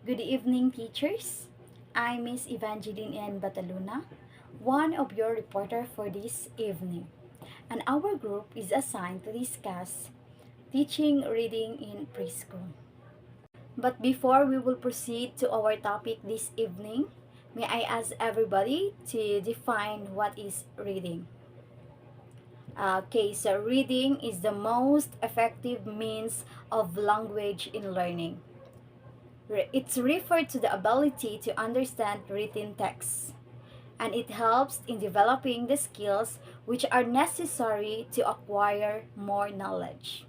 Good evening, teachers. I'm Miss Evangeline N. Bataluna, one of your reporter for this evening. And our group is assigned to discuss teaching reading in preschool. But before we will proceed to our topic this evening, may I ask everybody to define what is reading? Okay, so reading is the most effective means of language in learning. It's referred to the ability to understand written text, and it helps in developing the skills which are necessary to acquire more knowledge.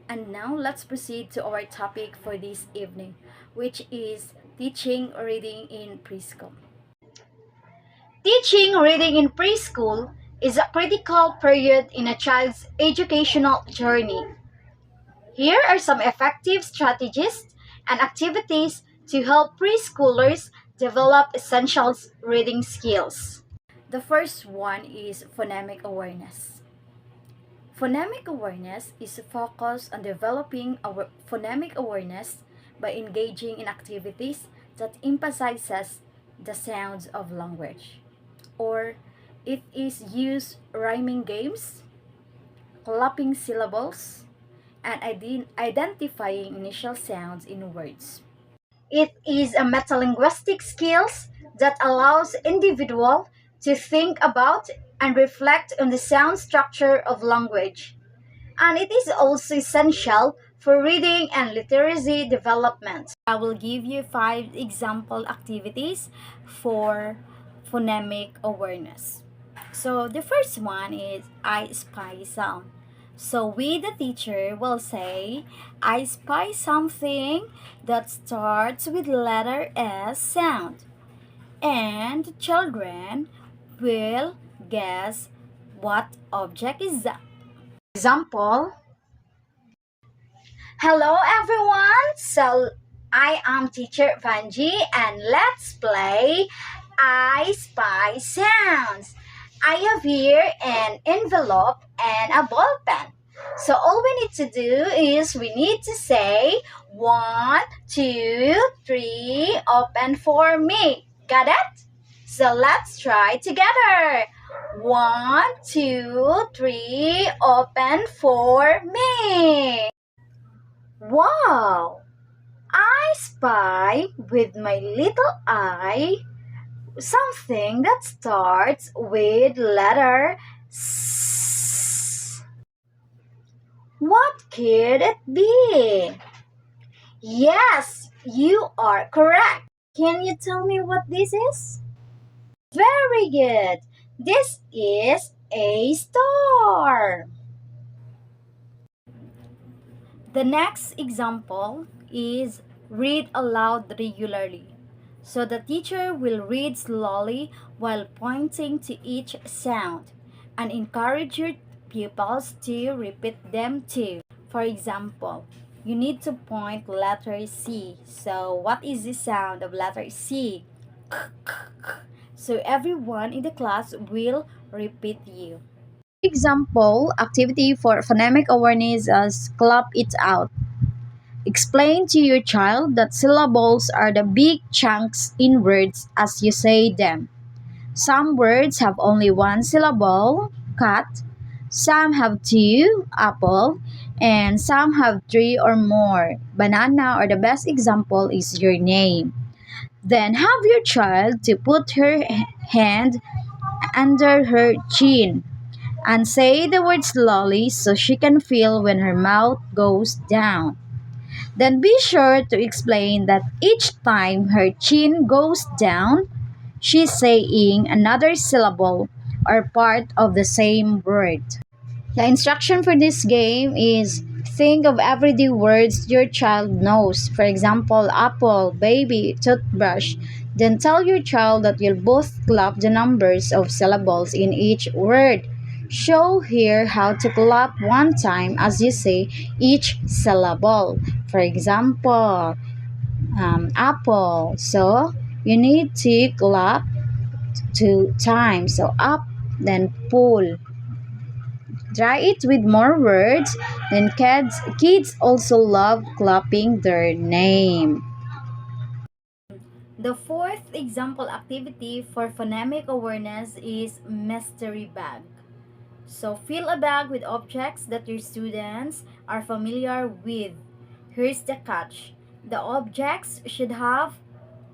And now let's proceed to our topic for this evening, which is teaching reading in preschool. Teaching reading in preschool is a critical period in a child's educational journey. Here are some effective strategies and activities to help preschoolers develop essential reading skills. The first one is phonemic awareness. Phonemic awareness is focused on developing our phonemic awareness by engaging in activities that emphasizes the sounds of language. Or it is use rhyming games, clapping syllables, and identifying initial sounds in words. It is a metalinguistic skills that allows individual to think about and reflect on the sound structure of language. And it is also essential for reading and literacy development. I will give you 5 example activities for phonemic awareness. So the first one is I spy sound. So we, the teacher, will say, I spy something that starts with letter S sound. And the children will guess what object is that. Example, hello everyone. So I am teacher Vanji and let's play I Spy Sounds. I have here an envelope and a ball pen. So all we need to do is we need to say 1, 2, 3, open for me. Got it? So let's try together. 1, 2, 3, open for me. Wow! I spy with my little eye something that starts with letter S. What could it be? Yes, you are correct. Can you tell me what this is? Very good. This is a star. The next example is read aloud regularly. So the teacher will read slowly while pointing to each sound and encourage your pupils to repeat them too. For example, you need to point letter C. So what is the sound of letter C? So everyone in the class will repeat you. Example activity for phonemic awareness is clap it out. Explain to your child that syllables are the big chunks in words as you say them. Some words have only one syllable, cat, some have two, apple, and some have 3 or more, banana, or the best example is your name. Then have your child to put her hand under her chin and say the word slowly so she can feel when her mouth goes down. Then be sure to explain that each time her chin goes down, she's saying another syllable or part of the same word. The instruction for this game is think of everyday words your child knows. For example, apple, baby, toothbrush. Then tell your child that you'll both clap the numbers of syllables in each word. Show here how to clap one time as you say each syllable. For example, apple. So you need to clap 2 times. So up, then pull. Try it with more words. Then kids also love clapping their name. The fourth example activity for phonemic awareness is mystery bag. So fill a bag with objects that your students are familiar with. Here's the catch. The objects should have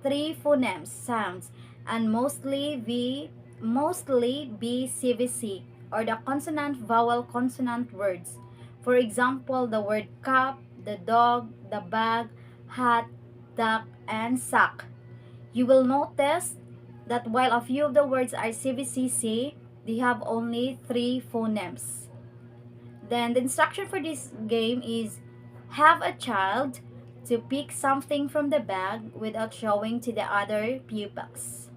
three phonemes sounds and mostly be CVC or the consonant vowel consonant words. For example, the word cup, the dog, the bag, hat, duck, and sack. You will notice that while a few of the words are CVCC, they have only three phonemes. Then the instruction for this game is have a child to pick something from the bag without showing to the other pupils.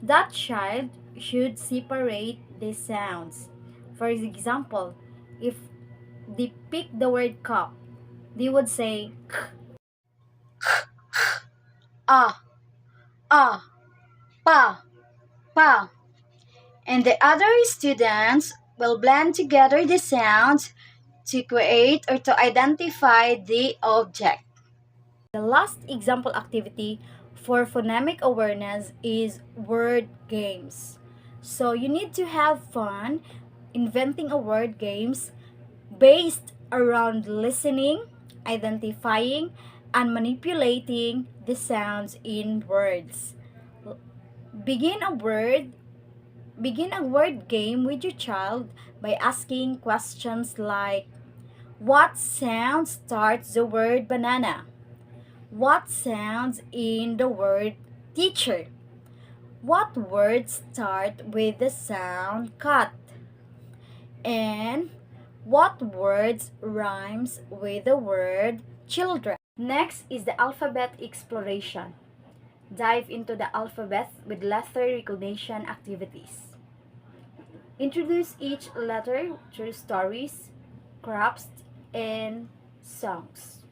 That child should separate the sounds. For example, if they pick the word cup, they would say k, ah, ah, pa, pa. And the other students will blend together the sounds to create or to identify the object. The last example activity for phonemic awareness is word games. So you need to have fun inventing a word games based around listening, identifying, and manipulating the sounds in words. Begin a word Begin a word game with your child by asking questions like what sound starts the word banana? What sounds in the word teacher? What words start with the sound cut? And what words rhymes with the word children? Next is the alphabet exploration. Dive into the alphabet with letter recognition activities. Introduce each letter through stories, crafts, and songs.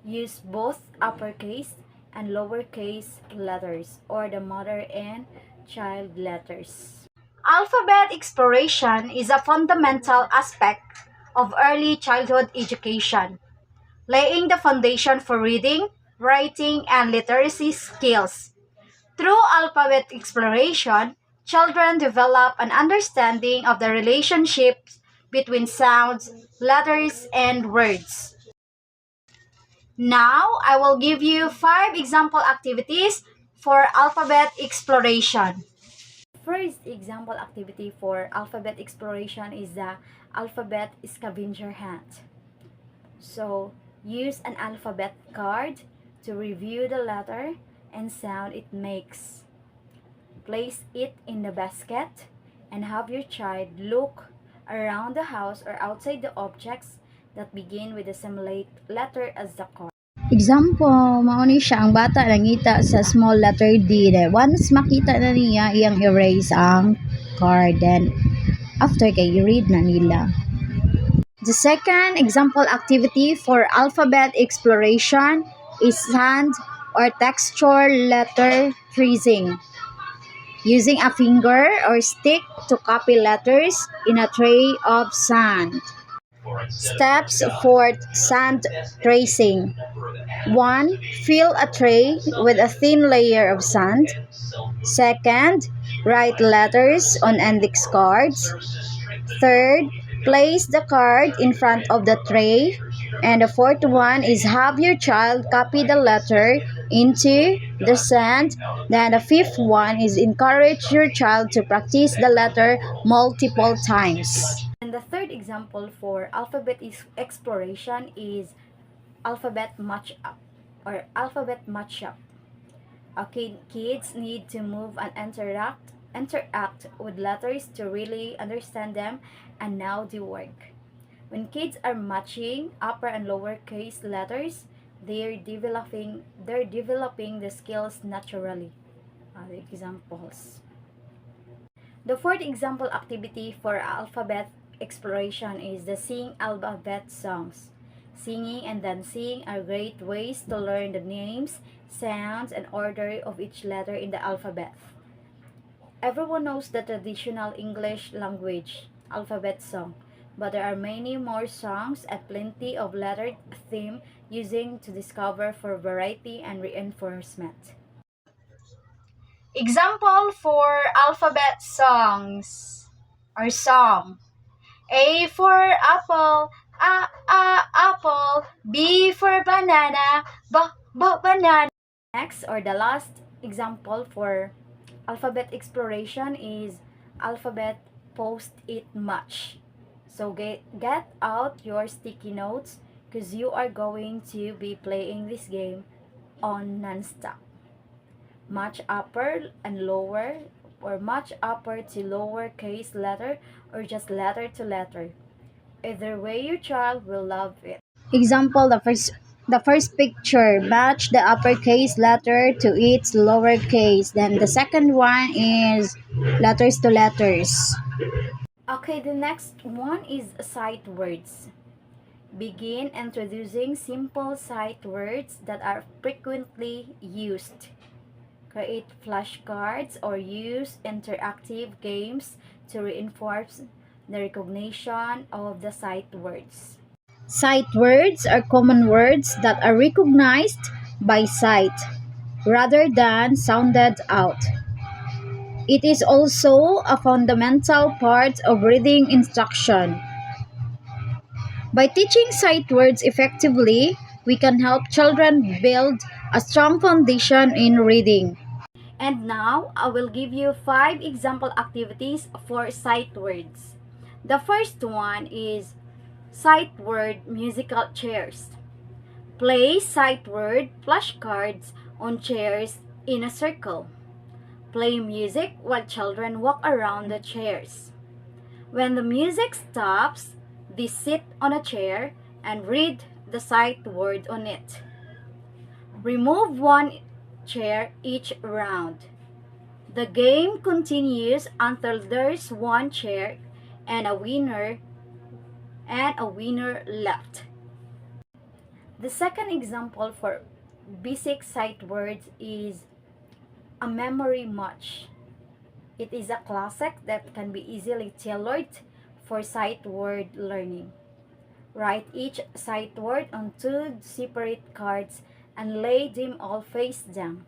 Use both uppercase and lowercase letters or the mother and child letters. Alphabet exploration is a fundamental aspect of early childhood education, laying the foundation for reading, writing, and literacy skills. Through alphabet exploration, children develop an understanding of the relationships between sounds, letters, and words. Now, I will give you 5 example activities for alphabet exploration. First example activity for alphabet exploration is the alphabet scavenger hunt. So, use an alphabet card to review the letter and sound it makes. Place it in the basket and have your child look around the house or outside the objects that begin with the same letter as the card. Example, mao ni siya ang bata nangita sa small letter D. Then, once makita na niya, iyang erase ang card. Then, after kay i-read na nila. The second example activity for alphabet exploration is sand or texture letter tracing. Using a finger or stick to copy letters in a tray of sand. Steps for sand tracing. 1. Fill a tray with a thin layer of sand. Second, write letters on index cards. Third, place the card in front of the tray. And the fourth one is have your child copy the letter into the sand. Then the fifth one is encourage your child to practice the letter multiple times. And the third example for alphabet exploration is alphabet match up or alphabet matchup. Okay, kids need to move and interact with letters to really understand them, and now they work. When kids are matching upper and lower case letters, they're developing the skills naturally. Other examples. The fourth example activity for alphabet exploration is the sing alphabet songs. Singing and dancing are great ways to learn the names, sounds, and order of each letter in the alphabet. Everyone knows the traditional English language alphabet song, but there are many more songs and plenty of lettered theme using to discover for variety and reinforcement. Example for alphabet songs or song. A for apple, apple. B for banana, banana. Next or the last example for alphabet exploration is alphabet post-it match. So get out your sticky notes because you are going to be playing this game on non-stop. Match upper and lower, or match upper to lower case letter, or just letter to letter. Either way, your child will love it. Example, the first picture match the uppercase letter to its lowercase. Then the second one is letters to letters. Okay, the next one is sight words. Begin introducing simple sight words that are frequently used. Create flashcards or use interactive games to reinforce the recognition of the sight words. Sight words are common words that are recognized by sight rather than sounded out. It is also a fundamental part of reading instruction. By teaching sight words effectively, we can help children build a strong foundation in reading. And now, I will give you 5 example activities for sight words. The first one is sight word musical chairs. Play sight word flashcards on chairs in a circle. Play music while children walk around the chairs. When the music stops, they sit on a chair and read the sight word on it. Remove one chair each round. The game continues until there's one chair and a winner left. The second example for basic sight words is a memory match. It is a classic that can be easily tailored for sight word learning. Write each sight word on 2 separate cards and lay them all face down.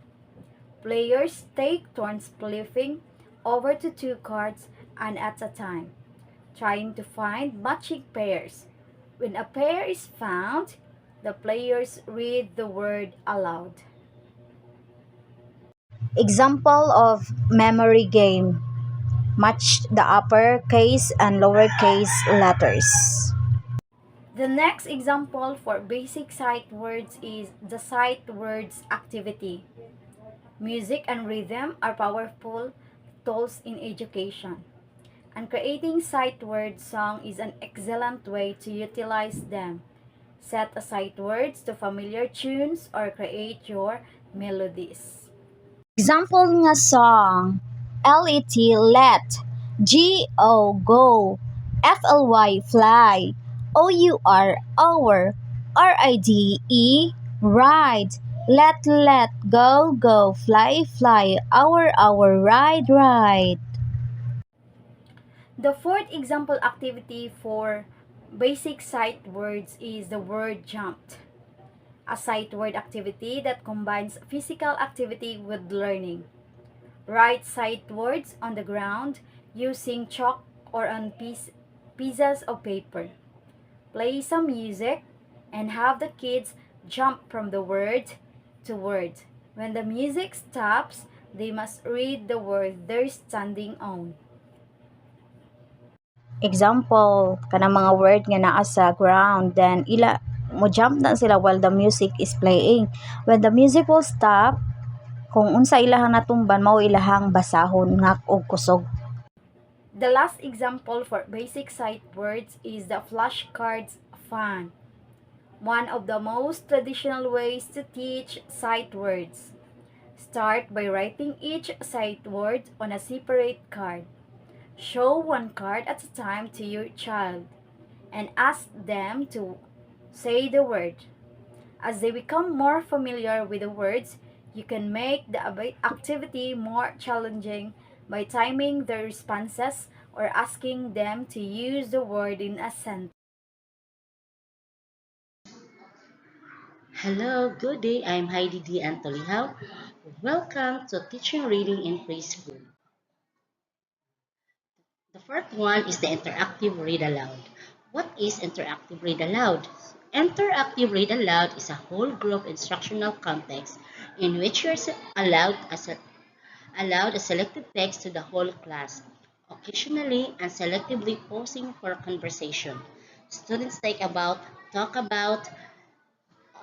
Players take turns flipping over to 2 cards and at a time, trying to find matching pairs. When a pair is found, the players read the word aloud. Example of memory game. Match the uppercase and lowercase letters. The next example for basic sight words is the sight words activity. Music and rhythm are powerful tools in education, and creating sight word song is an excellent way to utilize them. Set aside words to familiar tunes or create your melodies. Example nga song. LET let, GO go, FLY fly, OUR our, RIDE ride, let go go, fly fly, our ride. The fourth example activity for basic sight words is the word jumped, a sight word activity that combines physical activity with learning. Write sight words on the ground using chalk or on pieces of paper. Play some music and have the kids jump from the word to word. When the music stops, they must read the word they're standing on. Example, kanang mga word nga naa sa ground, then mo jump na sila while the music is playing. When the music will stop, kung unsa ilahang natumban, mao ilahang basahon nga og kusog. The last example for basic sight words is the flashcards fun. One of the most traditional ways to teach sight words. Start by writing each sight word on a separate card. Show one card at a time to your child and ask them to say the word. As they become more familiar with the words, you can make the activity more challenging by timing their responses or asking them to use the word in a sentence. Hello, good day. I'm Heidi D. Antolihao. Welcome to Teaching Reading in Preschool. The first one is the interactive read aloud. What is interactive read aloud? Interactive read aloud is a whole group instructional context in which you're allowed a selected text to the whole class, occasionally and selectively pausing for conversation. Students talk about,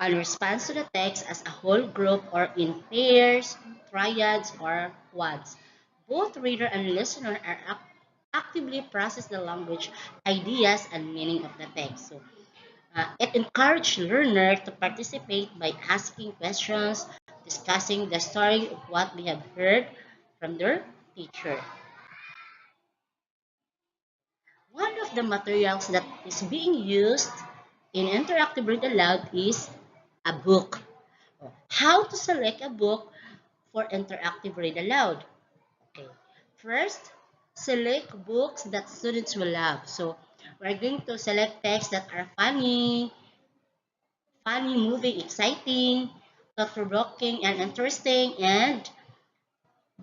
and responds to the text as a whole group or in pairs, triads, or quads. Both reader and listener are actively process the language, ideas, and meaning of the text. So, it encourages learners to participate by asking questions, discussing the story of what they have heard from their teacher. One of the materials that is being used in interactive read aloud is a book. How to select a book for interactive read aloud? Okay. First, select books that students will love. So, we're going to select texts that are moving, exciting, thought-provoking, and interesting. And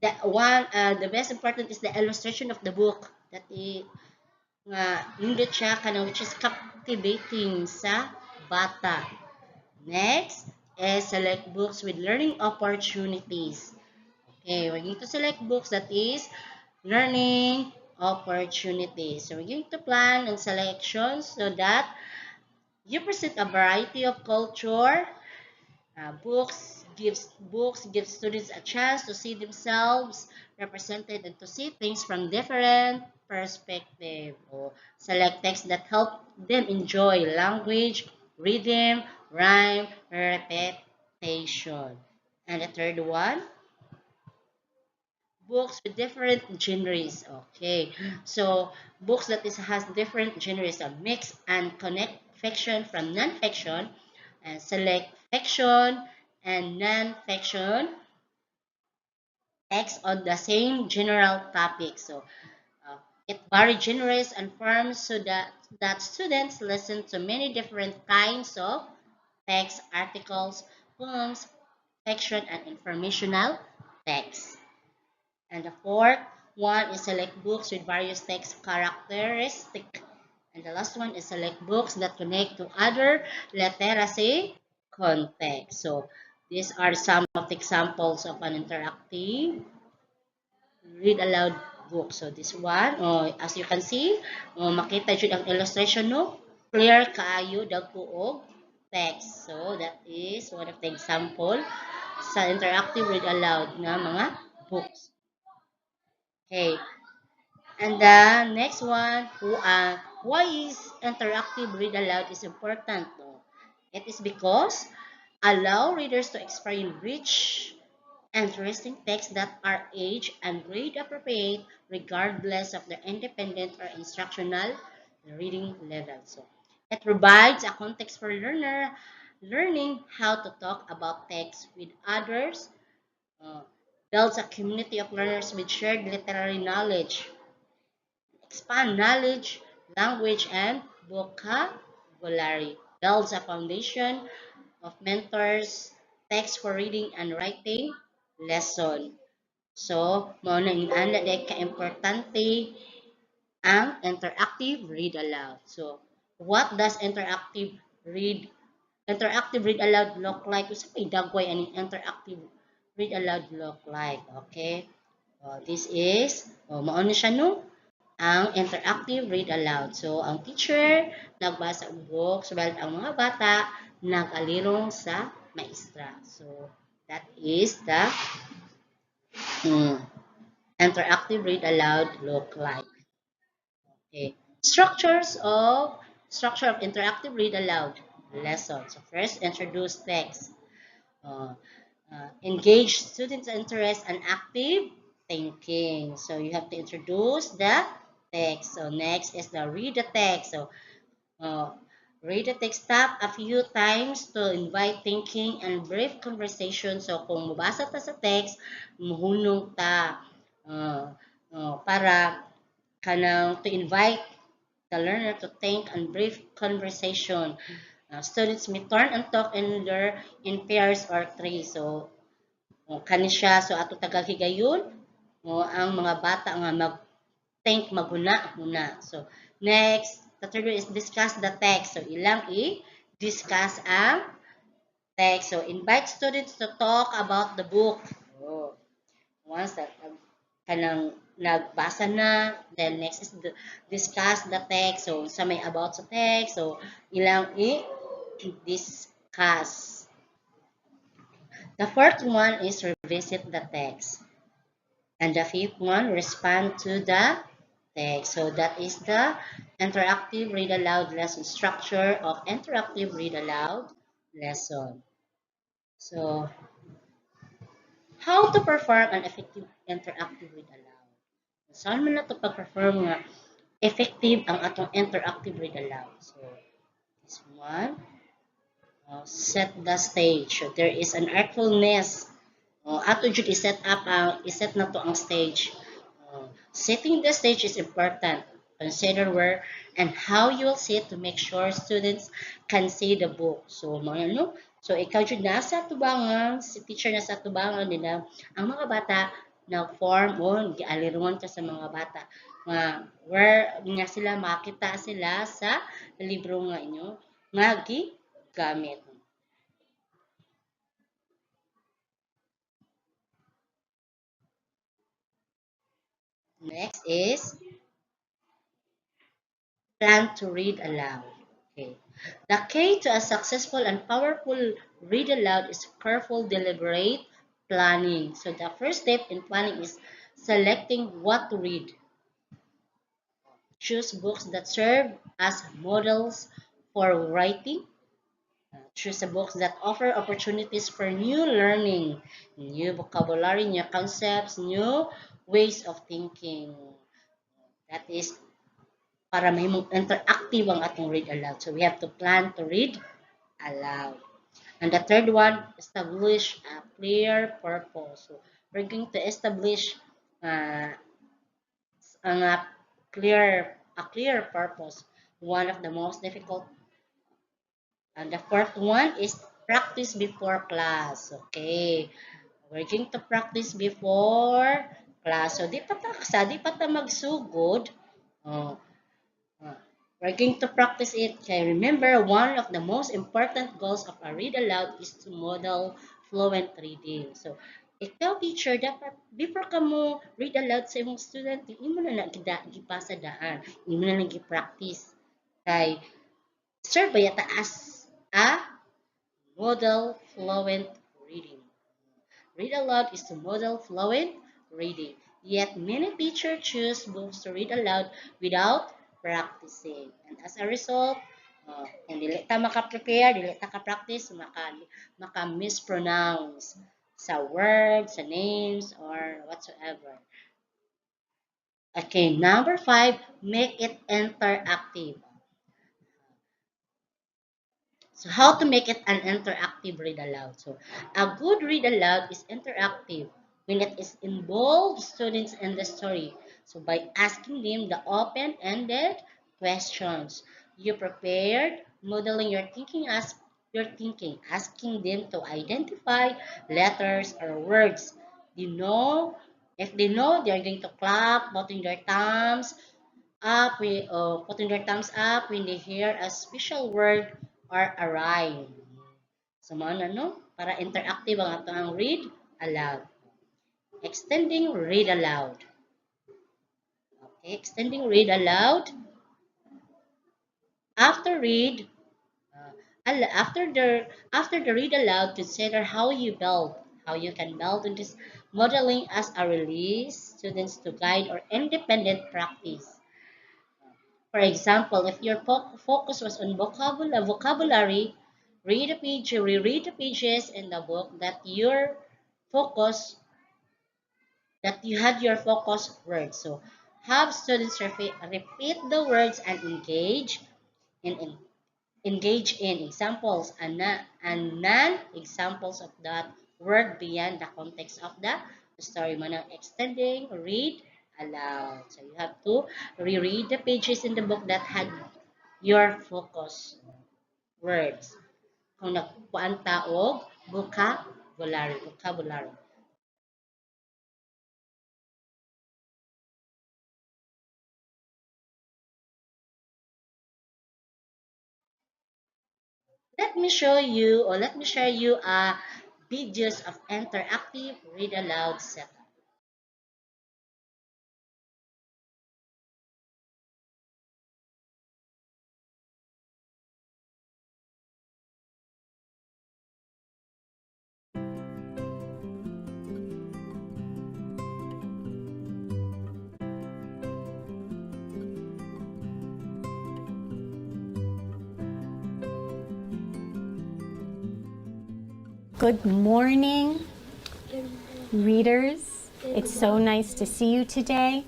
the best important is the illustration of the book that nga nindot siya kanang which is captivating sa bata. Next is select books with learning opportunities. Okay, we're going to select books that is learning opportunities. So we're going to plan and selection so that you present a variety of culture. Books give students a chance to see themselves represented and to see things from different perspective. Or select texts that help them enjoy language, rhythm, rhyme, repetition. And the third one, books with different genres. Okay, so books that has different genres of mix and connect fiction from non-fiction, and select fiction and non-fiction text on the same general topic. So uh, it varies genres and forms so that students listen to many different kinds of text, articles, poems, fiction, and informational text. And the fourth one is select books with various text characteristic. And the last one is select books that connect to other literacy context. So these are some of the examples of an interactive read aloud book. So this one, as you can see, makita jud ang illustration no, clear kaayo dagko og text. So that is one of the example sa interactive read aloud na mga books. Okay, and the next one, why is interactive read aloud is important? No? It is because allow readers to experience rich, interesting texts that are age and grade appropriate regardless of their independent or instructional reading level. So, it provides a context for learning how to talk about text with others, uh, builds a community of learners with shared literary knowledge, expand knowledge, language, and vocabulary. Builds a foundation of mentors, text for reading and writing, lesson. So, mao na ana day ka-importante ang interactive read aloud. So, what does interactive read aloud look like? Usa may dagway ani interactive read aloud look like? Okay? This is mao na siya no ang interactive read aloud. So, ang teacher nagbasa og book, while ang mga bata nag-alirong sa maestra. So, that is the mm, interactive read aloud look like. Okay. Structure of interactive read aloud lesson. So, first, introduce text. Uh, engage students' interest and active thinking. So you have to introduce the text. So next is the read the text. So uh, read the text tap a few times to invite thinking and brief conversation. So kung mabasa ta sa text, muhunong ta para kanang to invite the learner to think and brief conversation. Students may turn and talk in pairs or threes. So, kani siya, so ato tagal higayon, ang mga bata nga mag-think, maghuna-huna. So, next, the third one is discuss the text. So, ilang i-discuss ang text. So, invite students to talk about the book. Oh, once that kanang nagbasa na, then next is discuss the text. So, sa may about sa text. So, ilang i-discuss. The fourth one is revisit the text. And the fifth one, respond to the text. So that is the interactive read aloud lesson structure of interactive read aloud lesson. So how to perform an effective interactive read aloud? Saan man na ito pag-perform nga effective ang atong interactive read aloud? So this one, set the stage. So there is an artfulness. Ato jud i-set up ang i-set na to ang stage. Setting the stage is important. Consider where and how you will sit to make sure students can see the book. So, mga ano? So, ikaw jud nasa tubangan, si teacher nasa tubangan nila, ang mga bata na-form o gialiruan ka sa mga bata nga where nga sila makita sila sa libro nga inyo nga gigamit. Next is plan to read aloud. Okay. The key to a successful and powerful read aloud is careful, deliberate planning. So the first step in planning is selecting what to read. Choose books that serve as models for writing. Choose the books that offer opportunities for new learning, new vocabulary, new concepts, new ways of thinking. That is para mahimong interactive ang atong read aloud. So we have to plan to read aloud. And the third one, establish a clear purpose. So we're going to establish uh, ang clear purpose. One of the most difficult. And the fourth one is practice before class. Okay. We're going to practice before class. So di pa ta magsugod. Oh, we're going to practice it. Okay, remember, one of the most important goals of a read aloud is to model fluent reading. So, ikaw teacher, dapat before ka mo read aloud sa imong student, imo na gipasa daan, imo na gi-practice. Kay serve ba yata as a model fluent reading. Read aloud is to model fluent reading. Yet many teachers choose books to read aloud without practicing. And as a result, kung dili ta maka-prepare, dili ta ka-practice, maka-mispronounce sa words, sa names, or whatsoever. Okay, number 5, make it interactive. So how to make it an interactive read aloud? So a good read aloud is interactive when it is involved students in the story. So by asking them the open-ended questions, you prepared modeling your thinking, asking them to identify letters or words. You know, if they know, they are going to clap, putting their thumbs, putting their thumbs up when they hear a special word or a rhyme. So, mga no? Para interactive ang ato ang read aloud. Extending read aloud. Okay, extending read aloud. After read, after the read aloud, consider how you can build on this modeling as a release students to guide or independent practice. For example, if your focus was on vocabulary, reread the pages in the book focus, that you had your focus words. So, have students repeat the words and in engage in examples and non-examples of that word beyond the context of the story. Manang extending, read aloud. So you have to reread the pages in the book that had your focus. words. Kung nagkuan ta og vocabulary. Let me share you a videos of interactive read aloud setup. Good morning, readers. It's so nice to see you today.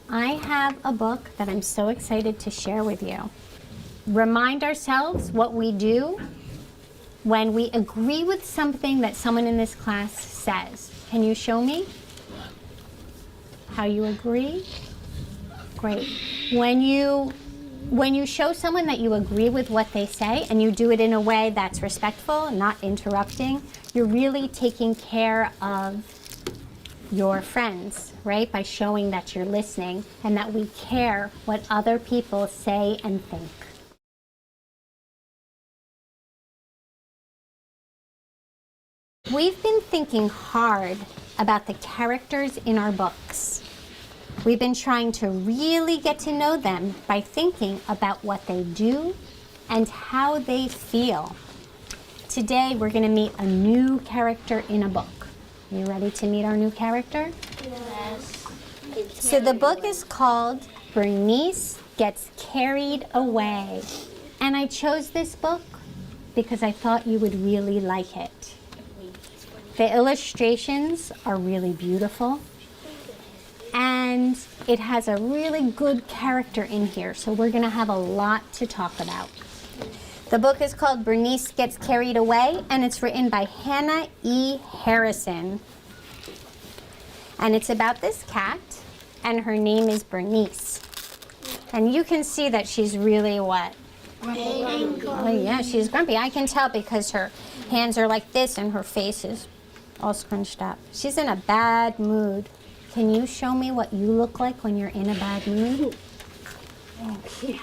I have a book that I'm so excited to share with you. Remind ourselves what we do when we agree with something that someone in this class says. Can you show me how you agree? Great. When you show someone that you agree with what they say and you do it in a way that's respectful, not interrupting, you're really taking care of your friends, right? By showing that you're listening and that we care what other people say and think. We've been thinking hard about the characters in our books. We've been trying to really get to know them by thinking about what they do and how they feel. Today, we're going to meet a new character in a book. Are you ready to meet our new character? Yes. So the book is called Bernice Gets Carried Away. And I chose this book because I thought you would really like it. The illustrations are really beautiful. And it has a really good character in here, so we're going to have a lot to talk about. The book is called Bernice Gets Carried Away, and it's written by Hannah E. Harrison. And it's about this cat, and her name is Bernice. And you can see that she's really what? Oh yeah, she's grumpy. I can tell because her hands are like this and her face is all scrunched up. She's in a bad mood. Can you show me what you look like when you're in a bad mood? Oh, yeah.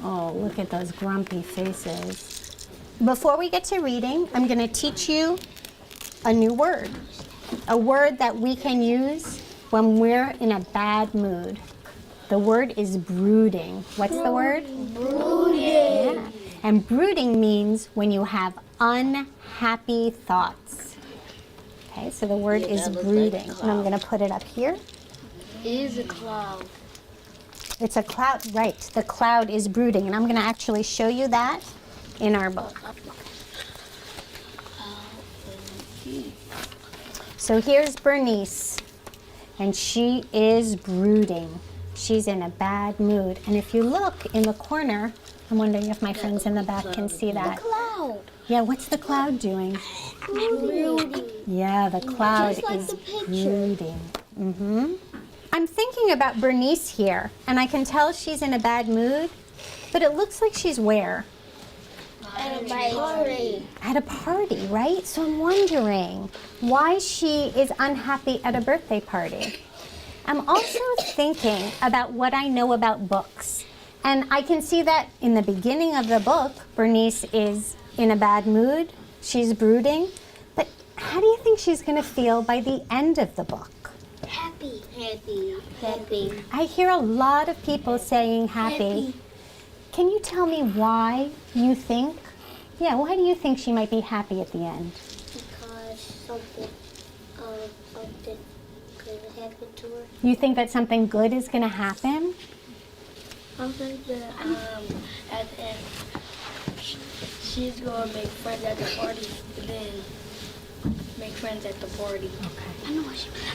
Oh, look at those grumpy faces. Before we get to reading, I'm going to teach you a new word. A word that we can use when we're in a bad mood. The word is brooding. What's the word? Brooding. Yeah. And brooding means when you have unhappy thoughts. Okay, so the word is brooding. And I'm going to put it up here. Is a cloud. It's a cloud, right. The cloud is brooding. And I'm going to actually show you that in our book. So here's Bernice. And she is brooding. She's in a bad mood. And if you look in the corner, I'm wondering if my friends in the back can see that. Cloud. Yeah, what's the cloud doing? Brooding. Yeah, the cloud Just like is the picture. brooding. I'm thinking about Bernice here, and I can tell she's in a bad mood, but it looks like she's where? At a party. At a party, right? So I'm wondering why she is unhappy at a birthday party. I'm also thinking about what I know about books. And I can see that in the beginning of the book, Bernice is in a bad mood. She's brooding. But how do you think she's going to feel by the end of the book? Happy. Happy. Happy. I hear a lot of people saying happy. Can you tell me why you think? Yeah, why do you think she might be happy at the end? Because something could happen to her. You think that something good is going to happen? I think that at the end she's gonna make friends at the party, and then make friends at the party.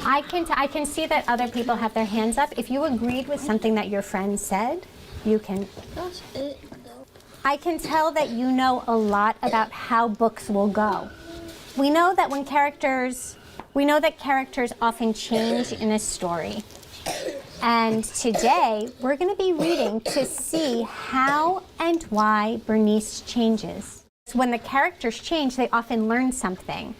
I can see that other people have their hands up. If you agreed with something that your friend said, you can. That's it, though. I can tell that you know a lot about how books will go. We know that characters often change in a story. And today we're going to be reading to see how and why Bernice changes. When the characters change, they often learn something,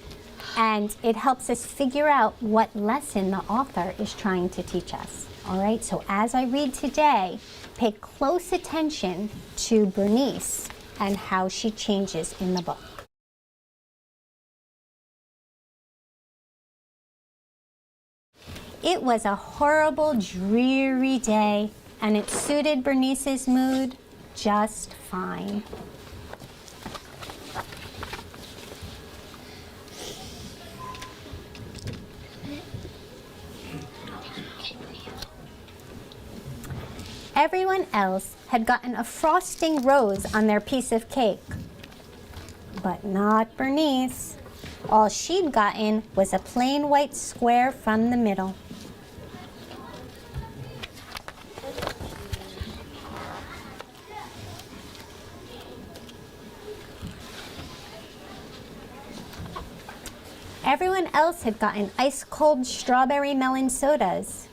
and it helps us figure out what lesson the author is trying to teach us. All right, so as I read today, pay close attention to Bernice and how she changes in the book. It was a horrible, dreary day, and it suited Bernice's mood just fine. Everyone else had gotten a frosting rose on their piece of cake, but not Bernice. All she'd gotten was a plain white square from the middle. Everyone else had gotten ice-cold strawberry melon sodas,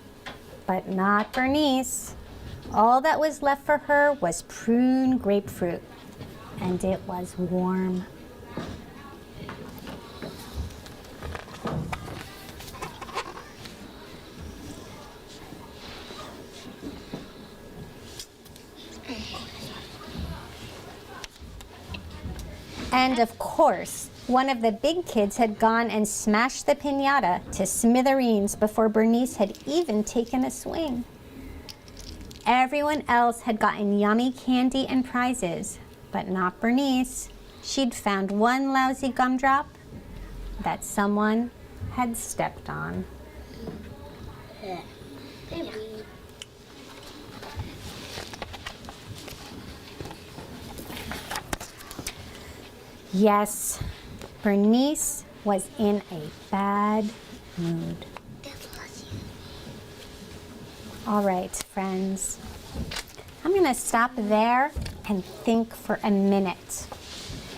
but not Bernice. All that was left for her was prune grapefruit, and it was warm. And of course, one of the big kids had gone and smashed the piñata to smithereens before Bernice had even taken a swing. Everyone else had gotten yummy candy and prizes, but not Bernice. She'd found one lousy gumdrop that someone had stepped on. Yes, Bernice was in a bad mood. All right, friends, I'm going to stop there and think for a minute.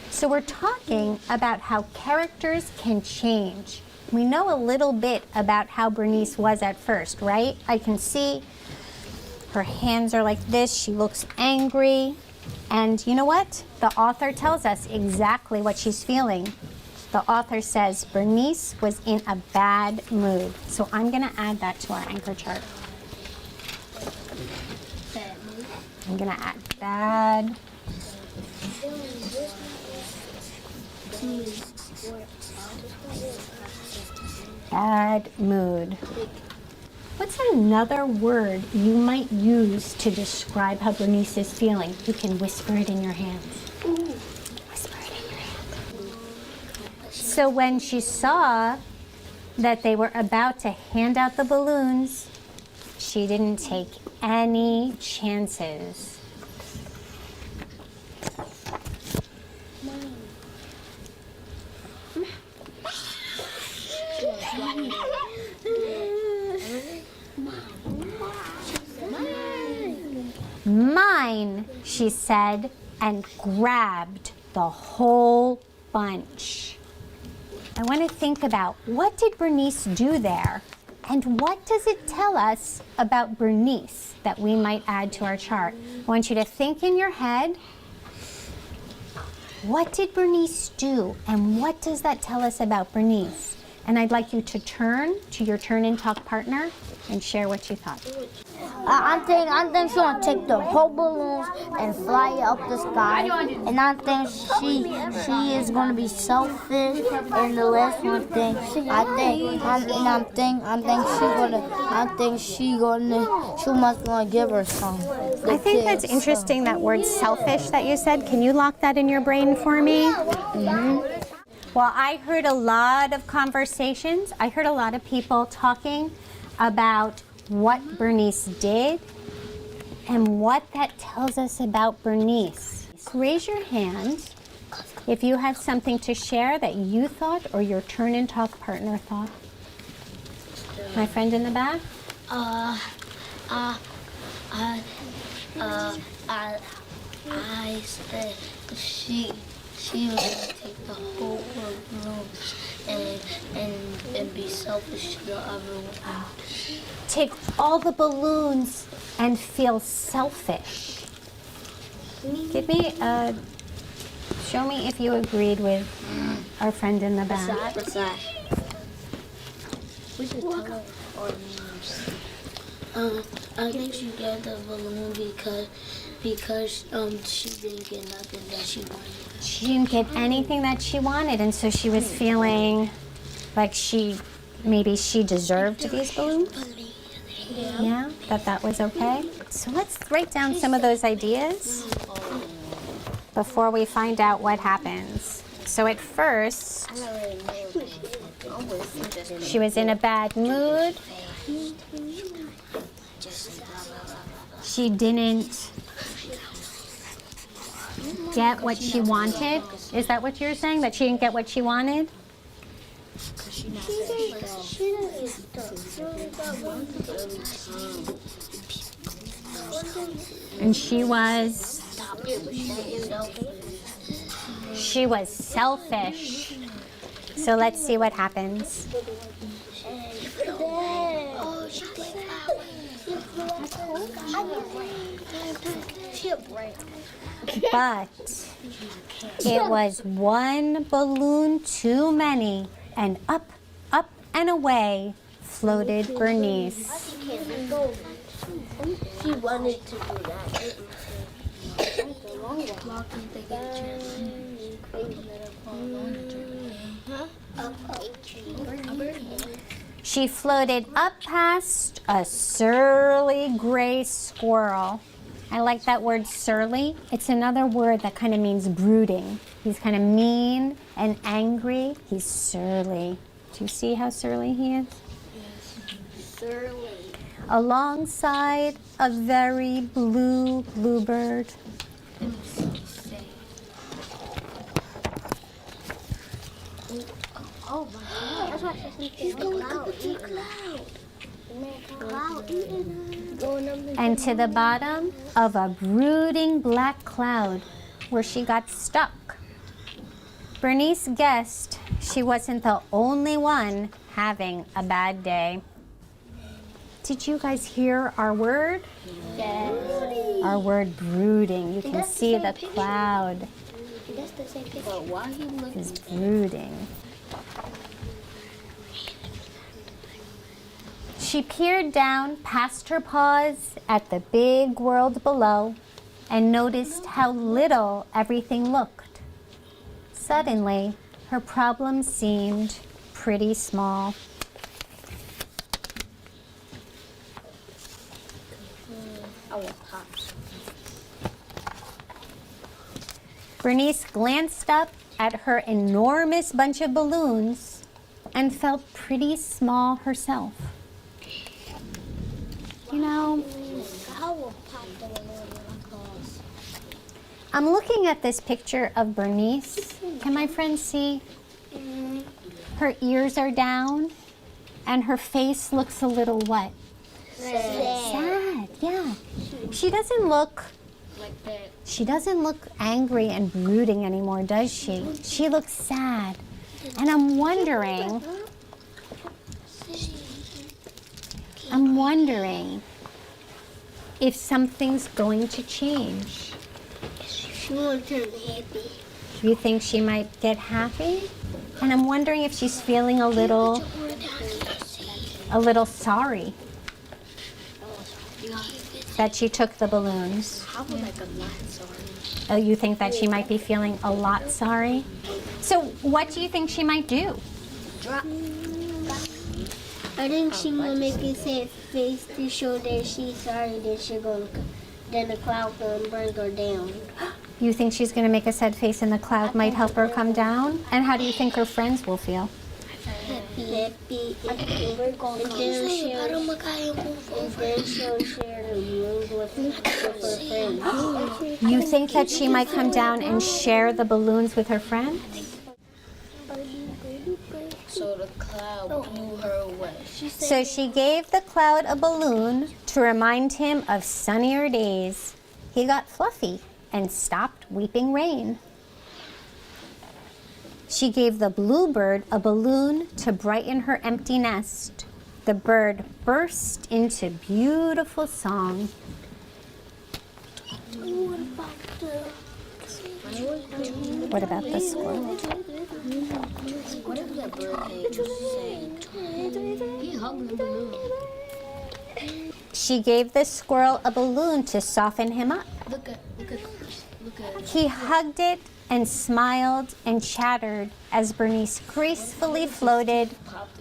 So we're talking about how characters can change. We know a little bit about how Bernice was at first, right? I can see her hands are like this. She looks angry. And you know what? The author tells us exactly what she's feeling. The author says Bernice was in a bad mood. So I'm going to add that to our anchor chart. I'm going to add bad. Bad mood. What's another word you might use to describe how Bernice is feeling? You can whisper it in your hands. Whisper it in your hand. So when she saw that they were about to hand out the balloons, she didn't take any chances. Mine, she said, and grabbed the whole bunch. I want to think about, what did Bernice do there? And what does it tell us about Bernice that we might add to our chart? I want you to think in your head, what did Bernice do? And what does that tell us about Bernice? And I'd like you to turn to your turn and talk partner and share what you thought. I think she's gonna take the whole balloons and fly it up the sky. And I think she is gonna be selfish. And the last one thing, she must gonna give her some. I think that's interesting, that word selfish that you said. Can you lock that in your brain for me? Well, I heard a lot of conversations. I heard a lot of people talking about what Bernice did and what that tells us about Bernice. Raise your hand if you have something to share that you thought or your turn and talk partner thought. My friend in the back? I said she was gonna take the whole balloons and be selfish to the other one. Take all the balloons and feel selfish. Give me show me if you agreed with our friend in the back. What's that? We should tell her our names. I think she got the balloon because she didn't get nothing that she wanted. She didn't get anything that she wanted, and so she was feeling like maybe she deserved these balloons. Yeah, that was okay. So let's write down some of those ideas before we find out what happens. So at first, she was in a bad mood. She didn't get what she wanted. Is that what you're saying? That she didn't get what she wanted? And she was selfish. So let's see what happens. But it was one balloon too many, and up, up, and away floated Bernice. She wanted to do that. She floated up past a surly gray squirrel. I like that word surly. It's another word that kind of means brooding. He's kind of mean and angry. He's surly. Do you see how surly he is? Surly. Alongside a very blue bluebird. Oh my God. That's why she's going up to the cloud. And to the bottom of a brooding black cloud where she got stuck. Bernice guessed she wasn't the only one having a bad day. Did you guys hear our word? Yes. Our word brooding. You can see the cloud That's the same picture. But why he looking? is brooding. She peered down past her paws at the big world below and noticed how little everything looked. Suddenly, her problem seemed pretty small. Bernice glanced up at her enormous bunch of balloons and felt pretty small herself. You know, I'm looking at this picture of Bernice. Can my friends see? Her ears are down and her face looks a little what? Sad, yeah. She doesn't look angry and brooding anymore, does she? She looks sad. And I'm wondering if something's going to change. She wants to be happy. You think she might get happy? And I'm wondering if she's feeling a little sorry that she took the balloons. I would like a lot sorry. Oh, you think that she might be feeling a lot sorry? So what do you think she might do? I think she will make a sad face to show that she's sorry that then the cloud will bring her down. You think she's going to make a sad face and the cloud might help her come down? And how do you think her friends will feel? Happy. And then she'll share the balloons with her friends. You think that she might come down and share the balloons with her friends? So the cloud blew her away. So she gave the cloud a balloon to remind him of sunnier days. He got fluffy and stopped weeping rain. She gave the bluebird a balloon to brighten her empty nest. The bird burst into beautiful song. What about the squirrel? What if the bird said, he hugged the balloon? She gave the squirrel a balloon to soften him up. Look at. He hugged it and smiled and chattered as Bernice gracefully floated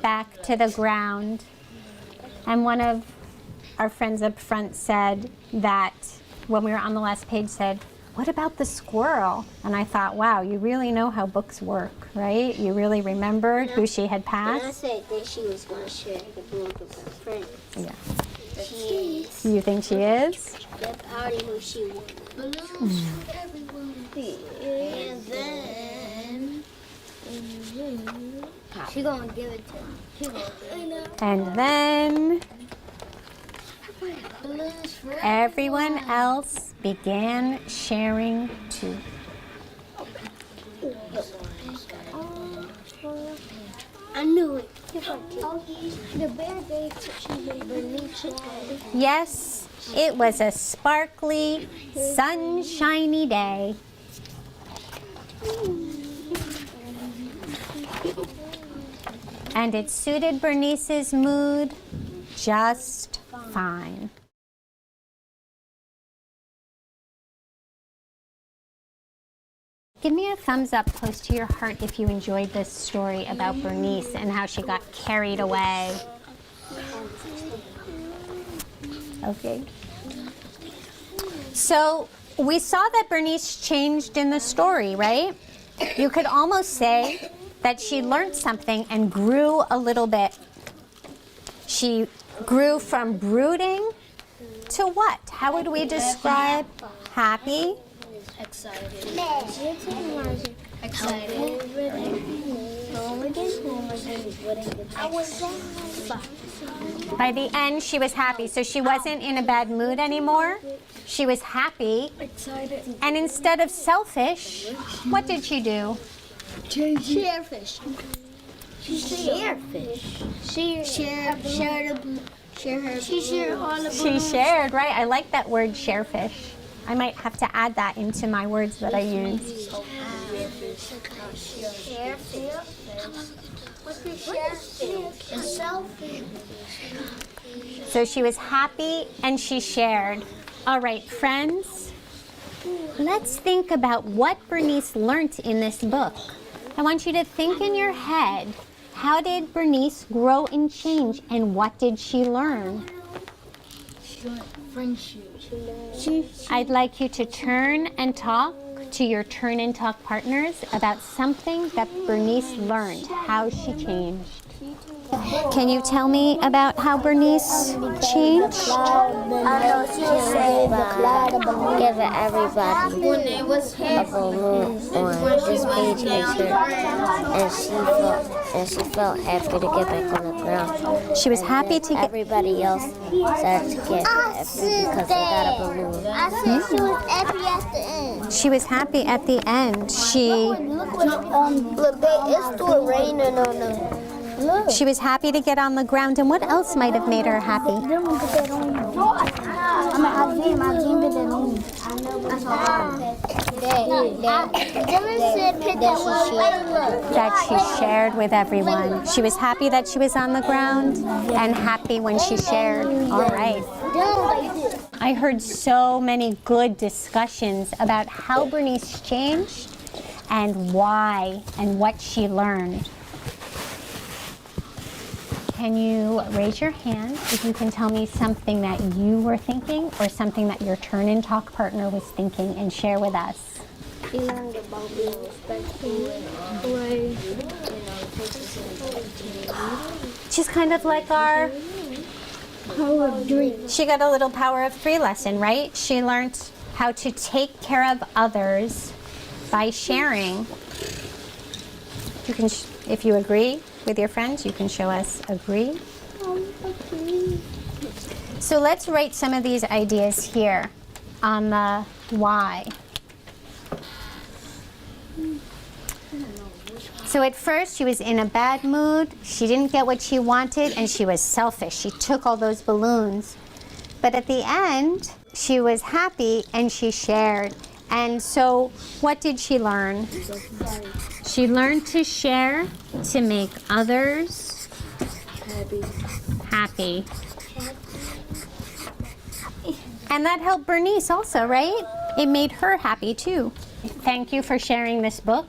back to the ground. And one of our friends up front said that when we were on the last page said, what about the squirrel? And I thought, wow, you really know how books work, right? You really remembered who she had And I passed. said that she was going to share the balloon with her friends. Yeah. She is. You think she is? Yep, I already knew she would. Balloons for everyone. And then she gonna give it to him. She gonna give it. And then Balloons for everyone else began sharing too. I knew it. The bear gave to Bernice. Yes, it was a sparkly, sunshiny day. And it suited Bernice's mood just fine. Give me a thumbs up close to your heart if you enjoyed this story about Bernice and how she got carried away. Okay. So we saw that Bernice changed in the story, right? You could almost say that she learned something and grew a little bit. She grew from brooding to what? How would we describe happy? Excited. By the end, she was happy. So she wasn't in a bad mood anymore. She was happy. Excited. And instead of selfish, what did she do? Sharefish. She shared all the She shared, right? I like that word, sharefish. I might have to add that into my words that I use. So she was happy and she shared. All right, friends, let's think about what Bernice learned in this book. I want you to think in your head, how did Bernice grow and change and what did she learn? Friendship. I'd like you to turn and talk to your turn and talk partners about something that Bernice learned, how she changed. Can you tell me about how Bernice changed? I know she said giving everybody a balloon on this page picture, and she felt happy to get back on the ground. She was happy to get... Everybody else started to get happy because they got a balloon. I said she was happy at the end. She was happy at the end. Look, it's still raining on them. Look. She was happy to get on the ground. And what else might have made her happy? That she shared with everyone. She was happy that she was on the ground and happy when she shared. All right. I heard so many good discussions about how Bernice changed and why and what she learned. Can you raise your hand if you can tell me something that you were thinking or something that your turn and talk partner was thinking and share with us? She learned about being respectful and She's kind of like our power of three. She got a little power of three lesson, right? She learned how to take care of others by sharing. You can, if you agree with your friends, you can show us agree. So let's write some of these ideas here on the why. So at first she was in a bad mood, she didn't get what she wanted, and she was selfish. She took all those balloons. But at the end, she was happy and she shared. And so what did she learn? She learned to share to make others happy. And that helped Bernice also, right? It made her happy too. Thank you for sharing this book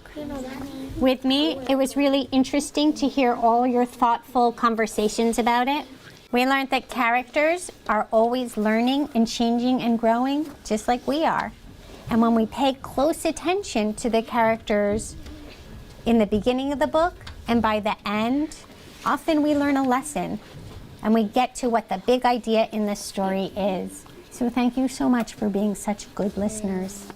with me. It was really interesting to hear all your thoughtful conversations about it. We learned that characters are always learning and changing and growing, just like we are. And when we pay close attention to the characters in the beginning of the book and by the end, often we learn a lesson and we get to what the big idea in the story is. So thank you so much for being such good listeners.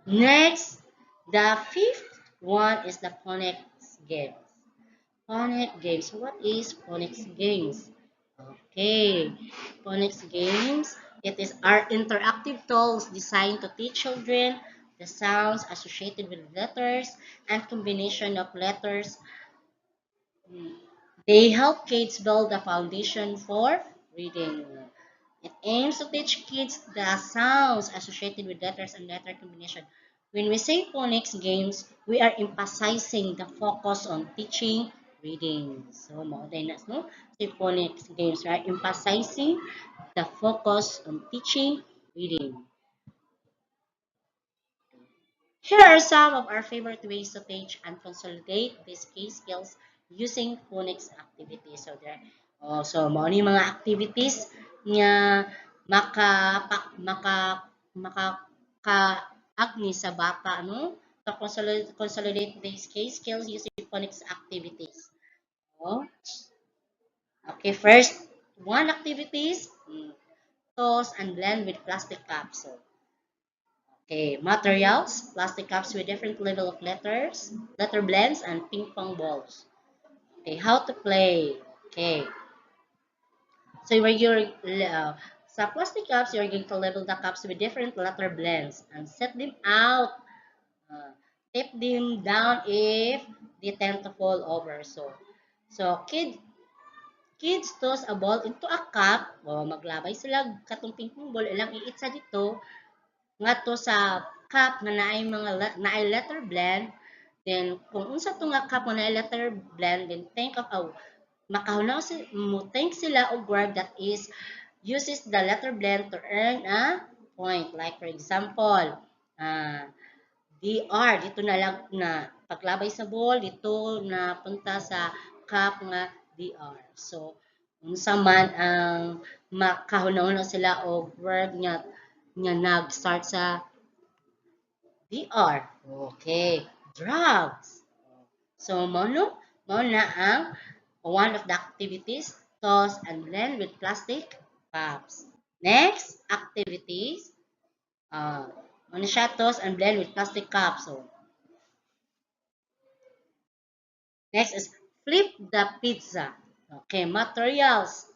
Next, the fifth one is the phonics games. Phonics games. What is phonics games? Okay, phonics games. It is our interactive tools designed to teach children the sounds associated with letters and combination of letters. They help kids build a foundation for reading. It aims to teach kids the sounds associated with letters and letter combination. When we say phonics games, we are emphasizing the focus on teaching reading. So, maoday na, no? So, phonics games, right? Emphasizing the focus on teaching reading. Here are some of our favorite ways to teach and consolidate these key skills using phonics activities. So there, so mao ni mga activities nga maka maka maka agni sa bata no to consolidate these key skills using phonics activities. Oh, okay, first one activities toss and blend with plastic cups. So, okay, materials, plastic cups with different level of letters, letter blends, and ping pong balls. Okay, how to play. Okay, so where you're sa plastic cups, you're going to label the cups with different letter blends and set them out. Uh, Tip them down if they tend to fall over. So kids toss a ball into a cup. O, maglabay sila katong ping pong ball. Ilang iitsa dito ngadto sa cup nga naay mga naay letter blend, then kung unsa to nga cup nga naay letter blend, then think of a makahunaw mo think sila og word that is uses the letter blend to earn a point. Like for example, DR dito na lang na paglabay sa ball dito na punta sa cup nga DR. So unsa man ang makahunaw sila og word nga nag-start sa DR. Okay. Drugs. So, mo na ang one of the activities, toss and blend with plastic cups. Next, activities. Ano siya, toss and blend with plastic cups. So, next is flip the pizza. Okay, materials.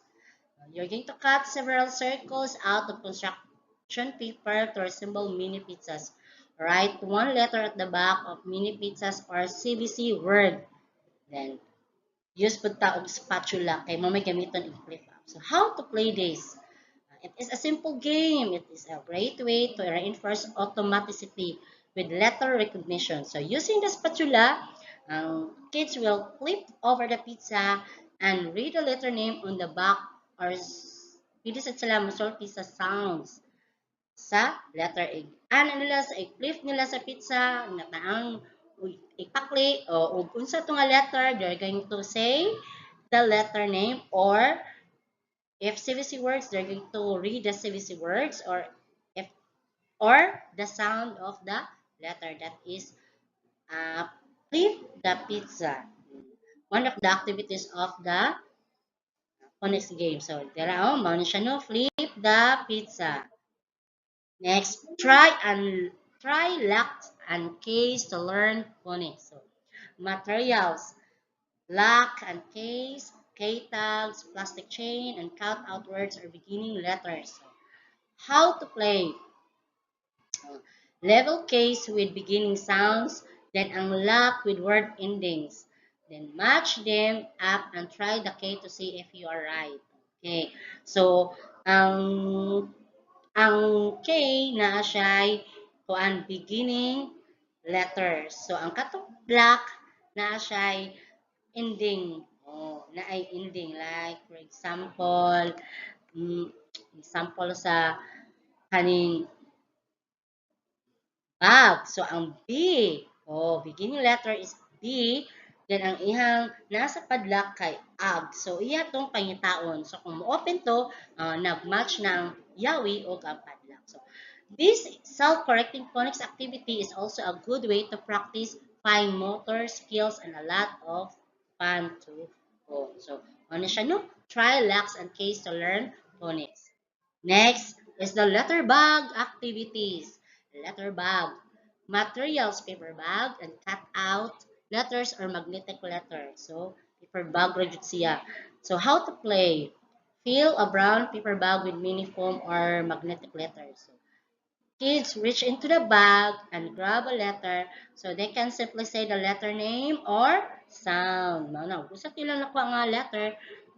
You're going to cut several circles out of construction paper to resemble mini pizzas. Write one letter at the back of mini pizzas or CBC word. Then, use punta og spatula kay mo may gamiton og flip up. So, how to play this? It is a simple game. It is a great way to reinforce automaticity with letter recognition. So, using the spatula, kids will flip over the pizza and read the letter name on the back or pili sa sila masulti sa sounds sa letter A. Ano nila sa i-flip nila sa pizza, nataang ipakli o unsa to nga letter, they're going to say the letter name, or if CVC words, they're going to read the CVC words, if or the sound of the letter that is flip the pizza. One of the activities of the phonics game. So, there are mao siya no, flip the pizza. Next, try locks and case to learn phonics. So, materials, lock and case, K-tags, plastic chain, and count out words or beginning letters. So, how to play? Level case with beginning sounds, then unlock with word endings. Then match them up and try the K to see if you are right. Okay. So, ang ang K na siya'y kuan beginning letters. So, ang katong black na siya'y ending. Oh, na ay ending. Like, for example, mm, example sa kaning bag. So, ang B, oh, beginning letter is B. Then, ang ihang nasa padlak kay ag. So, iya tong pangitaon. So, kung mo-open to, nag-match ng yawi o ang padlak. So, this self-correcting phonics activity is also a good way to practice fine motor skills and a lot of fun to go. So, ano siya, no? Try, lax, and case to learn phonics. Next is the letter bag activities. Letter bag. Materials, paper bag, and cut out letters or magnetic letters. So, paper bag rajud siya. So, how to play? Fill a brown paper bag with mini foam or magnetic letters. So, kids reach into the bag and grab a letter so they can simply say the letter name or sound. Now, kung sa tila nakuha nga letter,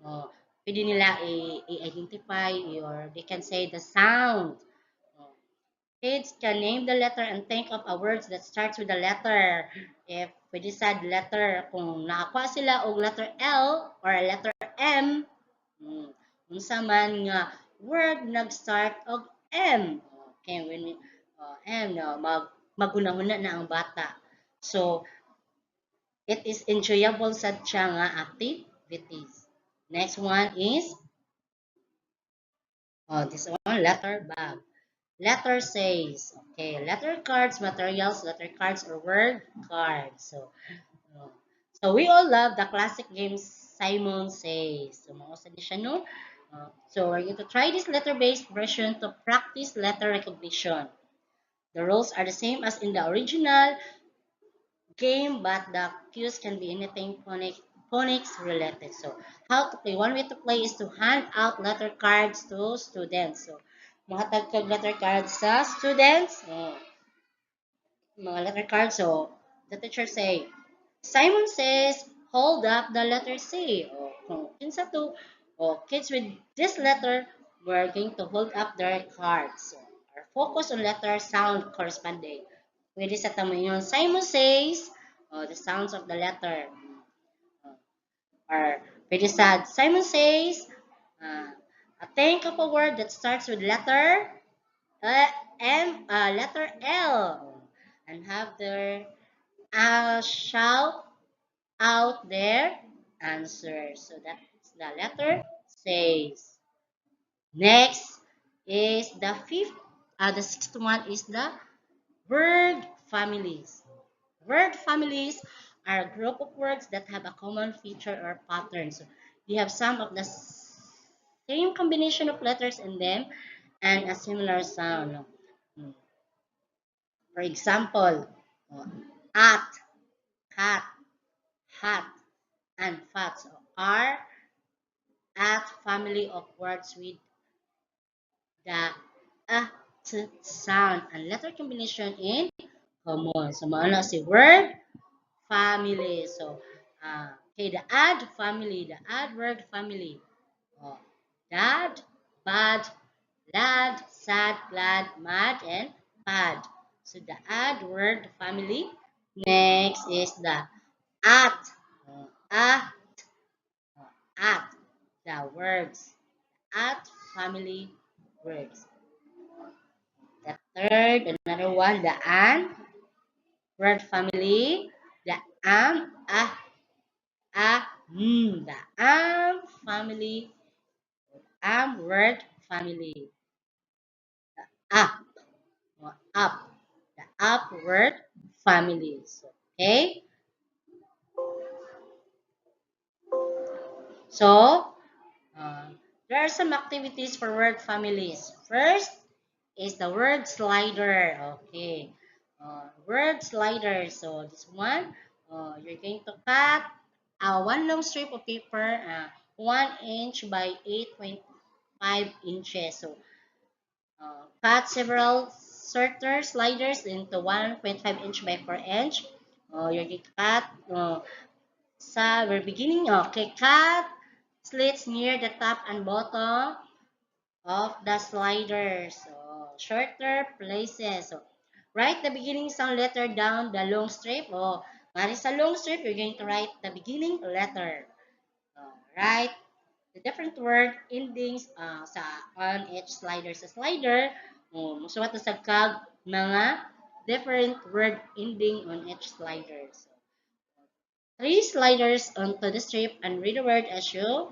oh, pwede nila i-identify or they can say the sound. Oh, kids can name the letter and think of a word that starts with a letter. If we decide letter, kung nakakuha sila og letter L or a letter M, unsa man nga word nag-start og M. Okay, when we, M, no, magunahuna na ang bata. So, it is enjoyable sad siya nga activities. Next one is, this one, letter bag. Letter says, okay, letter cards, materials, letter cards, or word cards. Uh, so we all love the classic game Simon Says. So, mga usa siya, no? So we're going to try this letter-based version to practice letter recognition. The rules are the same as in the original game, but the cues can be anything phonics related. So, how to play? One way to play is to hand out letter cards to students. So, mahatag kag letter cards sa students. Mga letter cards. So, the teacher say, Simon says, hold up the letter C. O, kung kinsa to, kids with this letter, we're going to hold up their cards. So, our focus on letter sound corresponding. Pwede sa tamo yun. Simon says, the sounds of the letter. Uh, or pwede sa Simon says, think of a word that starts with letter letter L. And have their shout out their answer. So that's the letter says. Next is the sixth one is the word families. Word families are a group of words that have a common feature or pattern. So you have some of the same combination of letters in them and a similar sound. Hmm. For example, at, cat, hat, and fat are at family of words with the sound and letter combination in common. So, maano si word family. So, okay, the add family, the add word family. Oh, dad, bad, lad, sad, glad, mad, and pad. So, the add word family. Next is the at. Uh, at, at, the words. At family words. The third, another one, the an word family. The the family, word family. Up, up, the up word family. So, okay, so uh, there are some activities for word families. First is the word slider. Okay, word slider. So this one, you're going to cut one long strip of paper, 1 inch by 8.5 inches. So cut several sorter sliders into 1.5 inch by 4 inch. You're going to cut sa we're beginning. Okay, cut slits near the top and bottom of the slider. So, shorter places. So, write the beginning sound letter down the long strip. Mari sa long strip, you're going to write the beginning letter. Write the different word endings sa on each slider. Sa slider, musuwat na sa kag mga different word ending on each slider. So, three sliders onto the strip and read the word as you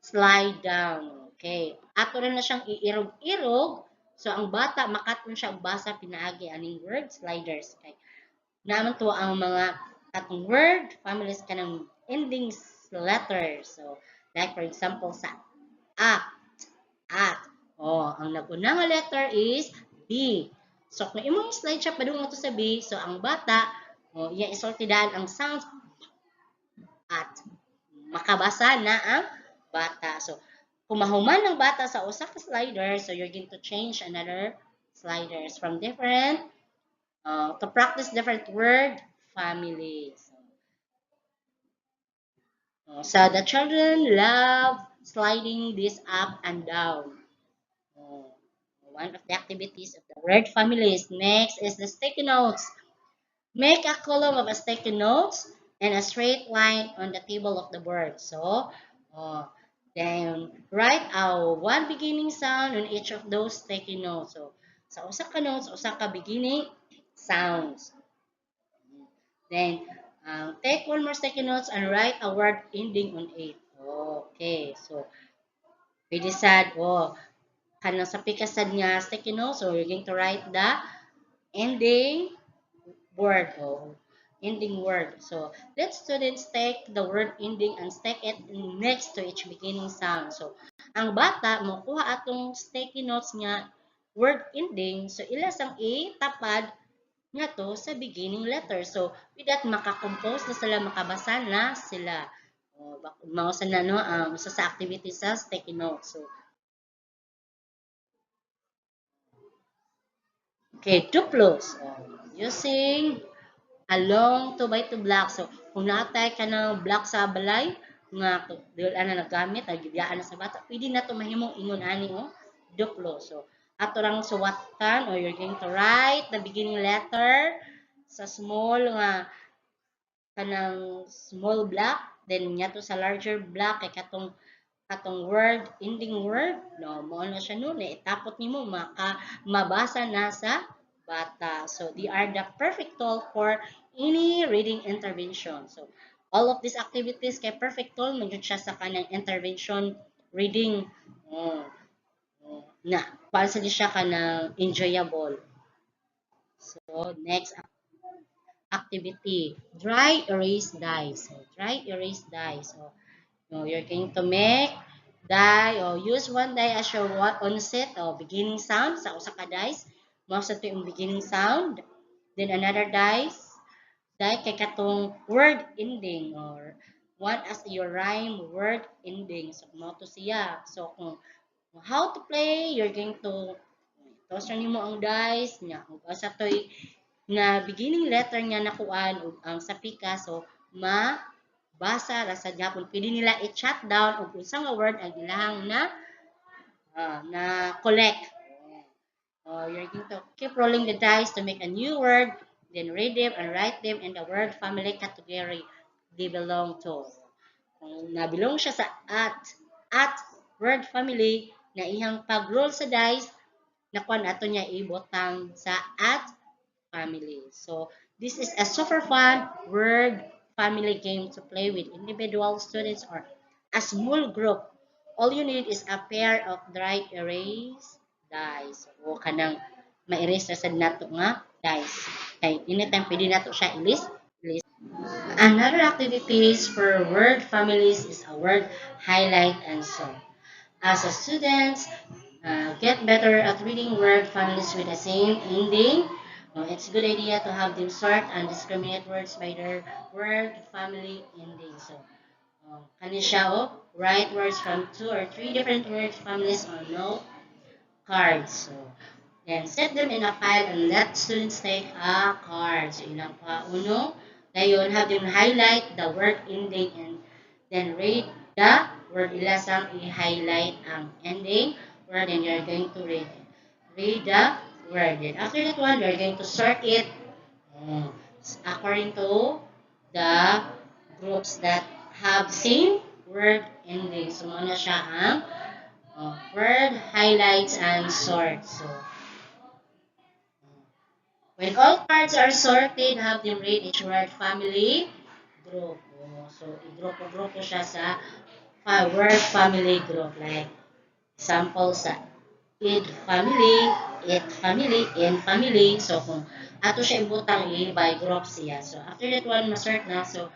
slide down. Okay. Ato rin na siyang iirog-irog. So, ang bata, makaton siya basa pinaagi aning word sliders. Okay. Naman to ang mga katong word families ka ng endings letters. So, like for example, sa act, at. Ang nag-una nga letter is B. So, kung imong slide siya padung to sa B, so ang bata, iya isultidan ang sounds at makabasa na ang bata. So, kung mahuman ng bata sa usa ka slider, so you're going to change another sliders from different to practice different word families. So the children love sliding this up and down. One of the activities of the word families. Next is the sticky notes. Make a column of a sticky notes and a straight line on the table of the board. So, then write a one beginning sound on each of those sticky notes. So, sa usa ka notes, usa ka beginning sounds. Then, take one more sticky notes and write a word ending on it. Okay, so, pwede sad, kanang sa pikasad nga sticky notes, so you're going to write the ending word ending word. So let students take the word ending and stick it next to each beginning sound. So ang bata mo kuha atong sticky notes nga word ending, so ilas ang itapad nga to sa beginning letter. So with that makakompose na sila, makabasa na sila. Mao sa nano sa activity sa sticky notes. So okay, duplos. Using a long 2 by 2 block. So, kung natay ka ng block sa balay, nga dil ana nagamit, gidiyaan na sa bata, pwede na to mahimong ingon ani duplo. So, ato rang suwatan or you're going to write the beginning letter sa small nga kanang small block, then nya to sa larger block kay katong word ending word no mo na siya no itapot nimo mabasa na sa bata. So they are the perfect tool for any reading intervention. So all of these activities kay perfect tool man siya sa kanang intervention reading na para sa siya kanang enjoyable. So next activity, dry erase dice. So, dry erase dice. So you're going to make die or use one die as your onset or beginning sound sa usa ka dice. Mao sa yung beginning sound. Then another dice, die kay katong word ending or one as your rhyme word ending. So mao to siya. So kung how to play, you're going to toss nimo ang dice nya. Ug asa toy na beginning letter niya nakuan ug ang sa pika so basa ra sa gyapon pwede nila i-chat down og unsa nga word ang ilahang na collect. You're going to keep rolling the dice to make a new word, then read them and write them in the word family category they belong to. Kung nabilong siya sa at word family na ihang pag-roll sa dice, nakuan ato niya ibotang sa at family. So this is a super fun word family game to play with individual students or a small group. All you need is a pair of dry erase dice. O kanang ma-erase sa nato nga dice. Kay anytime pwede nato siya ilis. Another activities for word families is a word highlight and song. As a students, get better at reading word families with the same ending. It's a good idea to have them sort and discriminate words by their word family ending. So, kani siya write words from 2 or 3 different word families on note cards. So, Then set them in a pile and let students take a card. So ilang pa uno. Ngayon, have them highlight the word ending and then read the word. Ilasang i-highlight ang ending word and you're going to read the word. Then after that one, you're going to sort it according to the groups that have same word ending. So muna siya ang word, highlights, and sort. So when all cards are sorted, have them read each word family group. So i-grupo-grupo siya sa word family group. Like example sa id family, it family, in family. So kung ato siya ibutang by group siya. So after that one, masort na. So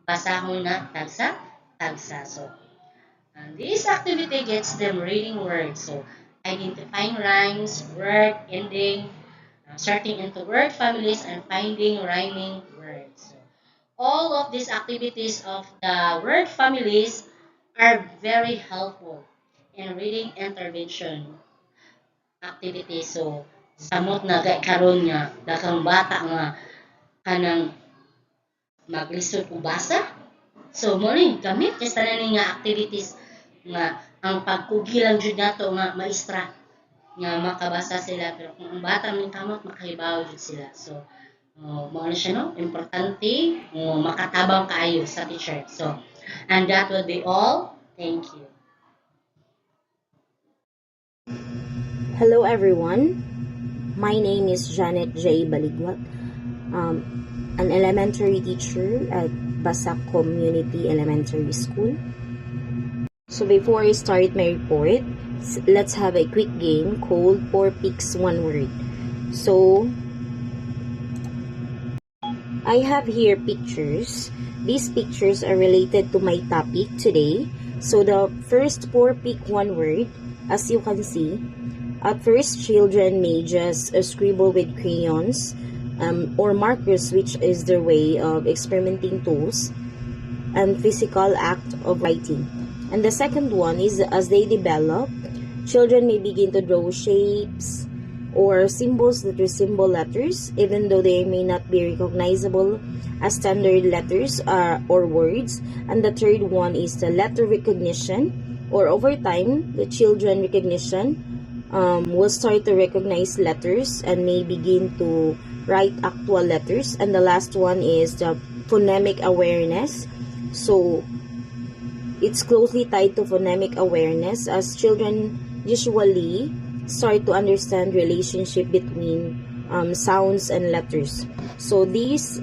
basahon na tagsa. So and this activity gets them reading words. So identifying rhymes, word ending, sorting into word families, and finding rhyming words. So, all of these activities of the word families are very helpful in reading intervention activities. So, samot na karon nga dakang bata nga kanang maglisod o basa. So, mo rin gamit kay sa nga activities nga ang pagkugi lang jud nato nga maestra nga makabasa sila pero kung ang bata man kamot makahibaw jud sila. So, mo na siya no importante makatabang kaayo sa teacher. So, and that will be all. Thank you. Hello everyone, my name is Janet J. Baligwat, an elementary teacher at Basak Community Elementary School. So before I start my report, let's have a quick game called 4 Picks 1 Word. So I have here pictures. These pictures are related to my topic today. So the first 4 pick 1 word, as you can see, at first children may just scribble with crayons or markers, which is their way of experimenting tools and physical act of writing. And the second one is as they develop, children may begin to draw shapes or symbols that resemble letters, even though they may not be recognizable as standard letters or words. And the third one is the letter recognition, or over time, the children recognition will start to recognize letters and may begin to write actual letters. And the last one is the phonemic awareness. So it's closely tied to phonemic awareness, as children usually start to understand relationship between sounds and letters. So this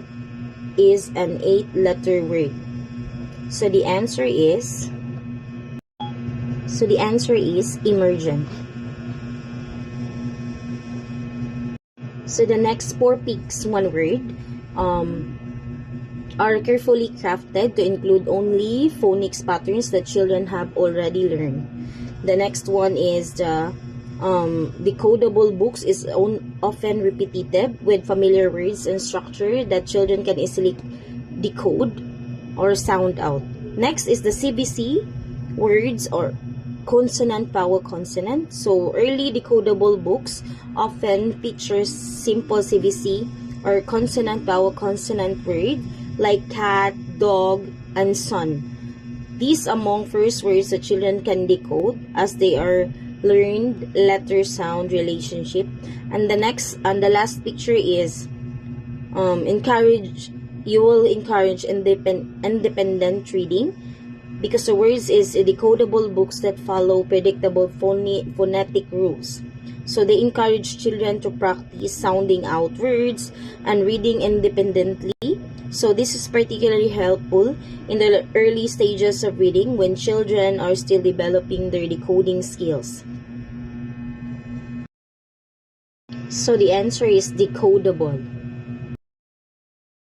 is an 8-letter word. So the answer is emergent. So the next 4 picks 1 word are carefully crafted to include only phonics patterns that children have already learned. The next one is the decodable books is often repetitive with familiar words and structure that children can easily decode or sound out. Next is the CVC words or consonant vowel consonant. So early decodable books often feature simple CVC or consonant vowel consonant word like cat, dog, and sun. These among first words that children can decode as they are learned letter sound relationship. And the last picture is you will encourage independent reading, because the words is decodable books that follow predictable phonetic rules. So they encourage children to practice sounding out words and reading independently. So this is particularly helpful in the early stages of reading when children are still developing their decoding skills. So the answer is decodable.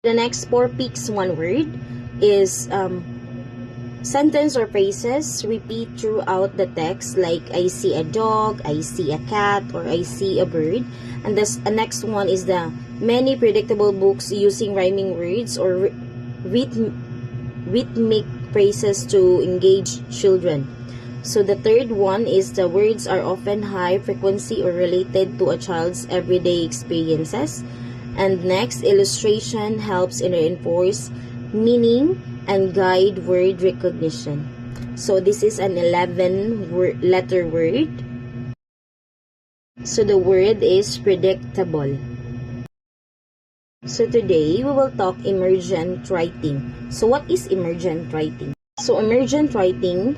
The next 4 picks 1 word is sentence or phrases repeat throughout the text, like I see a dog, I see a cat, or I see a bird. And the next one is the many predictable books using rhyming words or rhythmic phrases to engage children. So the third one is the words are often high frequency or related to a child's everyday experiences. And next, illustration helps in reinforce meaning and guide word recognition. So this is an 11-letter word. So the word is predictable. So today, we will talk emergent writing. So what is emergent writing? So emergent writing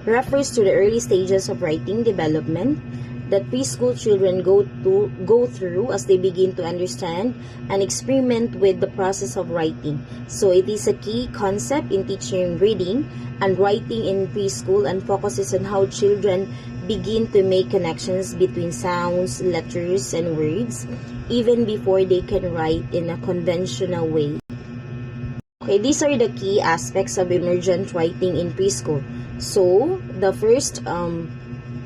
refers to the early stages of writing development that preschool children go through as they begin to understand and experiment with the process of writing. So it is a key concept in teaching reading and writing in preschool and focuses on how children begin to make connections between sounds, letters, and words even before they can write in a conventional way. Okay, these are the key aspects of emergent writing in preschool. So, the first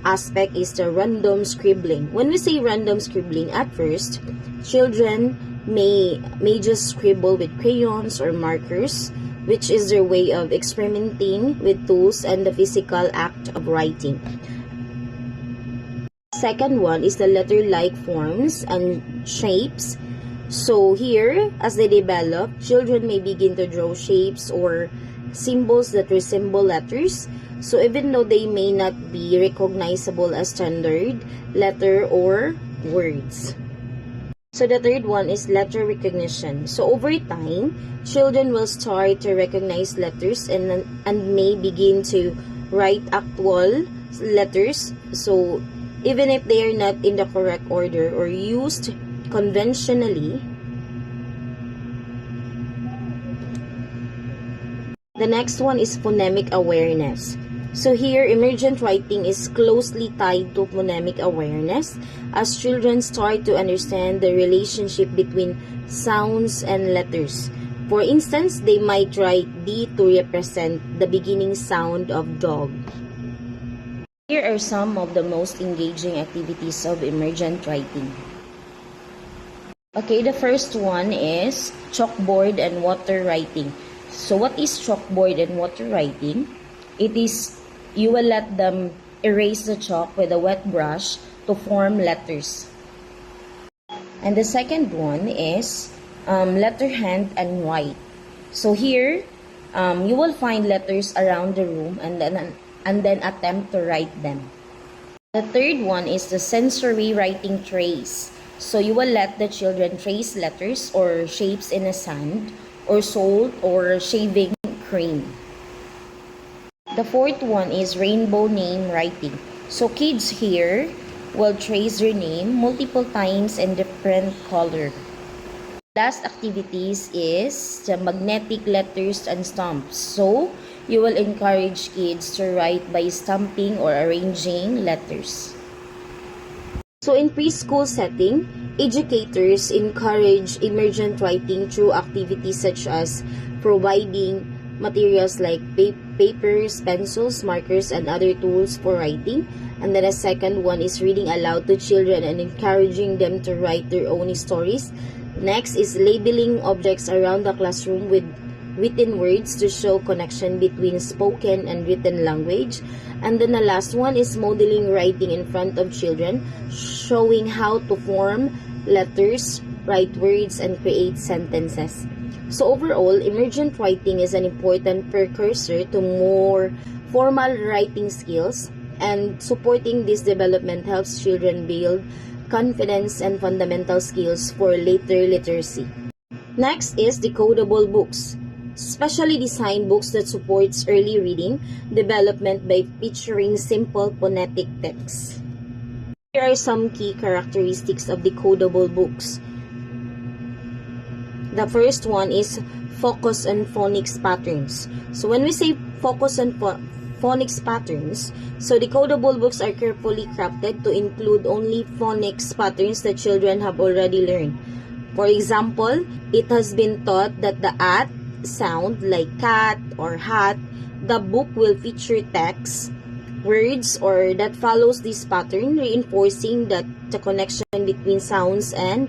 aspect is the random scribbling. When we say random scribbling, at first, children may just scribble with crayons or markers, which is their way of experimenting with tools and the physical act of writing. Second one is the letter-like forms and shapes. So here, as they develop, children may begin to draw shapes or symbols that resemble letters. So even though they may not be recognizable as standard letter or words. So the third one is letter recognition. So over time, children will start to recognize letters and may begin to write actual letters. So even if they are not in the correct order or used conventionally. The next one is phonemic awareness. So here, emergent writing is closely tied to phonemic awareness as children start to understand the relationship between sounds and letters. For instance, they might write D to represent the beginning sound of dog. Here are some of the most engaging activities of emergent writing. Okay, the first one is chalkboard and water writing. So what is chalkboard and water writing? It is, you will let them erase the chalk with a wet brush to form letters. And the second one is letter hand and write. So here, you will find letters around the room and then attempt to write them. The third one is the sensory writing trace. So you will let the children trace letters or shapes in a sand or salt or shaving cream. The fourth one is rainbow name writing. So kids here will trace their name multiple times in different color. Last activities is the magnetic letters and stamps. So you will encourage kids to write by stamping or arranging letters. So in preschool setting, educators encourage emergent writing through activities such as providing materials like papers, pencils, markers, and other tools for writing. And then the second one is reading aloud to children and encouraging them to write their own stories. Next is labeling objects around the classroom with written words to show connection between spoken and written language. And then the last one is modeling writing in front of children, showing how to form letters, write words, and create sentences. So overall, emergent writing is an important precursor to more formal writing skills, and supporting this development helps children build confidence and fundamental skills for later literacy. Next is decodable books. Specially designed books that supports early reading development by featuring simple phonetic text. Here are some key characteristics of decodable books. The first one is focus on phonics patterns. So when we say focus on phonics patterns, so decodable books are carefully crafted to include only phonics patterns that children have already learned. For example, it has been taught that the at sound like cat or hat, the book will feature text, words, or that follows this pattern, reinforcing that the connection between sounds and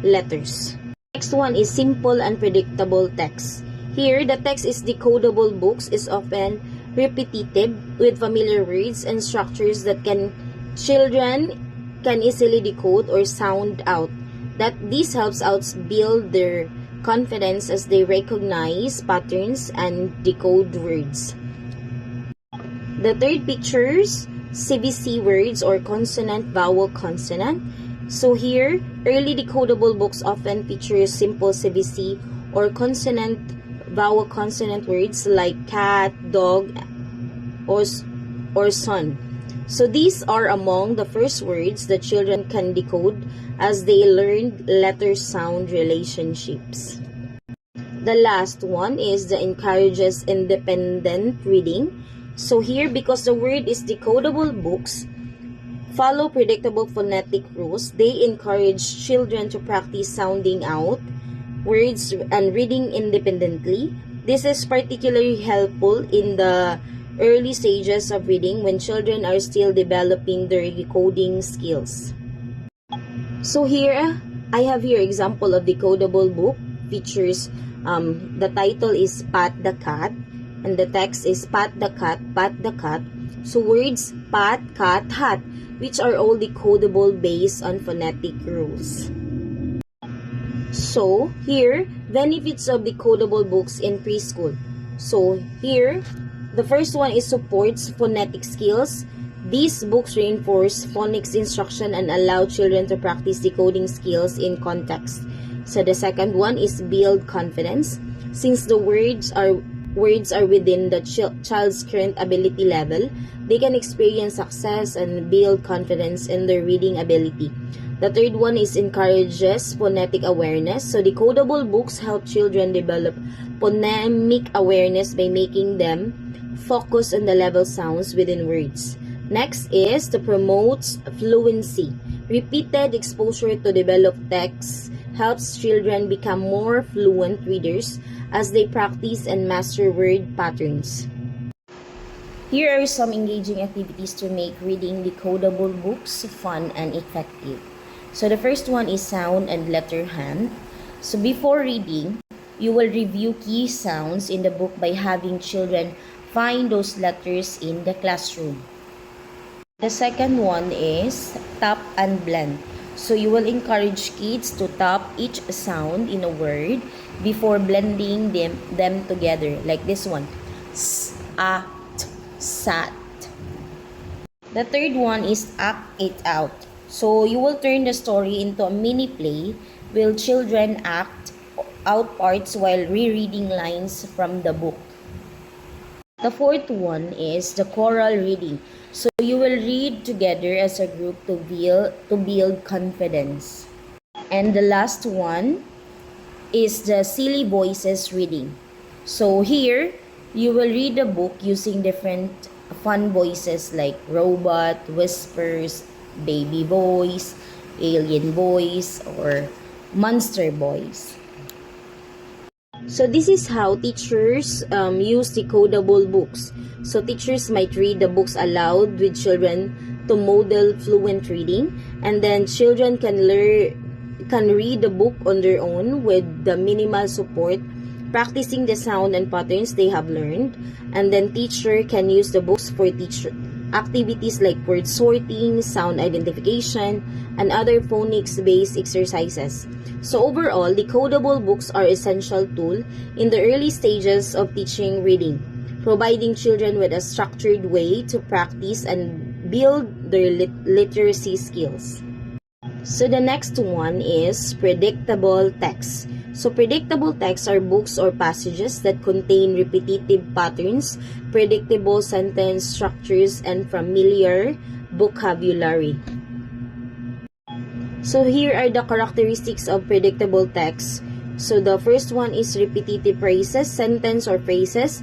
letters. Next one is simple and predictable text. Here, the text is decodable books is often repetitive with familiar words and structures that children can easily decode or sound out. That this helps out build their confidence as they recognize patterns and decode words. The third pictures, CVC words or consonant, vowel, consonant. So here, early decodable books often feature simple CVC or consonant, vowel, consonant words like cat, dog, or son. So these are among the first words that children can decode as they learn letter-sound relationships. The last one is the encourages independent reading. So here, because the word is decodable books, follow predictable phonetic rules, they encourage children to practice sounding out words and reading independently. This is particularly helpful in the early stages of reading when children are still developing their decoding skills. So here, I have here example of decodable book. Features, the title is Pat the Cat, and the text is Pat the Cat, Pat the Cat. So words pat, cat, hat, which are all decodable based on phonetic rules. So here, benefits of decodable books in preschool. So here, the first one is supports phonetic skills. These books reinforce phonics instruction and allow children to practice decoding skills in context. So the second one is build confidence. Since the words are within the child's current ability level, they can experience success and build confidence in their reading ability. The third one is encourages phonetic awareness. So decodable books help children develop phonemic awareness by making them focus on the level sounds within words. Next is to promote fluency. Repeated exposure to develop text helps children become more fluent readers as they practice and master word patterns. Here are some engaging activities to make reading decodable books fun and effective. So the first one is sound and letter hunt. So before reading, you will review key sounds in the book by having children find those letters in the classroom. The second one is tap and blend. So you will encourage kids to tap each sound in a word before blending them together, like this one. S, a, t, sat. The third one is act it out. So you will turn the story into a mini play where children act out parts while rereading lines from the book. The fourth one is the choral reading. So you will read together as a group to build confidence. And the last one is the silly voices reading. So here, you will read the book using different fun voices like robot, whispers, baby voice, alien voice, or monster voice. So this is how teachers use decodable books. So teachers might read the books aloud with children to model fluent reading, and then children can read the book on their own with the minimal support, practicing the sound and patterns they have learned. And then teacher can use the books for teacher activities like word sorting, sound identification, and other phonics-based exercises. So overall, decodable books are essential tool in the early stages of teaching reading, providing children with a structured way to practice and build their literacy skills. So the next one is predictable text. So predictable texts are books or passages that contain repetitive patterns, predictable sentence structures, and familiar vocabulary. So here are the characteristics of predictable text. So the first one is repetitive phrases, sentence or phrases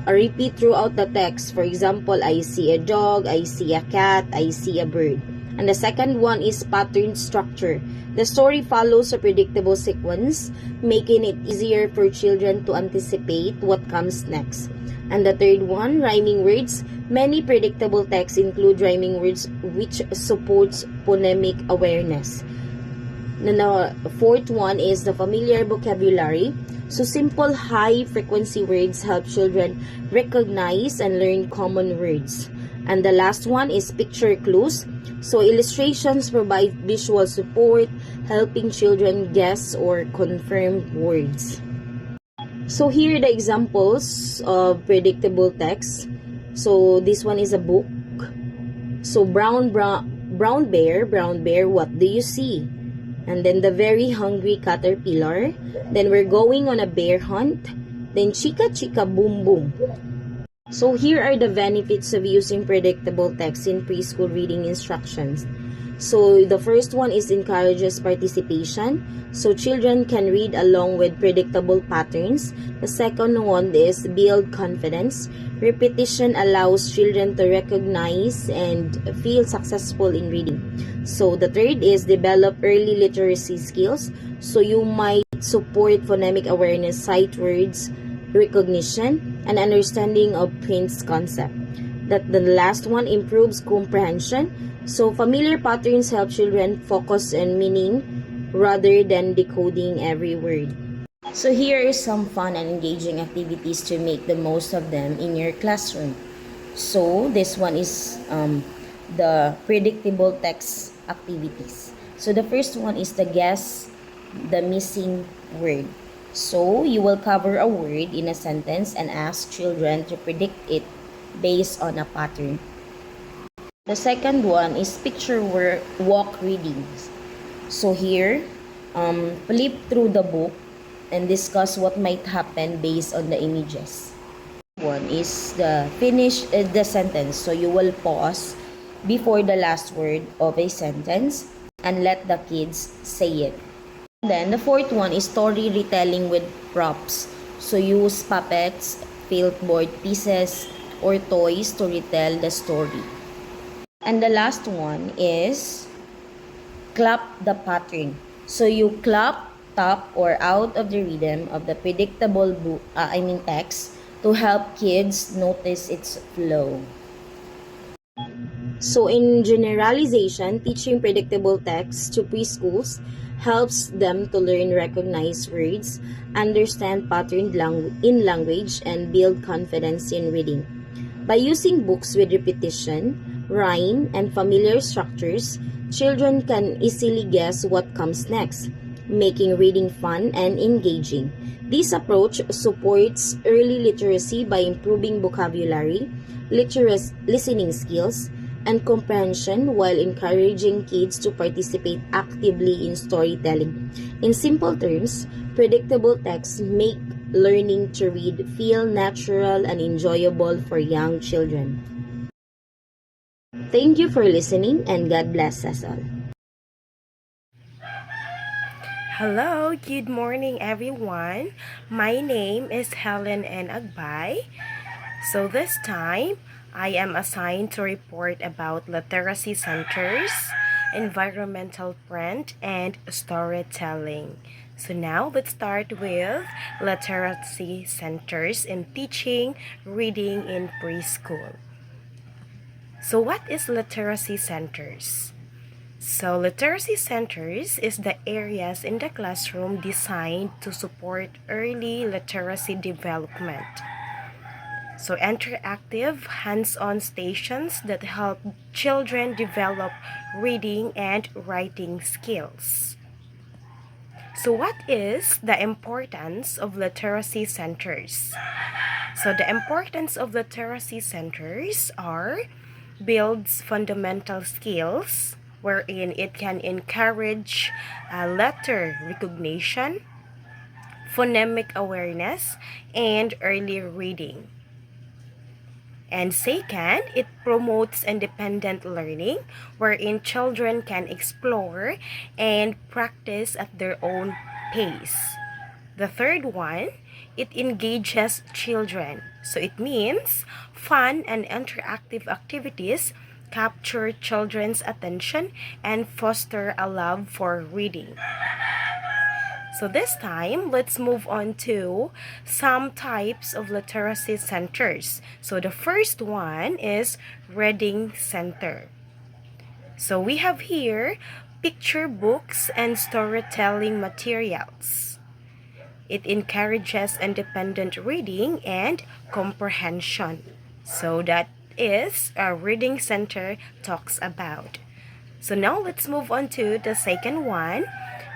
repeat throughout the text. For example, I see a dog, I see a cat, I see a bird. And the second one is pattern structure. The story follows a predictable sequence, making it easier for children to anticipate what comes next. And the third one, rhyming words. Many predictable texts include rhyming words which supports phonemic awareness. The fourth one is the familiar vocabulary. So simple high-frequency words help children recognize and learn common words. And the last one is picture clues. So illustrations provide visual support, helping children guess or confirm words. So here are the examples of predictable text. So this one is a book. So brown bear, what do you see? And then the very hungry caterpillar. Then we're going on a bear hunt. Then chika chika boom boom. So here are the benefits of using predictable text in preschool reading instructions. So the first one is encourages participation. So children can read along with predictable patterns. The second one is build confidence. Repetition allows children to recognize and feel successful in reading. So the third is develop early literacy skills. So you might support phonemic awareness, sight words, recognition, and understanding of print's concept. That the last one improves comprehension. So familiar patterns help children focus on meaning rather than decoding every word. So here are some fun and engaging activities to make the most of them in your classroom. So this one is the predictable text activities. So the first one is the guess the missing word. So you will cover a word in a sentence and ask children to predict it based on a pattern. The second one is picture walk readings. So here, flip through the book and discuss what might happen based on the images. One is the finish the sentence. So you will pause before the last word of a sentence and let the kids say it. Then the fourth one is story retelling with props. So use puppets, felt board pieces, or toys to retell the story. And the last one is clap the pattern. So you clap, tap, or out of the rhythm of the predictable text to help kids notice its flow. So in generalization, teaching predictable text to preschools helps them to learn recognized words, understand patterned in language, and build confidence in reading. By using books with repetition, rhyme, and familiar structures, children can easily guess what comes next, making reading fun and engaging. This approach supports early literacy by improving vocabulary, listening skills, and comprehension while encouraging kids to participate actively in storytelling. In simple terms, predictable texts make learning to read feel natural and enjoyable for young children. Thank you for listening and God bless us all. Hello, good morning everyone. My name is Helen N. Agbay. So this time, I am assigned to report about literacy centers, environmental print, and storytelling. So now let's start with literacy centers in teaching reading in preschool. So what is literacy centers? So literacy centers is the areas in the classroom designed to support early literacy development. So interactive, hands-on stations that help children develop reading and writing skills. So what is the importance of literacy centers? So the importance of literacy centers are builds fundamental skills wherein it can encourage letter recognition, phonemic awareness, and early reading. And second, it promotes independent learning wherein children can explore and practice at their own pace. The third one, it engages children. So it means fun and interactive activities capture children's attention and foster a love for reading. So this time, let's move on to some types of literacy centers. So the first one is Reading Center. So we have here picture books and storytelling materials. It encourages independent reading and comprehension. So that is a reading center talks about. So now let's move on to the second one.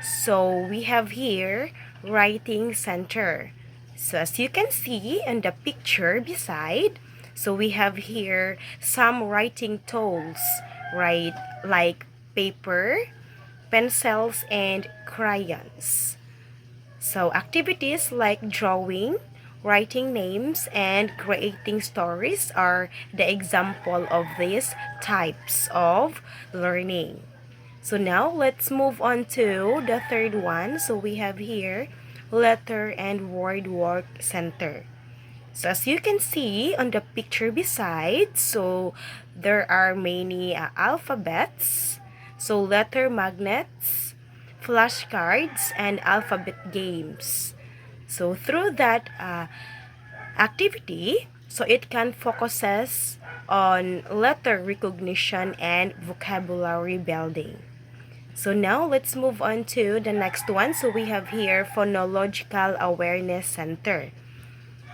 So we have here writing center. So as you can see in the picture beside, so we have here some writing tools, right? Like paper, pencils, and crayons. So activities like drawing, writing names, and creating stories are the example of these types of learning. So now let's move on to the third one. So we have here letter and word work center. So as you can see on the picture beside, so there are many alphabets, so letter magnets, flashcards, and alphabet games. So through that activity, so it can focuses on letter recognition and vocabulary building. So now let's move on to the next one. So we have here phonological awareness center.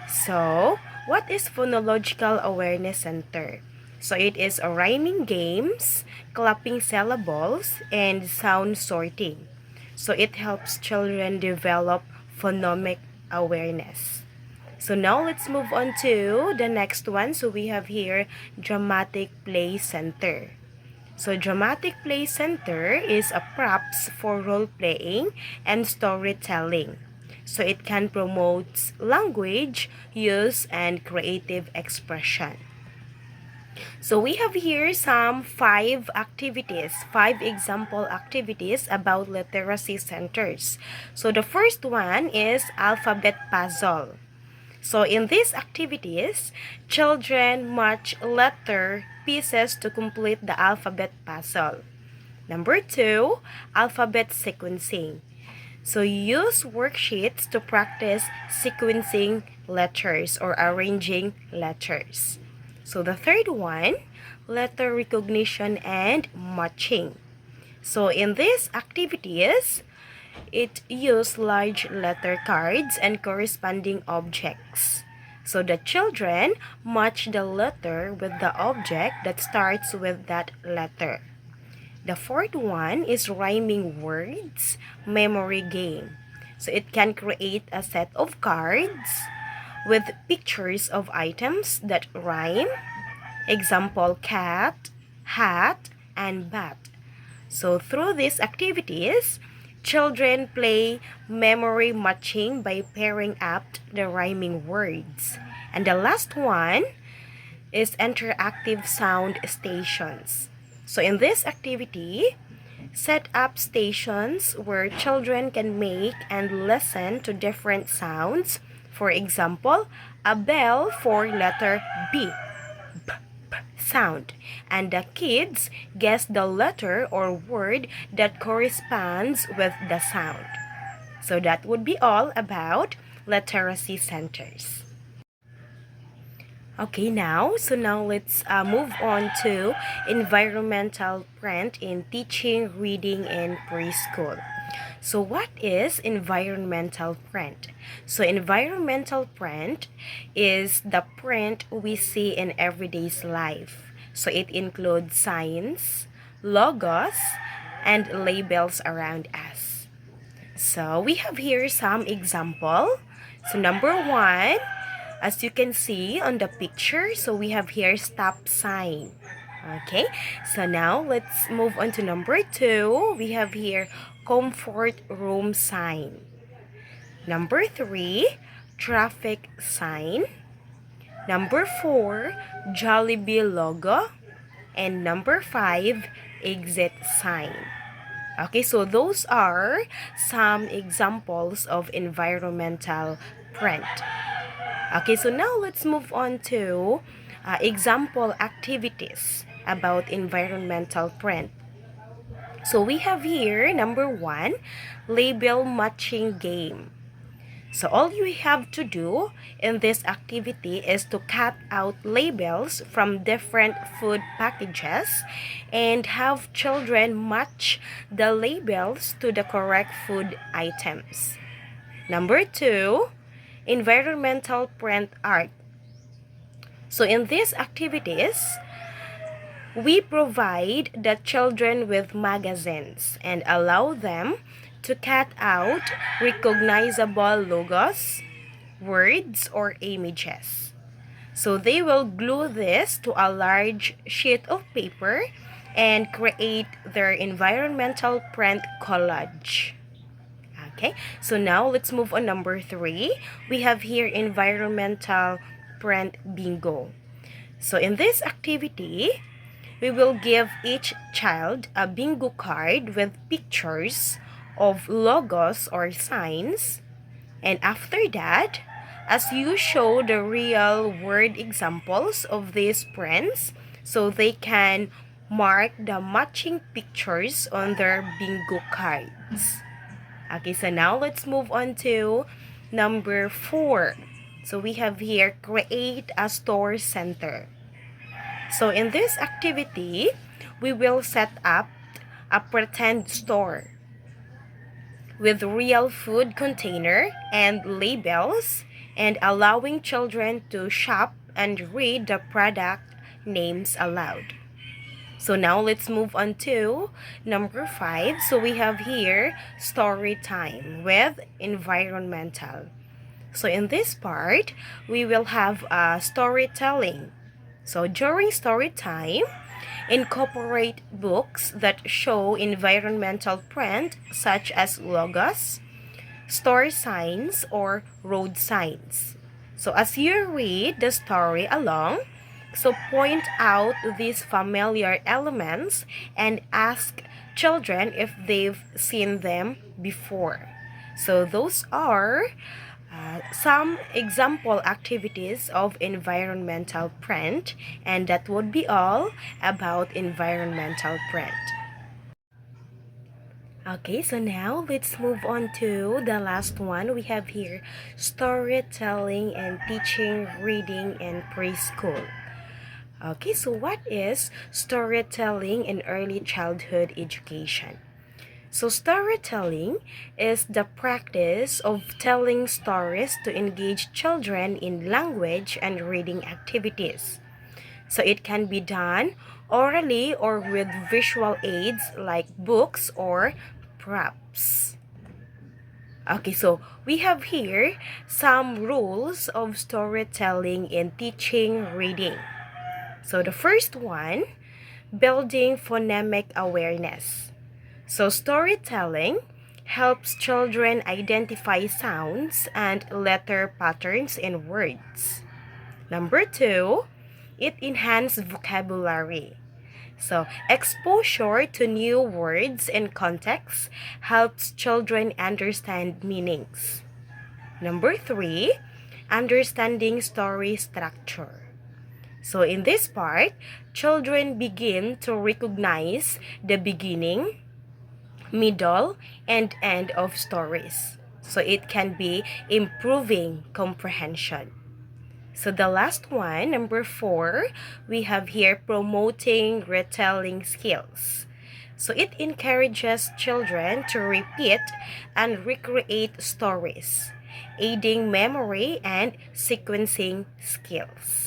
So, what is Phonological Awareness Center? So, it is a rhyming games, clapping syllables, and sound sorting. So, it helps children develop phonemic awareness. So, now let's move on to the next one. So, we have here Dramatic Play Center. So, Dramatic Play Center is a props for role-playing and storytelling. So, it can promote language, use, and creative expression. So, we have here some five example activities about literacy centers. So, the first one is alphabet puzzle. So in these activities, children match letter pieces to complete the alphabet puzzle. Number 2, alphabet sequencing. So use worksheets to practice sequencing letters or arranging letters. So the third one, letter recognition and matching. So in these activities, it used large letter cards and corresponding objects. So the children match the letter with the object that starts with that letter. The fourth one is rhyming words memory game. So it can create a set of cards with pictures of items that rhyme. Example, cat, hat, and bat. So through these activities, children play memory matching by pairing up the rhyming words. And the last one is interactive sound stations. So in this activity, set up stations where children can make and listen to different sounds. For example, a bell for letter B. Sound, and the kids guess the letter or word that corresponds with the sound. So that would be all about literacy centers. Okay, now let's move on to environmental print in teaching reading in preschool. So what is environmental print? So environmental print is the print we see in everyday's life. So it includes signs, logos, and labels around us. So we have here some example. So number 1, as you can see on the picture, so we have here stop sign. Okay, so now let's move on to number 2. We have here comfort room sign. Number 3, traffic sign. Number 4, Jollibee logo. And number 5, exit sign. Okay, so those are some examples of environmental print. Okay, so now let's move on to example activities about environmental print. So we have here number 1, label matching game. So all you have to do in this activity is to cut out labels from different food packages and have children match the labels to the correct food items. Number 2, environmental print art. So in these activities, we provide the children with magazines and allow them to cut out recognizable logos, words, or images. So they will glue this to a large sheet of paper and create their environmental print collage. Okay, so now let's move on number 3. We have here environmental print bingo. So in this activity, we will give each child a bingo card with pictures of logos or signs. And after that, as you show the real word examples of these prints, so they can mark the matching pictures on their bingo cards. Okay, so now let's move on to number 4. So we have here create a store center. So in this activity, we will set up a pretend store with real food container and labels and allowing children to shop and read the product names aloud. So now let's move on to number 5. So we have here story time with environmental. So in this part, we will have storytelling. So during story time, incorporate books that show environmental print such as logos, store signs, or road signs. So as you read the story along, so point out these familiar elements and ask children if they've seen them before. So those are some example activities of environmental print, and that would be all about environmental print. Okay, so now let's move on to the last one. We have here storytelling and teaching reading in preschool. Okay, so what is storytelling in early childhood education? So storytelling is the practice of telling stories to engage children in language and reading activities. So it can be done orally or with visual aids like books or props. Okay, so we have here some rules of storytelling in teaching reading. So the first one, building phonemic awareness. So storytelling helps children identify sounds and letter patterns in words. Number 2, it enhances vocabulary. So exposure to new words and contexts helps children understand meanings. Number 3, understanding story structure. So in this part, children begin to recognize the beginning, middle, and end of stories. So it can be improving comprehension. So the last one, number 4, we have here promoting retelling skills. So it encourages children to repeat and recreate stories, aiding memory and sequencing skills.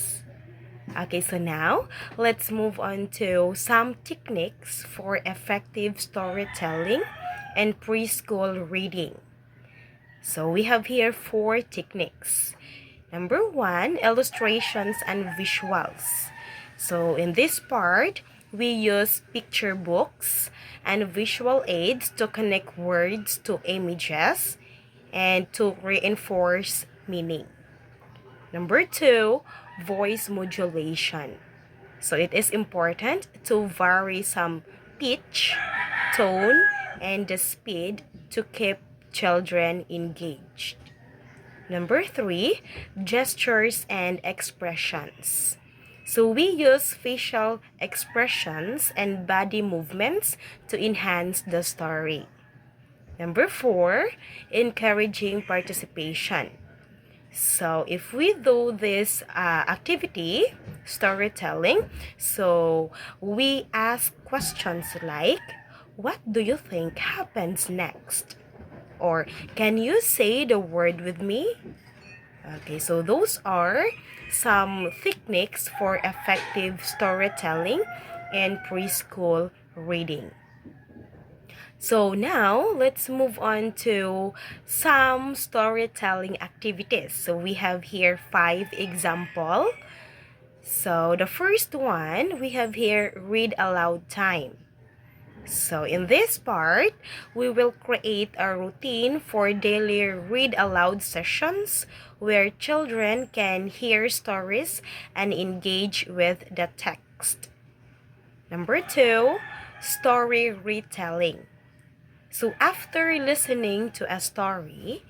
Okay, so now let's move on to some techniques for effective storytelling and preschool reading. So we have here 4 techniques. Number 1, illustrations and visuals. So in this part, we use picture books and visual aids to connect words to images and to reinforce meaning. Number 2, voice modulation. So it is important to vary some pitch, tone, and the speed to keep children engaged. Number 3, gestures and expressions. So we use facial expressions and body movements to enhance the story. Number 4, encouraging participation. So if we do this activity, storytelling, so we ask questions like, what do you think happens next? Or can you say the word with me? Okay, so those are some techniques for effective storytelling and preschool reading. So now let's move on to some storytelling activities. So we have here 5 example. So the first one we have here read aloud time. So in this part, we will create a routine for daily read aloud sessions where children can hear stories and engage with the text. Number 2, story retelling. So after listening to a story,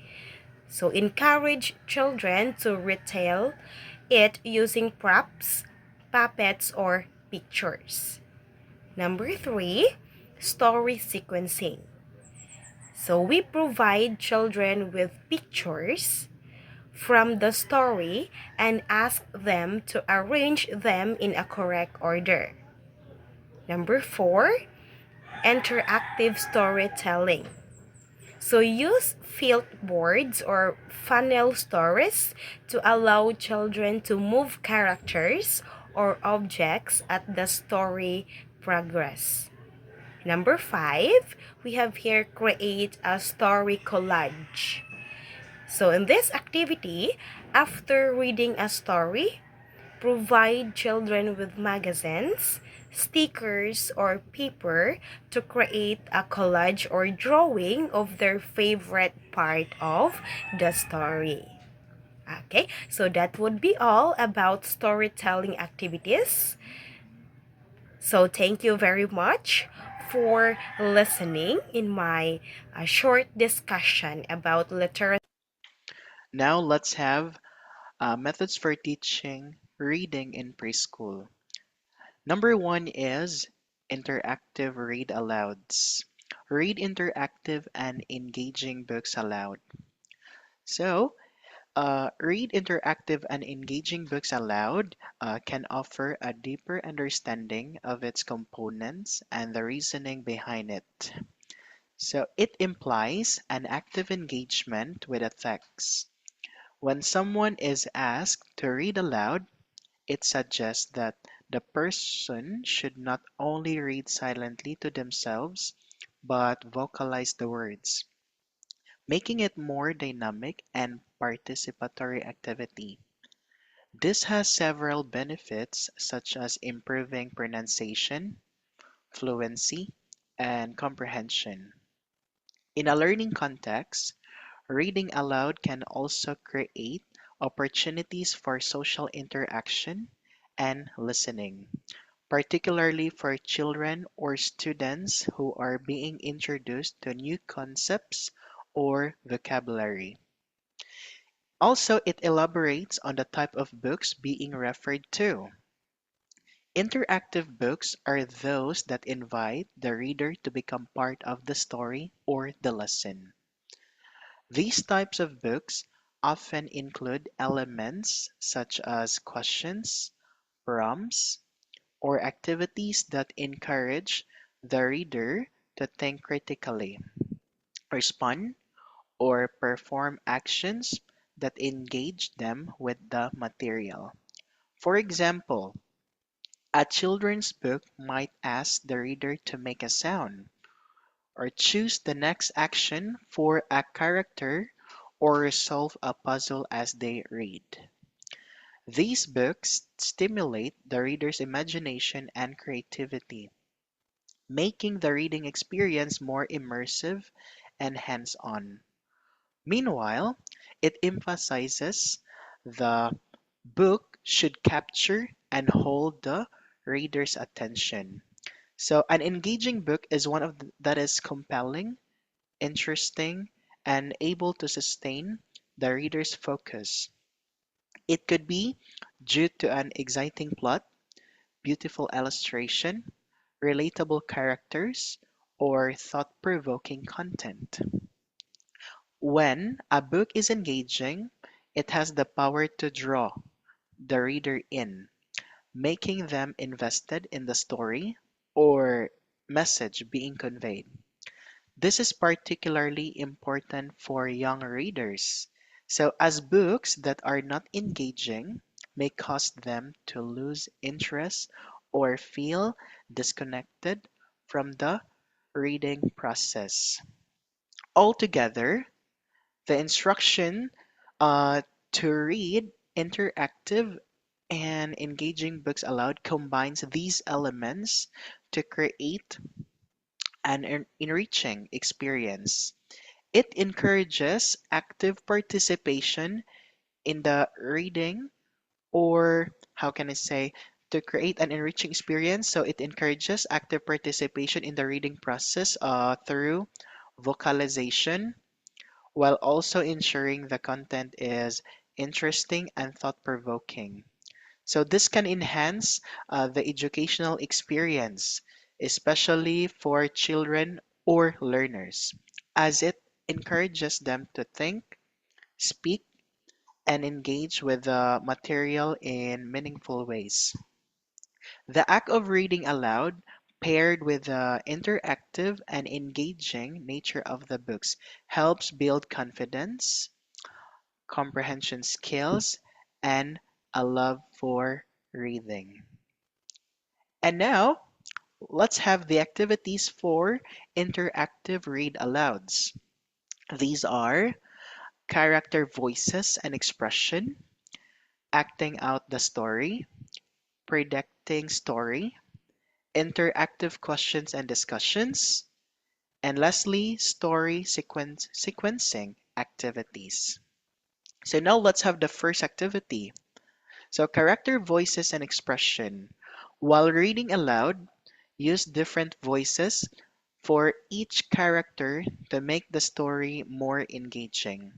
so encourage children to retell it using props, puppets, or pictures. Number 3, story sequencing. So we provide children with pictures from the story and ask them to arrange them in a correct order. Number 4, interactive storytelling. So use field boards or funnel stories to allow children to move characters or objects at the story progress. Number 5, we have here create a story collage. So in this activity, after reading a story, provide children with magazines, stickers, or paper to create a collage or drawing of their favorite part of the story. Okay, so that would be all about storytelling activities. So thank you very much for listening in my short discussion about literature. Now let's have methods for teaching reading in preschool. Number one is interactive read alouds. Read interactive and engaging books aloud. So, read interactive and engaging books aloud can offer a deeper understanding of its components and the reasoning behind it. So, it implies an active engagement with a text. When someone is asked to read aloud, it suggests that the person should not only read silently to themselves, but vocalize the words, making it more dynamic and participatory activity. This has several benefits such as improving pronunciation, fluency, and comprehension. In a learning context, reading aloud can also create opportunities for social interaction and listening, particularly for children or students who are being introduced to new concepts or vocabulary. Also, it elaborates on the type of books being referred to. Interactive books are those that invite the reader to become part of the story or the lesson. These types of books often include elements such as questions, prompts, or activities that encourage the reader to think critically, respond, or perform actions that engage them with the material. For example, a children's book might ask the reader to make a sound, or choose the next action for a character, or resolve a puzzle as they read. These books stimulate the reader's imagination and creativity, making the reading experience more immersive and hands-on. Meanwhile, it emphasizes the book should capture and hold the reader's attention. So, an engaging book is one that is compelling, interesting, and able to sustain the reader's focus. It could be due to an exciting plot, beautiful illustration, relatable characters, or thought-provoking content. When a book is engaging, it has the power to draw the reader in, making them invested in the story or message being conveyed. This is particularly important for young readers. So, as books that are not engaging may cause them to lose interest or feel disconnected from the reading process. Altogether, the instruction to read interactive and engaging books aloud combines these elements to create an enriching experience. It encourages active participation in the reading, or how can I say, to create an enriching experience. So it encourages active participation in the reading process through vocalization, while also ensuring the content is interesting and thought provoking. So this can enhance the educational experience, especially for children or learners, as it encourages them to think, speak, and engage with the material in meaningful ways. The act of reading aloud, paired with the interactive and engaging nature of the books, helps build confidence, comprehension skills, and a love for reading. And now, let's have the activities for interactive read alouds. These are character voices and expression, acting out the story, predicting story, interactive questions and discussions, and lastly, story sequencing activities. So now let's have the first activity. So character voices and expression. While reading aloud, use different voices for each character to make the story more engaging.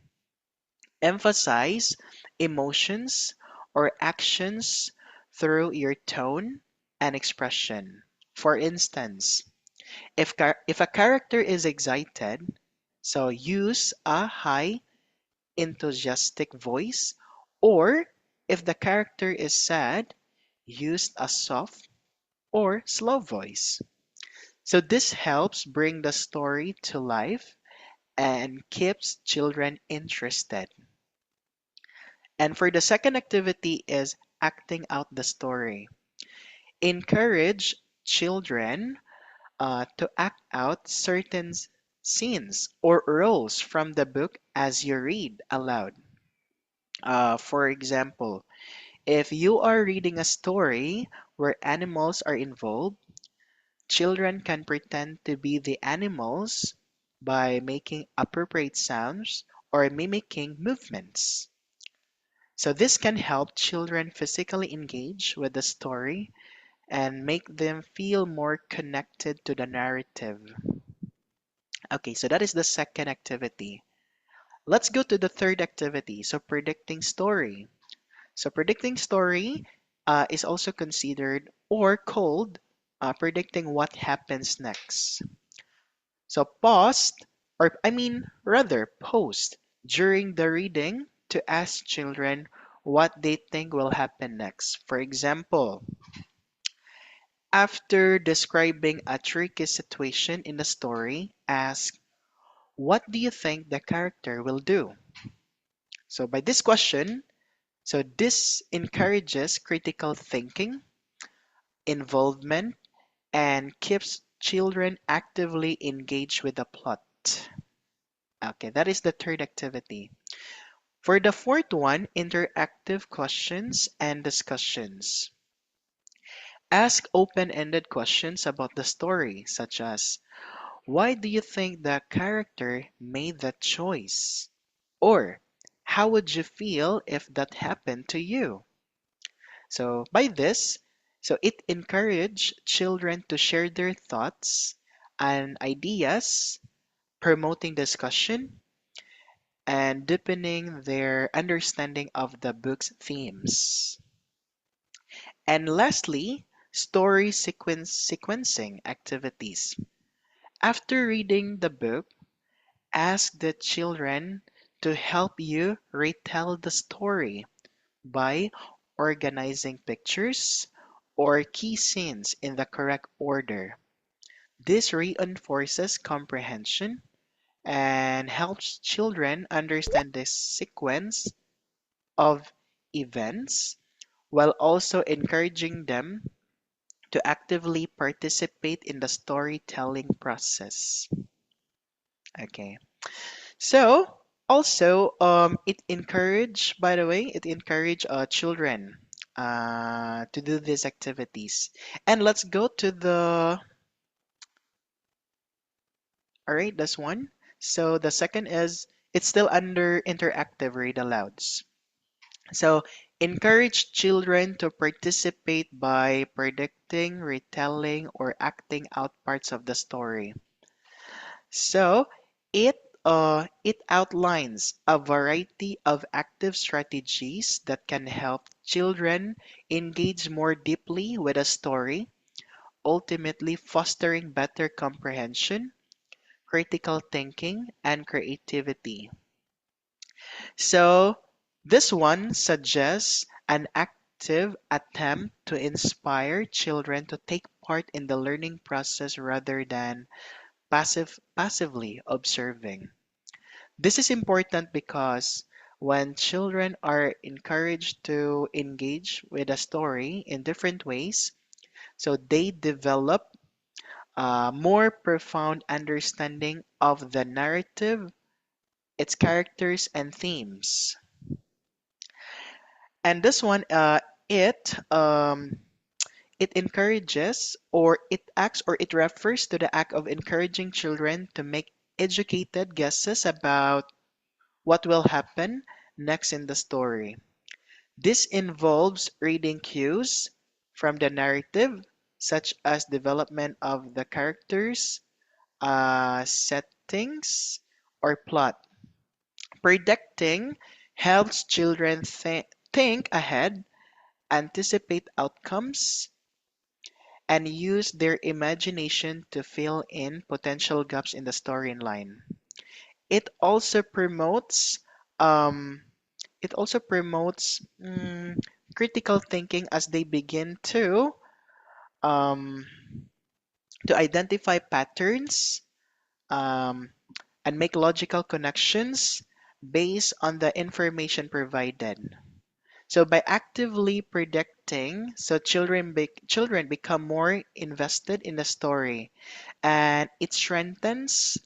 Emphasize emotions or actions through your tone and expression. For instance, if a character is excited, so use a high enthusiastic voice, or if the character is sad, use a soft or slow voice. So this helps bring the story to life and keeps children interested. And for the second activity is acting out the story. Encourage children to act out certain scenes or roles from the book as you read aloud. For example, if you are reading a story where animals are involved, children can pretend to be the animals by making appropriate sounds or mimicking movements. So this can help children physically engage with the story and make them feel more connected to the narrative. Okay, so that is the second activity. Let's go to the third activity. So predicting story. So predicting story is also considered or called predicting what happens next. So post during the reading to ask children what they think will happen next. For example, after describing a tricky situation in the story, ask, what do you think the character will do? So by this question, so this encourages critical thinking, involvement, and keeps children actively engaged with the plot. Okay, that is the third activity. For the fourth one, interactive questions and discussions. Ask open-ended questions about the story, such as, why do you think the character made that choice? Or, how would you feel if that happened to you? So by this, so it encouraged children to share their thoughts and ideas, promoting discussion and deepening their understanding of the book's themes. And lastly, story sequencing activities. After reading the book, ask the children to help you retell the story by organizing pictures or key scenes in the correct order. This reinforces comprehension and helps children understand the sequence of events while also encouraging them to actively participate in the storytelling process. Okay. So, also, by the way, it encourage children to do these activities. And let's go to all right, that's one. So the second is it's still under interactive read alouds. So encourage children to participate by predicting, retelling, or acting out parts of the story. So it outlines a variety of active strategies that can help children engage more deeply with a story, ultimately fostering better comprehension, critical thinking, and creativity. So this one suggests an active attempt to inspire children to take part in the learning process rather than passively observing. This is important because when children are encouraged to engage with a story in different ways, so they develop a more profound understanding of the narrative, its characters, and themes. And this one, it encourages or it acts or it refers to the act of encouraging children to make educated guesses about what will happen next in the story. This involves reading cues from the narrative, such as development of the characters, settings, or plot. Predicting helps children think ahead, anticipate outcomes, and use their imagination to fill in potential gaps in the storyline. It also promotes um, it also promotes critical thinking as they begin um, to identify patterns um, and make logical connections based on the information provided. So by actively predicting, so children become more invested in the story, and it strengthens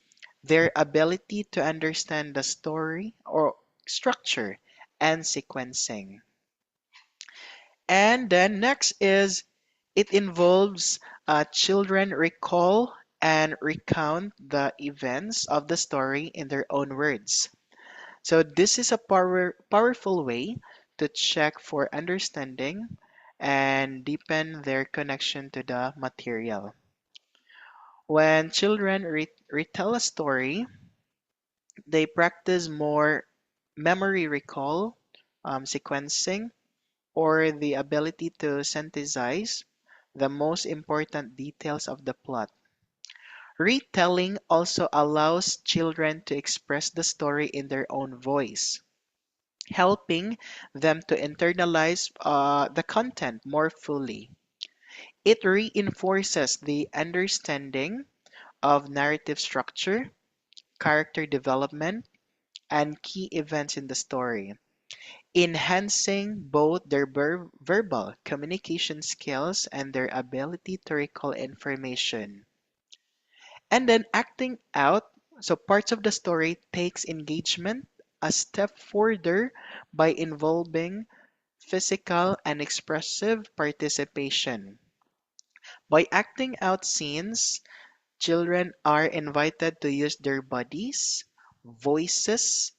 their ability to understand the story or structure and sequencing. And then next is it involves children recall and recount the events of the story in their own words. So this is a powerful way to check for understanding and deepen their connection to the material. When children retell a story, they practice more memory recall, sequencing, or the ability to synthesize the most important details of the plot. Retelling also allows children to express the story in their own voice, helping them to internalize the content more fully. It reinforces the understanding of narrative structure, character development, and key events in the story, enhancing both their verbal communication skills and their ability to recall information. And then acting out, so parts of the story takes engagement a step further by involving physical and expressive participation. By acting out scenes, children are invited to use their bodies, voices,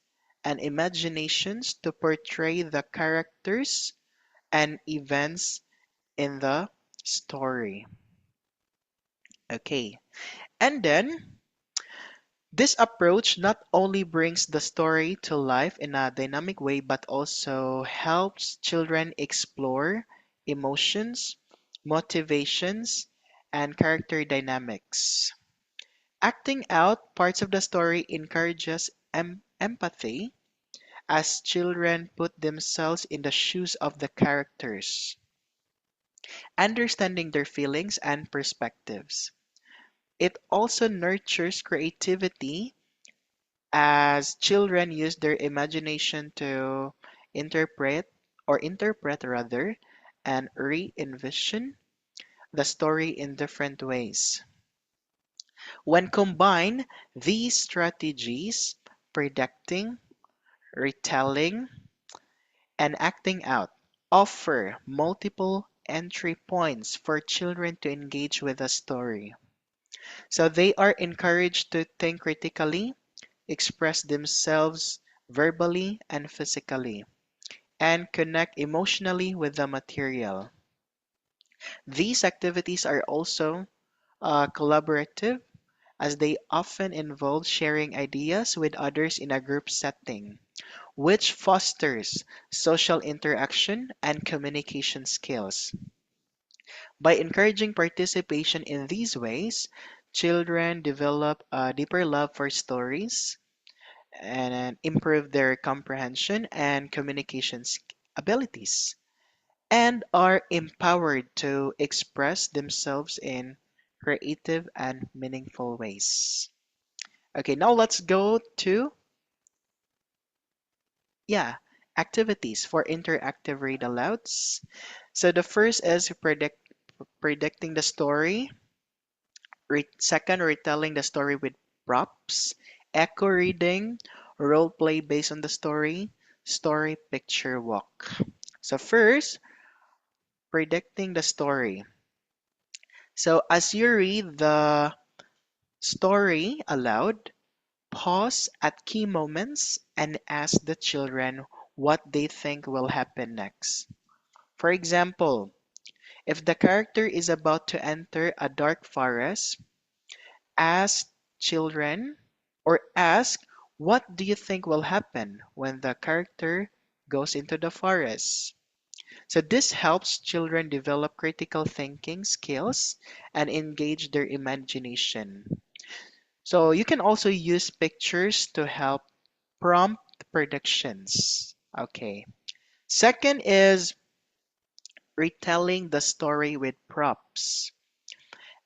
and imaginations to portray the characters and events in the story. Okay. And then this approach not only brings the story to life in a dynamic way, but also helps children explore emotions, motivations, and character dynamics. Acting out parts of the story encourages empathy as children put themselves in the shoes of the characters, understanding their feelings and perspectives. It also nurtures creativity as children use their imagination to interpret interpret rather and re-envision the story in different ways. When combined, these strategies, predicting, retelling, and acting out, offer multiple entry points for children to engage with a story. So they are encouraged to think critically, express themselves verbally and physically, and connect emotionally with the material. These activities are also collaborative as they often involve sharing ideas with others in a group setting, which fosters social interaction and communication skills. By encouraging participation in these ways, children develop a deeper love for stories and improve their comprehension and communication abilities, and are empowered to express themselves in creative and meaningful ways. Okay, now let's go to, yeah, activities for interactive read alouds. So the first is predicting the story. Second, retelling the story with props. Echo reading, role play based on the story. Story picture walk. So first, predicting the story. So as you read the story aloud, pause at key moments and ask the children what they think will happen next. For example, if the character is about to enter a dark forest, ask children or ask, what do you think will happen when the character goes into the forest? So this helps children develop critical thinking skills and engage their imagination. So you can also use pictures to help prompt predictions. Okay. Second is retelling the story with props.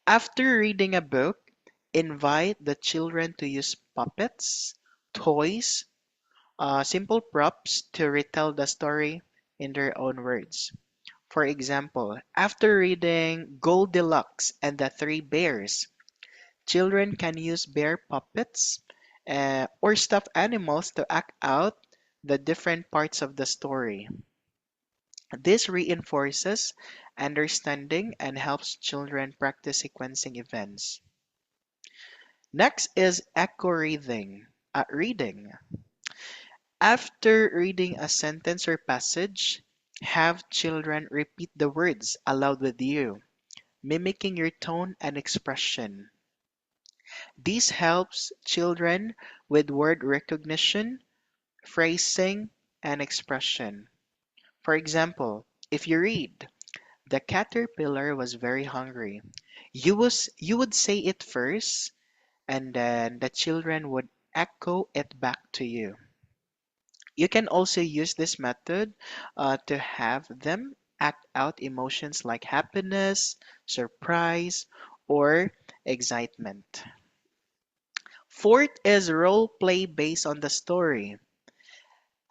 After reading a book, invite the children to use puppets, toys, simple props to retell the story in their own words. For example, after reading Goldilocks and the Three Bears, children can use bear puppets or stuffed animals to act out the different parts of the story. This reinforces understanding and helps children practice sequencing events. Next is echo reading. After reading a sentence or passage, have children repeat the words aloud with you, mimicking your tone and expression. This helps children with word recognition, phrasing, and expression. For example, if you read, "The caterpillar was very hungry," you would say it first, and then the children would echo it back to you. You can also use this method to have them act out emotions like happiness, surprise, or excitement. Fourth is role play based on the story.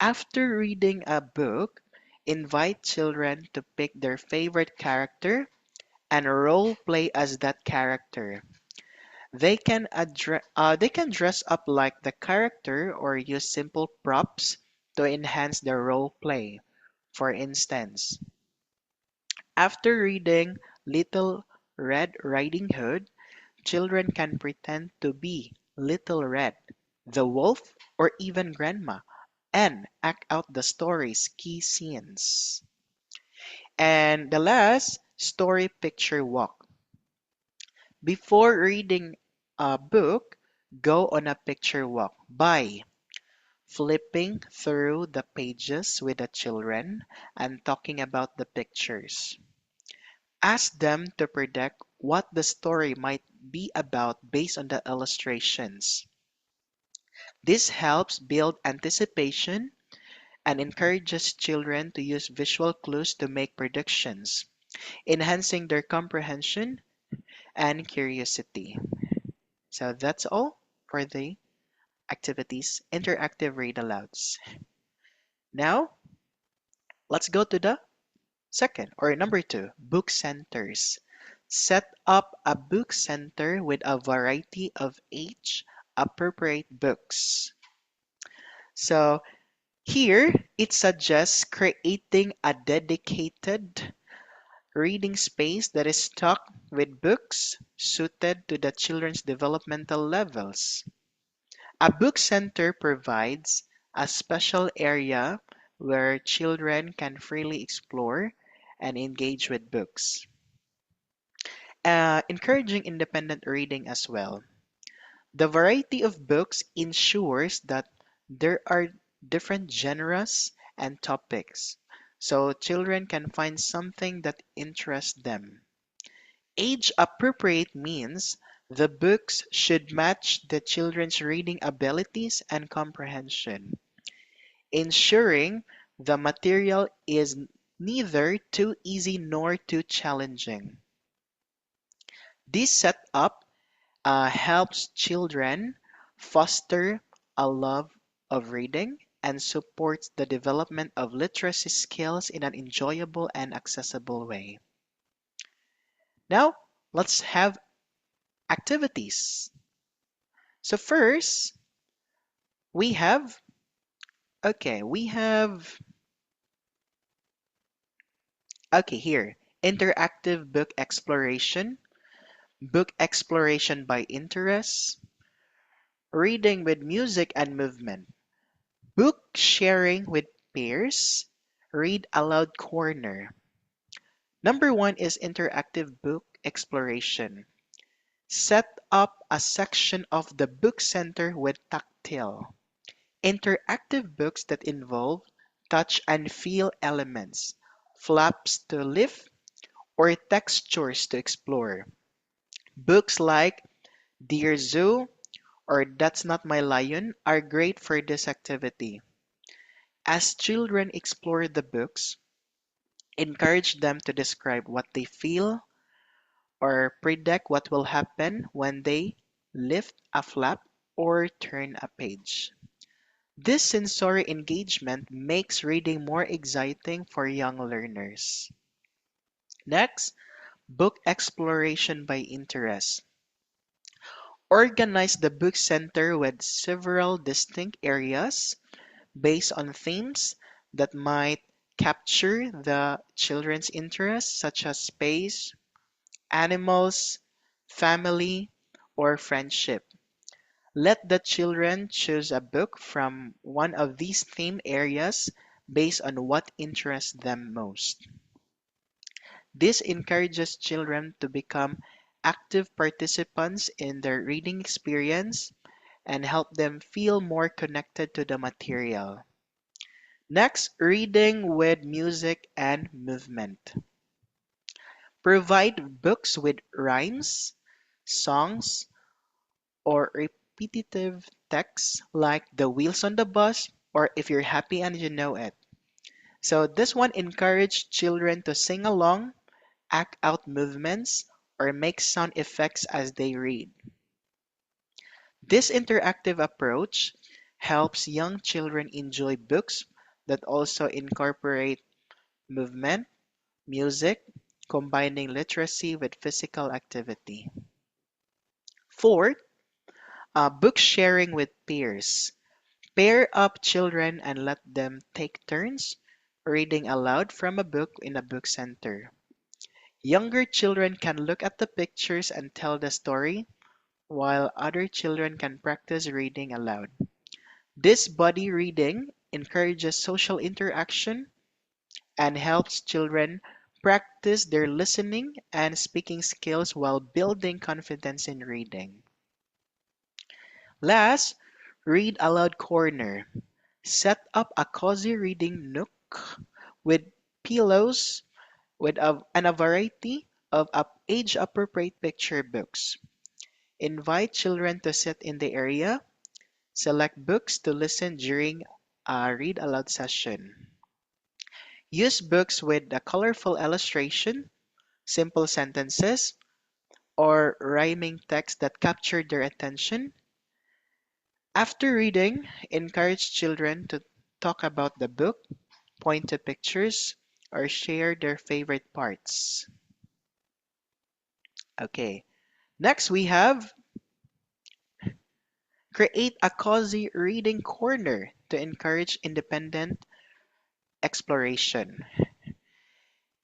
After reading a book, invite children to pick their favorite character and role play as that character. They can dress up like the character or use simple props to enhance their role play. For instance, after reading Little Red Riding Hood, children can pretend to be Little Red, the wolf, or even Grandma, and act out the story's key scenes. And the last, story picture walk. Before reading a book, go on a picture walk by flipping through the pages with the children and talking about the pictures. Ask them to predict what the story might be about based on the illustrations. This helps build anticipation and encourages children to use visual clues to make predictions, enhancing their comprehension and curiosity. So that's all for the activities, interactive read alouds. Now, let's go to the second or number two, book centers. Set up a book center with a variety of age appropriate books. So here it suggests creating a dedicated reading space that is stocked with books suited to the children's developmental levels. A book center provides a special area where children can freely explore and engage with books, encouraging independent reading as well. The variety of books ensures that there are different genres and topics, so children can find something that interests them. Age appropriate means the books should match the children's reading abilities and comprehension, ensuring the material is neither too easy nor too challenging. This setup helps children foster a love of reading and supports the development of literacy skills in an enjoyable and accessible way. Now, let's have activities. So first, we have, we have, here, interactive book exploration by interest, reading with music and movement, book sharing with peers, read aloud corner. Number one is interactive book exploration. Set up a section of the book center with tactile, interactive books that involve touch and feel elements, flaps to lift, or textures to explore. Books like Dear Zoo or That's Not My Lion are great for this activity. As children explore the books, encourage them to describe what they feel or predict what will happen when they lift a flap or turn a page. This sensory engagement makes reading more exciting for young learners. Next, book exploration by interest. Organize the book center with several distinct areas based on themes that might capture the children's interests, such as space, animals, family, or friendship. Let the children choose a book from one of these theme areas based on what interests them most. This encourages children to become active participants in their reading experience and help them feel more connected to the material. Next, reading with music and movement. Provide books with rhymes, songs, or repetitive text like The Wheels on the Bus or If You're Happy and You Know It. So this one encouraged children to sing along, act out movements, or make sound effects as they read. This interactive approach helps young children enjoy books that also incorporate movement, music, combining literacy with physical activity. Fourth, book sharing with peers. Pair up children and let them take turns reading aloud from a book in a book center. Younger children can look at the pictures and tell the story, while other children can practice reading aloud. This buddy reading encourages social interaction and helps children practice their listening and speaking skills while building confidence in reading. Last, read aloud corner. Set up a cozy reading nook with pillows and a variety of age appropriate picture books. Invite children to sit in the area. Select books to listen during a read aloud session. Use books with a colorful illustration, simple sentences, or rhyming text that captured their attention. After reading, encourage children to talk about the book, point to pictures, or share their favorite parts. Okay, next we have create a cozy reading corner to encourage independent exploration.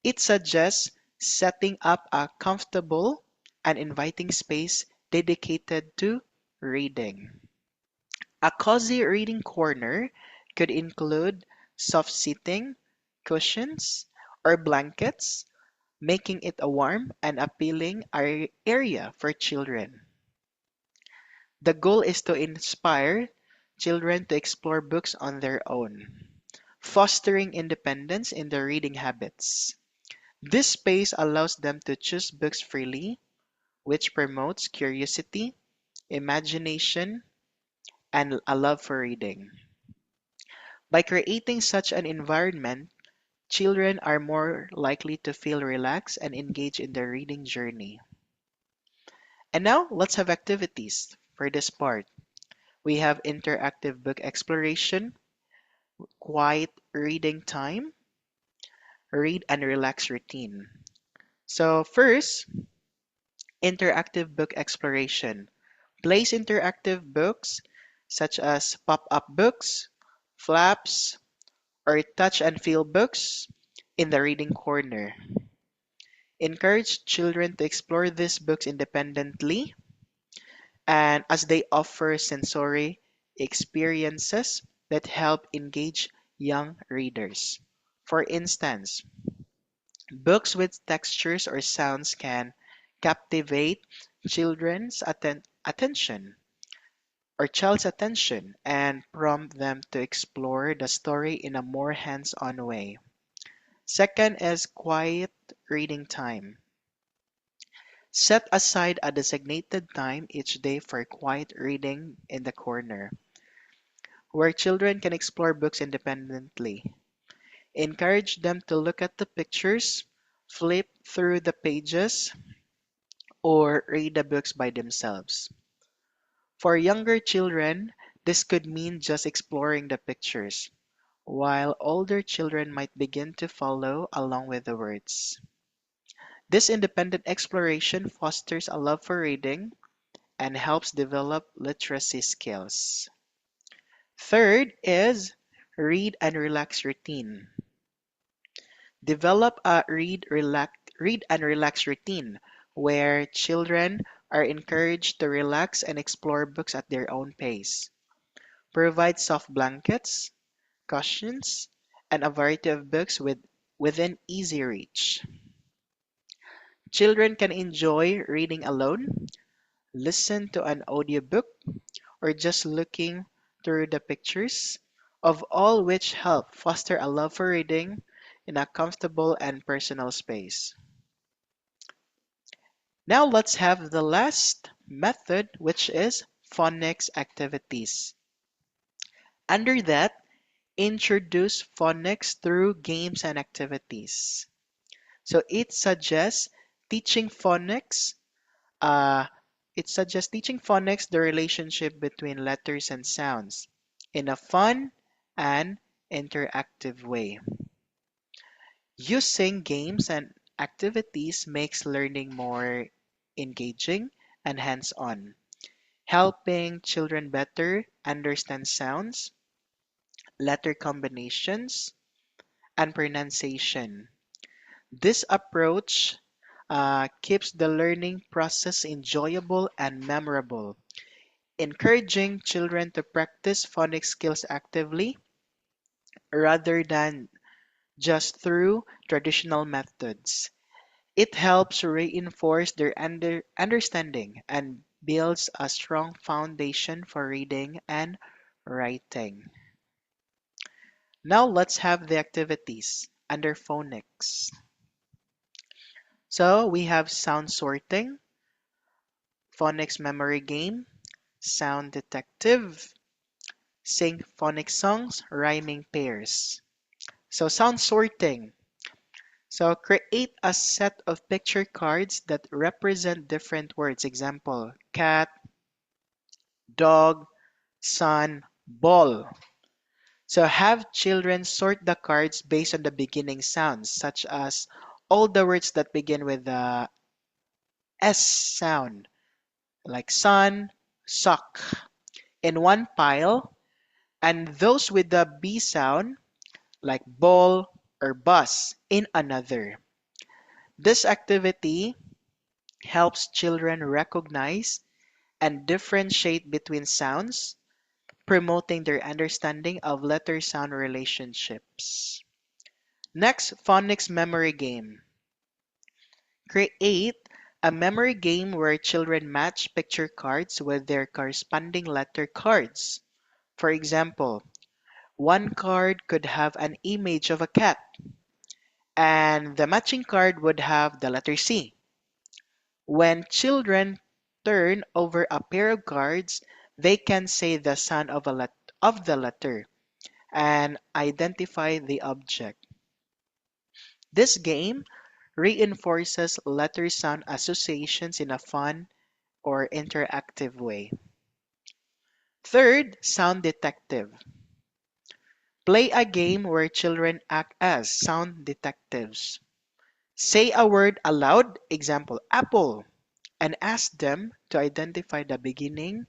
It suggests setting up a comfortable and inviting space dedicated to reading. A cozy reading corner could include soft seating, cushions, or blankets, making it a warm and appealing area for children. The goal is to inspire children to explore books on their own, fostering independence in their reading habits. This space allows them to choose books freely, which promotes curiosity, imagination, and a love for reading. By creating such an environment, children are more likely to feel relaxed and engage in their reading journey. And now, let's have activities for this part. We have interactive book exploration, quiet reading time, read and relax routine. So, first, interactive book exploration. Place interactive books such as pop up books, flaps, or touch and feel books in the reading corner. Encourage children to explore these books independently and as they offer sensory experiences that help engage young readers. For instance, books with textures or sounds can captivate children's attention or child's attention and prompt them to explore the story in a more hands-on way. Second is quiet reading time. Set aside a designated time each day for quiet reading in the corner, where children can explore books independently. Encourage them to look at the pictures, flip through the pages, or read the books by themselves. For younger children, this could mean just exploring the pictures, while older children might begin to follow along with the words. This independent exploration fosters a love for reading and helps develop literacy skills. Third is read and relax routine. Develop a read and relax routine where children are encouraged to relax and explore books at their own pace. Provide soft blankets, cushions, and a variety of books within easy reach. Children can enjoy reading alone, listen to an audiobook, or just looking through the pictures, of all which help foster a love for reading in a comfortable and personal space. Now let's have the last method, which is phonics activities. Under that, introduce phonics through games and activities. So teaching phonics, uh, it suggests teaching phonics the relationship between letters and sounds in a fun and interactive way. Using games and activities makes learning more engaging and hands-on, helping children better understand sounds, letter combinations, and pronunciation. This approach keeps the learning process enjoyable and memorable, encouraging children to practice phonics skills actively rather than just through traditional methods. It helps reinforce their understanding and builds a strong foundation for reading and writing. Now let's have the activities under phonics. So we have sound sorting, phonics memory game, sound detective, sing phonics songs, rhyming pairs. So sound sorting. So create a set of picture cards that represent different words. Example, cat, dog, sun, ball. So have children sort the cards based on the beginning sounds, such as all the words that begin with the S sound, like sun, sock, in one pile, and those with the B sound, like ball or bus, in another. This activity helps children recognize and differentiate between sounds, promoting their understanding of letter sound relationships. Next, phonics memory game. Create a memory game where children match picture cards with their corresponding letter cards. For example, one card could have an image of a cat, and the matching card would have the letter C. When children turn over a pair of cards, they can say the sound of, of the letter and identify the object. This game reinforces letter sound associations in a fun or interactive way. Third, sound detective. Play a game where children act as sound detectives. Say a word aloud, example, apple, and ask them to identify the beginning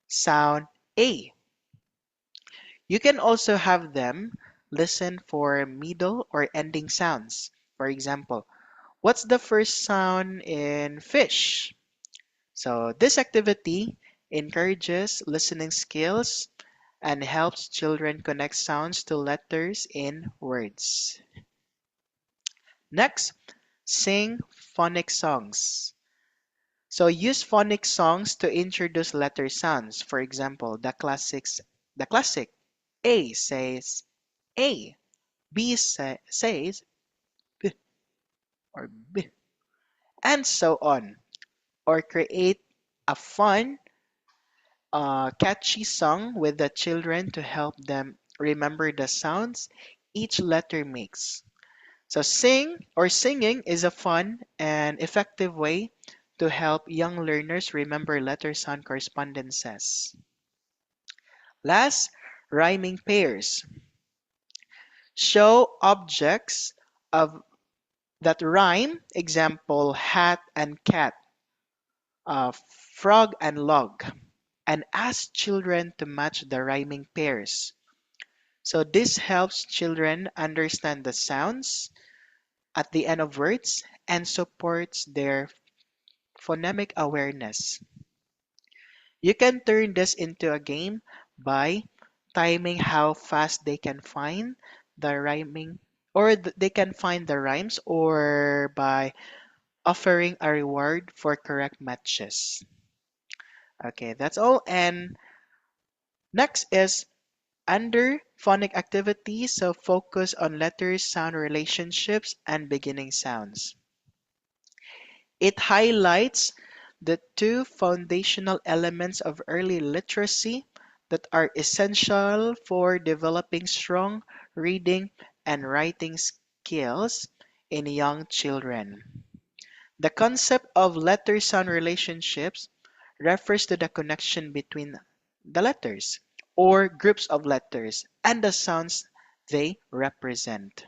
sound A. You can also have them listen for middle or ending sounds. For example, what's the first sound in fish? So, this activity encourages listening skills and helps children connect sounds to letters in words. Next, sing phonic songs. So use phonic songs to introduce letter sounds. For example, the classic A says A, says B or B, and so on. Or create a fun, catchy song with the children to help them remember the sounds each letter makes. So singing is a fun and effective way to help young learners remember letter sound correspondences. Last, rhyming pairs. Show objects of that rhyme, example, hat and cat, frog and log, and ask children to match the rhyming pairs. So this helps children understand the sounds at the end of words and supports their phonemic awareness. You can turn this into a game by timing how fast they can find the rhyming or they can find the rhymes or by offering a reward for correct matches. Okay, that's all. And next is under phonic activities, so focus on letters, sound relationships, and beginning sounds. It highlights the two foundational elements of early literacy that are essential for developing strong reading and writing skills in young children. The concept of letter sound relationships refers to the connection between the letters or groups of letters and the sounds they represent.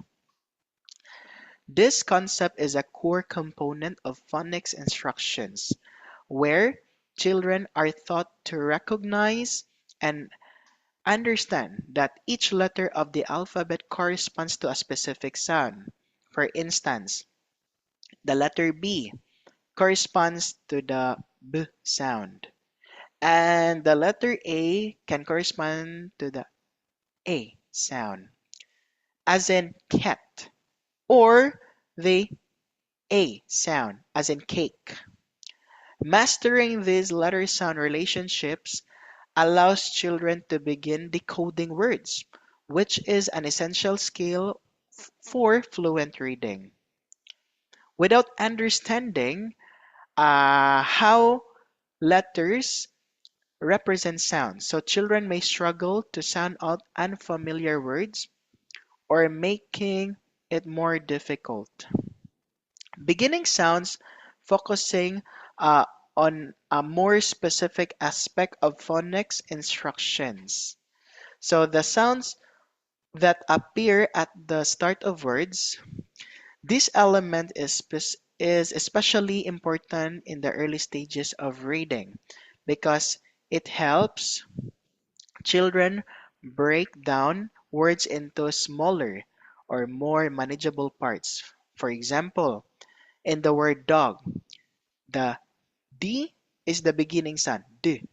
This concept is a core component of phonics instructions, where children are taught to recognize and understand that each letter of the alphabet corresponds to a specific sound. For instance, the letter B corresponds to the B sound, and the letter A can correspond to the A sound, as in cat, or the A sound, as in cake. Mastering these letter sound relationships allows children to begin decoding words, which is an essential skill for fluent reading. Without understanding how letters represent sounds, so children may struggle to sound out unfamiliar words or making it more difficult. Beginning sounds focusing uh, on a more specific aspect of phonics instructions. So the sounds that appear at the start of words, this element is especially important in the early stages of reading because it helps children break down words into smaller or more manageable parts. For example, in the word dog, the D is the beginning sound, D.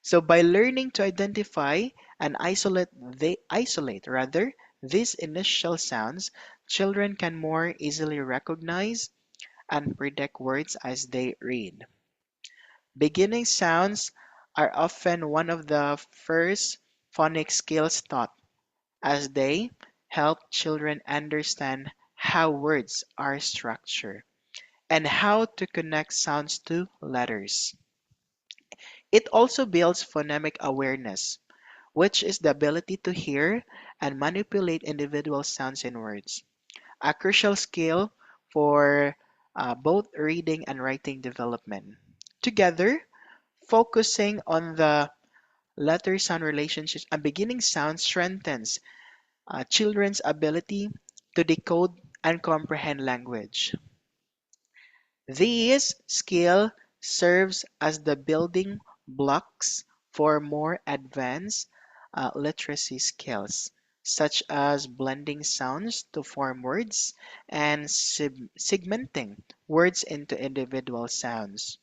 So by learning to identify and isolate rather these initial sounds, children can more easily recognize and predict words as they read. Beginning sounds are often one of the first phonics skills taught as they help children understand how words are structured and how to connect sounds to letters. It also builds phonemic awareness, which is the ability to hear and manipulate individual sounds in words, a crucial skill for both reading and writing development. Together, focusing on the letter sound relationships and beginning sound strengthens children's ability to decode and comprehend language. This skill serves as the building blocks for more advanced literacy skills, such as blending sounds to form words and segmenting words into individual sounds,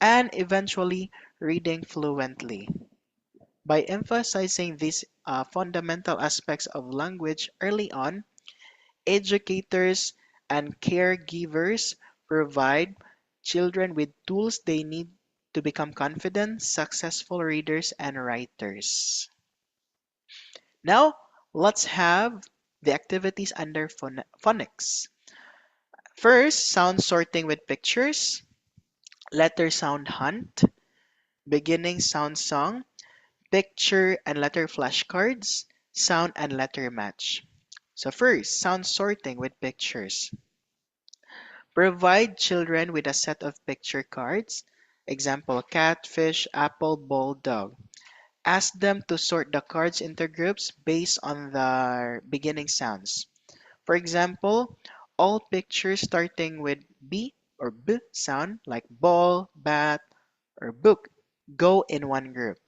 and eventually reading fluently. By emphasizing these fundamental aspects of language early on, educators and caregivers provide children with tools they need to become confident, successful readers and writers. Now, let's have the activities under phonics. First, sound sorting with pictures, letter sound hunt, beginning sound song, picture and letter flashcards, sound and letter match. So first, sound sorting with pictures. Provide children with a set of picture cards. Example, cat, fish, apple, ball, dog. Ask them to sort the cards into groups based on their beginning sounds. For example, all pictures starting with B or B sound, like ball, bat, or book, go in one group,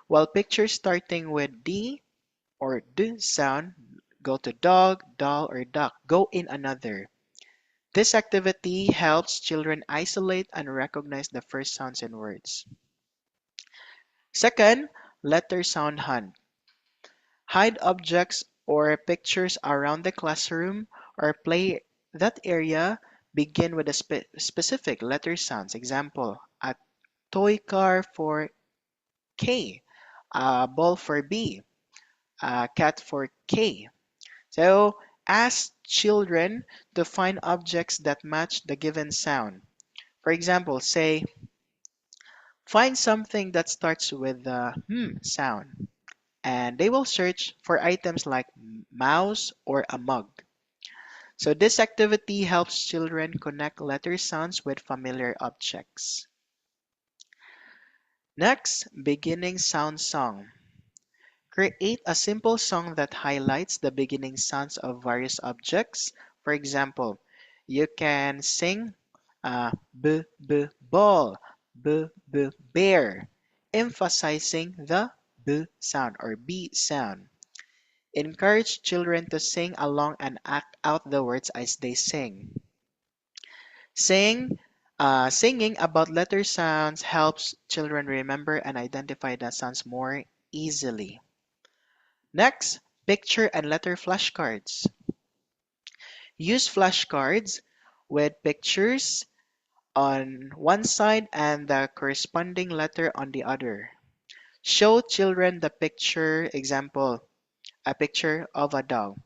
while pictures starting with D or D sound, go to dog, doll, or duck, go in another. This activity helps children isolate and recognize the first sounds in words. Second, letter sound hunt. Hide objects or pictures around the classroom or play that area. Begin with a specific letter sounds. Example, a toy car for K, a ball for B, a cat for K. So ask children to find objects that match the given sound. For example, say, find something that starts with the sound, and they will search for items like mouse or a mug. So this activity helps children connect letter sounds with familiar objects. Next, beginning sound song. Create a simple song that highlights the beginning sounds of various objects. For example, you can sing b b ball, b b bear, emphasizing the b sound or b sound. Encourage children to sing along and act out the words as they sing. Sing, Singing about letter sounds helps children remember and identify the sounds more easily. Next, picture and letter flashcards. Use flashcards with pictures on one side and the corresponding letter on the other. Show children the picture, example, a picture of a dog,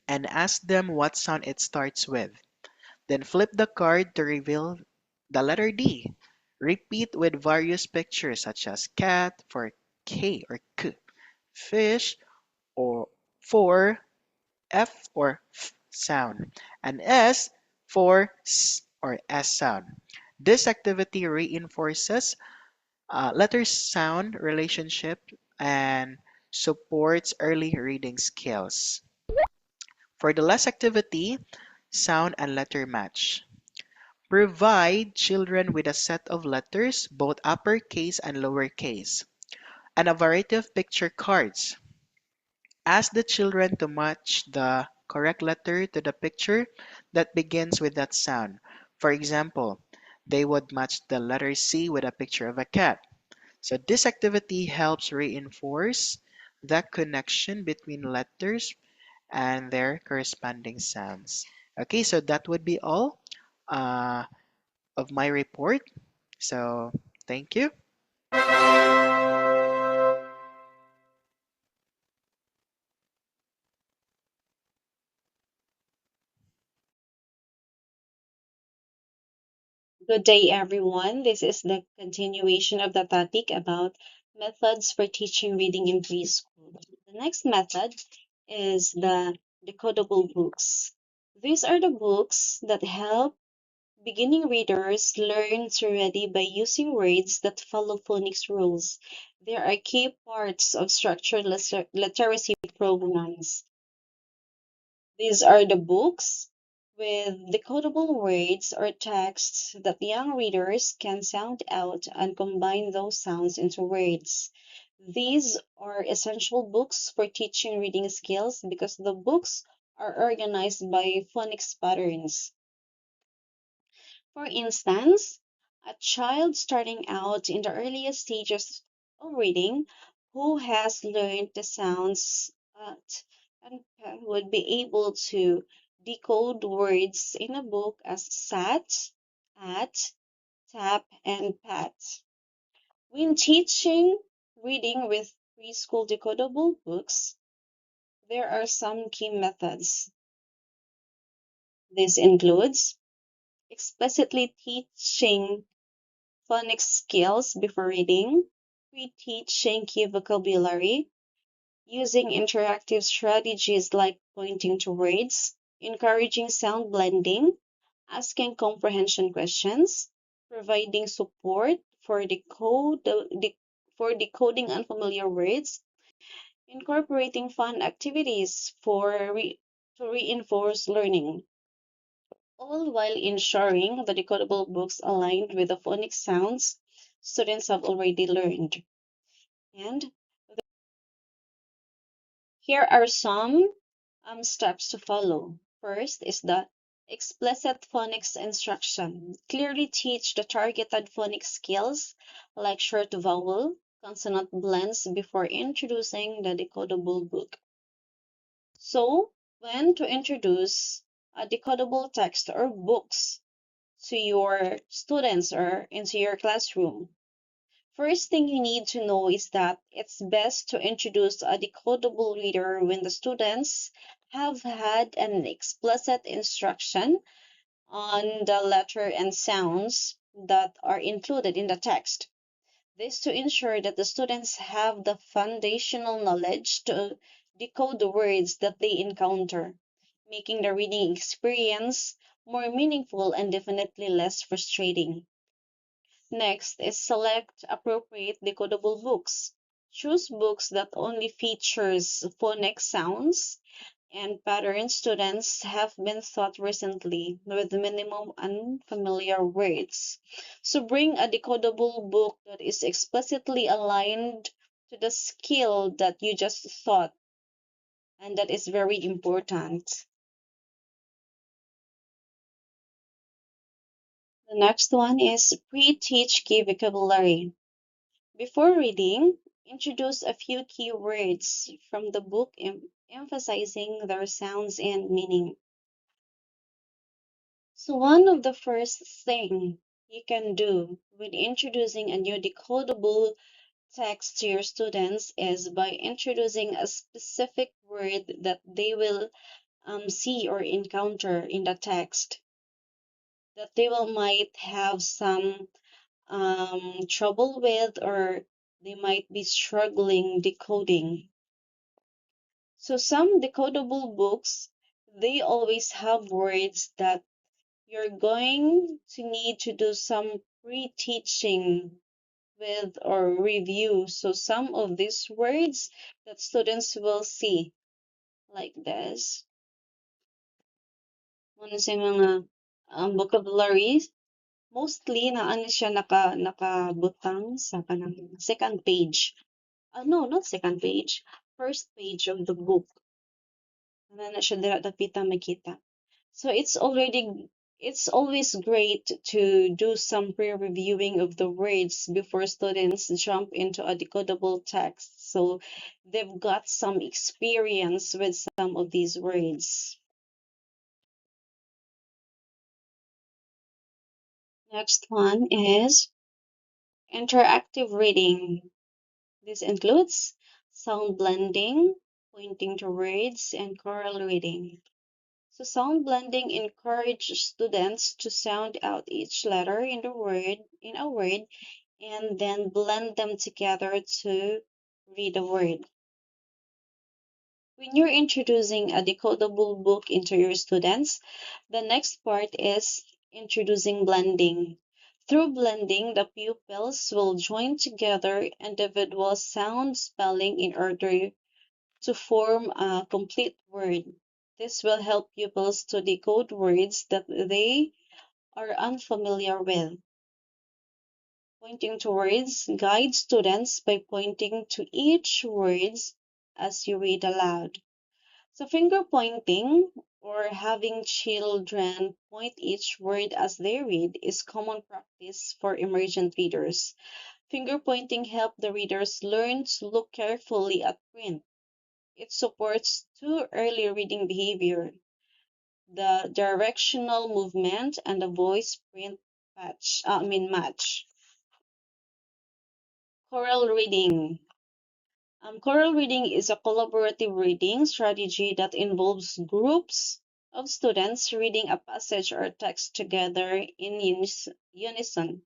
and ask them what sound it starts with. Then flip the card to reveal the letter D. Repeat with various pictures such as cat for K or K, fish or for F or F sound, and S for S or S sound. This activity reinforces letter sound relationship and supports early reading skills. For the last activity, sound and letter match. Provide children with a set of letters, both uppercase and lowercase, and a variety of picture cards. Ask the children to match the correct letter to the picture that begins with that sound. For example, they would match the letter C with a picture of a cat. So this activity helps reinforce the connection between letters and their corresponding sounds. Okay, so that would be all uh, of my report. So thank you. Good day, everyone. This is the continuation of the topic about methods for teaching reading in preschool. The next method is the decodable books. These are the books that help beginning readers learn to read by using words that follow phonics rules. They are key parts of structured literacy programs. These are the books with decodable words or texts that young readers can sound out and combine those sounds into words. These are essential books for teaching reading skills because the books are organized by phonics patterns. For instance, a child starting out in the earliest stages of reading who has learned the sounds and would be able to decode words in a book as sat, at, tap, and pat. When teaching reading with preschool decodable books, there are some key methods. This includes explicitly teaching phonics skills before reading, pre-teaching key vocabulary, using interactive strategies like pointing to words, encouraging sound blending, asking comprehension questions, providing support for for decoding unfamiliar words, incorporating fun activities to reinforce learning, all while ensuring the decodable books aligned with the phonics sounds students have already learned. And here are some steps to follow. First is the explicit phonics instruction. Clearly teach the targeted phonics skills like short vowel, consonant blends before introducing the decodable book. So, when to introduce a decodable text or books to your students or into your classroom. First thing you need to know is that it's best to introduce a decodable reader when the students have had an explicit instruction on the letter and sounds that are included in the text. This to ensure that the students have the foundational knowledge to decode the words that they encounter, making the reading experience more meaningful and definitely less frustrating. Next is select appropriate decodable books. Choose books that only features phonics sounds and patterns students have been taught recently with minimum unfamiliar words. So bring a decodable book that is explicitly aligned to the skill that you just taught, and that is very important. The next one is pre-teach key vocabulary. Before reading, introduce a few key words from the book emphasizing their sounds and meaning. So one of the first thing you can do when introducing a new decodable text to your students is by introducing a specific word that they will see or encounter in the text that they will might have some trouble with or they might be struggling decoding. So some decodable books, they always have words that you're going to need to do some pre-teaching with or review. So some of these words that students will see like this. Ano sa mga vocabularies, mostly na ano siya nakabutang sa kanang second page. No, not second page. First page of the book. Ano na siya dira dapita makita. So it's always great to do some pre-reviewing of the words before students jump into a decodable text. So they've got some experience with some of these words. Next one is interactive reading. This includes sound blending, pointing to words, and choral reading. So sound blending encourages students to sound out each letter in a word and then blend them together to read a word. When you're introducing a decodable book into your students, the next part is introducing blending. Through blending, the pupils will join together individual sound spelling in order to form a complete word. This will help pupils to decode words that they are unfamiliar with. Pointing to words, guide students by pointing to each word as you read aloud. So finger pointing or having children point each word as they read is common practice for emergent readers. Finger pointing helps the readers learn to look carefully at print. It supports two early reading behavior, the directional movement and the voice print match. Choral reading. Choral reading is a collaborative reading strategy that involves groups of students reading a passage or text together in unison.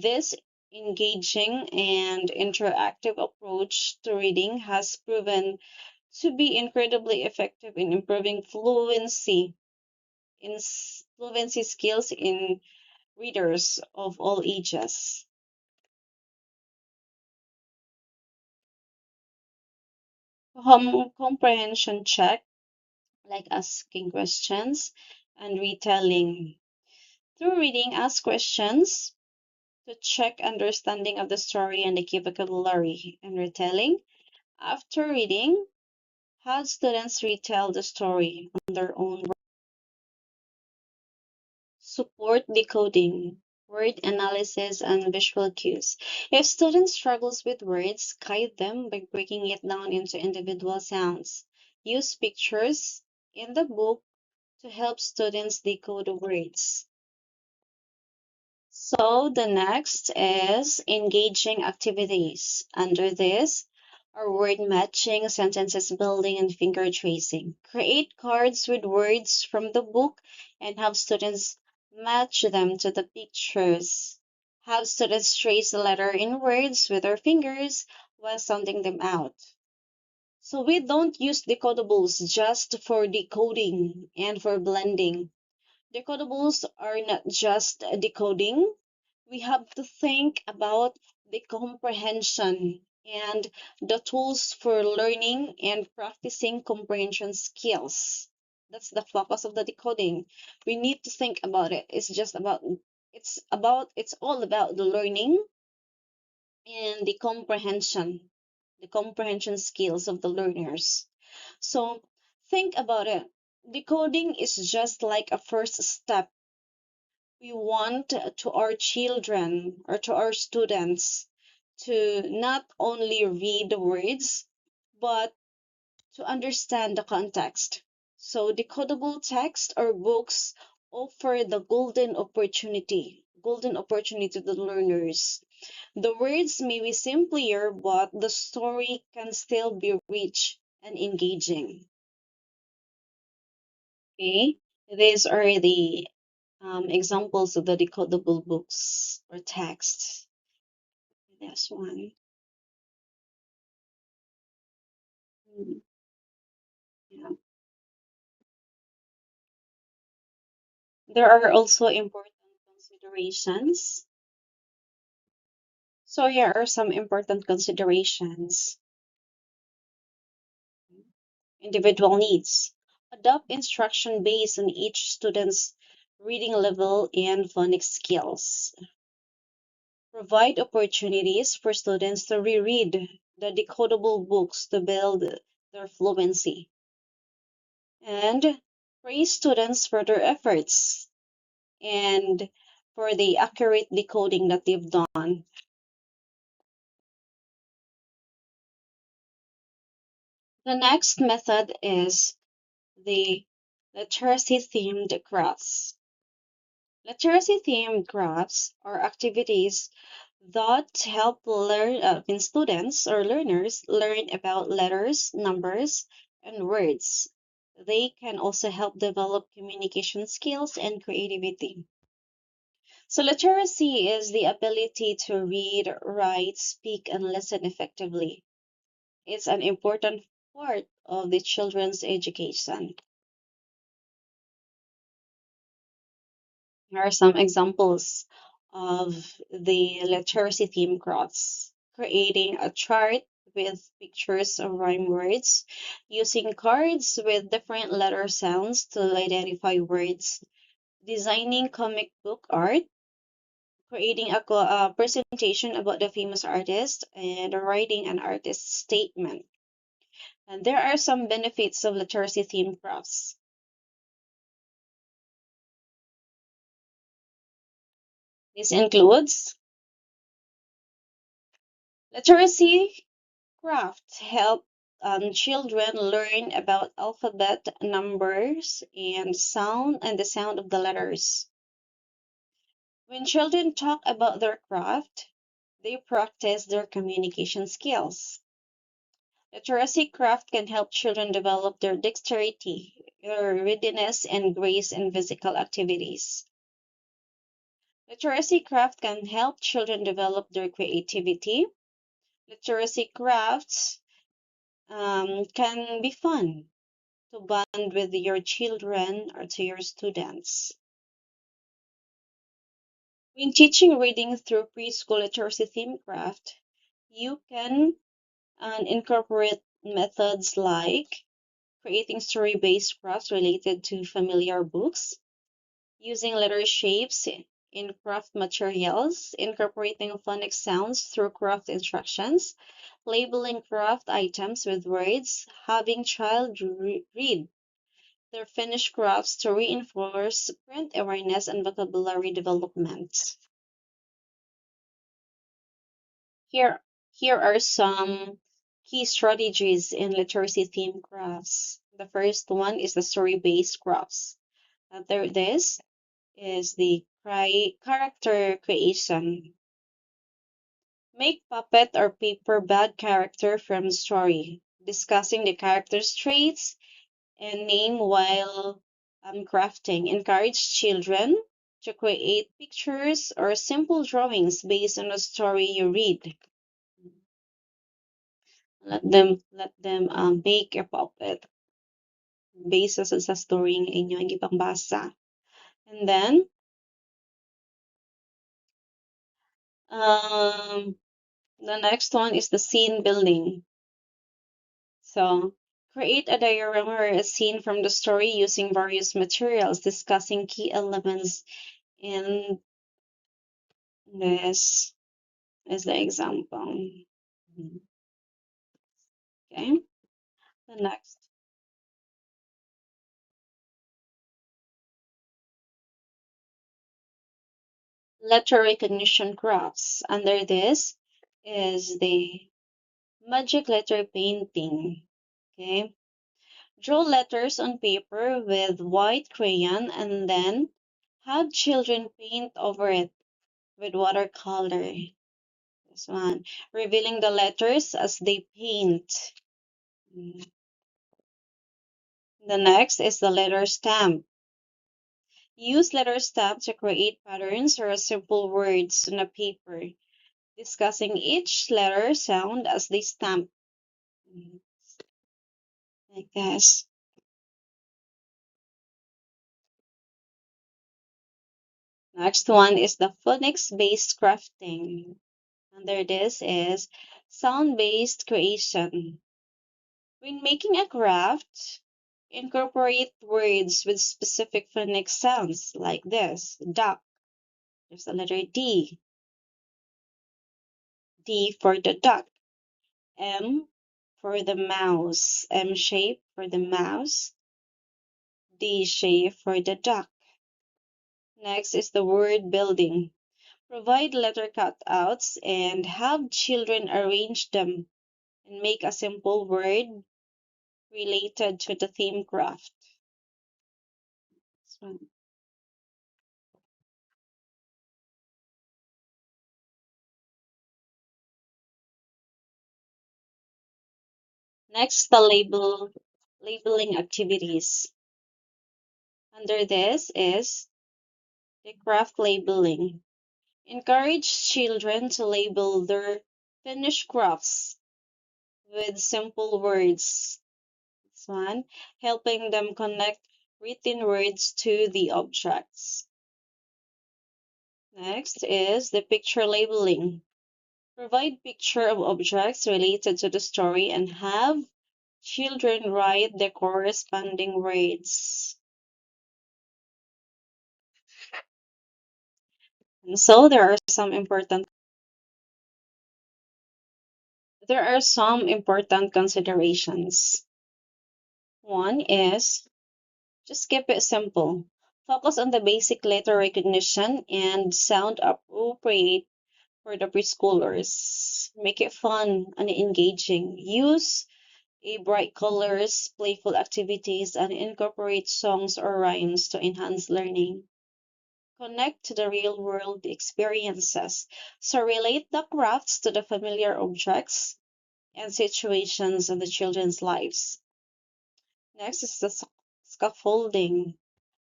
This engaging and interactive approach to reading has proven to be incredibly effective in improving fluency skills in readers of all ages. Comprehension check, like asking questions and retelling. Through reading, ask questions to check understanding of the story and the key vocabulary. And retelling, after reading, have students retell the story on their own. Support decoding, word analysis, and visual cues. If students struggles with words, guide them by breaking it down into individual sounds. Use pictures in the book to help students decode the words. So the next is engaging activities. Under this are word matching, sentences building, and finger tracing. Create cards with words from the book and have students match them to the pictures. Have students trace the letter in words with their fingers while sounding them out. So we don't use decodables just for decoding and for blending. Decodables are not just decoding. We have to think about the comprehension and the tools for learning and practicing comprehension skills. That's the focus of the decoding. We need to think about it. It's all about the learning and the comprehension skills of the learners. So think about it. Decoding is just like a first step. We want to our children or to our students to not only read the words, but to understand the context. So decodable text or books offer the golden opportunity to the learners. The words may be simpler, but the story can still be rich and engaging. Okay, these are the examples of the decodable books or texts. This one. Yeah. There are also important considerations. So here are some important considerations. Individual needs. Adopt instruction based on each student's reading level and phonics skills. Provide opportunities for students to reread the decodable books to build their fluency. And praise students for their efforts and for the accurate decoding that they've done. The next method is the literacy themed crafts. Literacy themed crafts are activities that help students or learners learn about letters, numbers, and words. They can also help develop communication skills and creativity. So, literacy is the ability to read, write, speak, and listen effectively. It's an important part of the children's education. Here are some examples of the literacy theme crafts. Creating a chart with pictures of rhyme words, using cards with different letter sounds to identify words, designing comic book art, creating a presentation about the famous artist, and writing an artist statement. And there are some benefits of literacy theme crafts. This includes literacy crafts help children learn about alphabet, numbers, and sound and the sound of the letters. When children talk about their craft, they practice their communication skills. Literacy craft can help children develop their dexterity, their readiness, and grace in physical activities. Literacy craft can help children develop their creativity. Literacy crafts can be fun to bond with your children or to your students. When teaching reading through preschool literacy theme craft, you can incorporate methods like creating story-based crafts related to familiar books, using letter shapes in craft materials, incorporating phonics sounds through craft instructions, labeling craft items with words, having child read their finished crafts to reinforce print awareness and vocabulary development. Here, here are some key strategies in literacy theme crafts. The first one is the story-based crafts. This is the character creation. Make puppet or paper bag character from story, discussing the character's traits and name while crafting. Encourage children to create pictures or simple drawings based on the story you read. Let them make a puppet based sa story ng inyong ipambasa. And then, the next one is the scene building. So, create a diagram or a scene from the story using various materials, discussing key elements in this is the example. Okay, the next. Letter recognition crafts. Under this is the magic letter painting. Okay, draw letters on paper with white crayon and then have children paint over it with watercolor. This one, revealing the letters as they paint. The next is the letter stamp. Use letter stamp to create patterns or simple words on a paper, discussing each letter sound as they stamp. Like this. Next one is the phonics-based crafting. Under this is sound-based creation. When making a craft, incorporate words with specific phonics sounds like this. Duck. There's the letter D. D for the duck. M for the mouse. M shape for the mouse. D shape for the duck. Next is the word building. Provide letter cutouts and have children arrange them and make a simple word related to the theme craft. So, next, the labeling activities. Under this is the craft labeling. Encourage children to label their finished crafts with simple words. This one, helping them connect written words to the objects. Next is the picture labeling. Provide picture of objects related to the story and have children write the corresponding words. And so there are some important considerations. One is just keep it simple. Focus on the basic letter recognition and sound appropriate for the preschoolers. Make it fun and engaging. Use a bright colors, playful activities, and incorporate songs or rhymes to enhance learning. Connect to the real world experiences. So relate the crafts to the familiar objects and situations in the children's lives. Next is the scaffolding.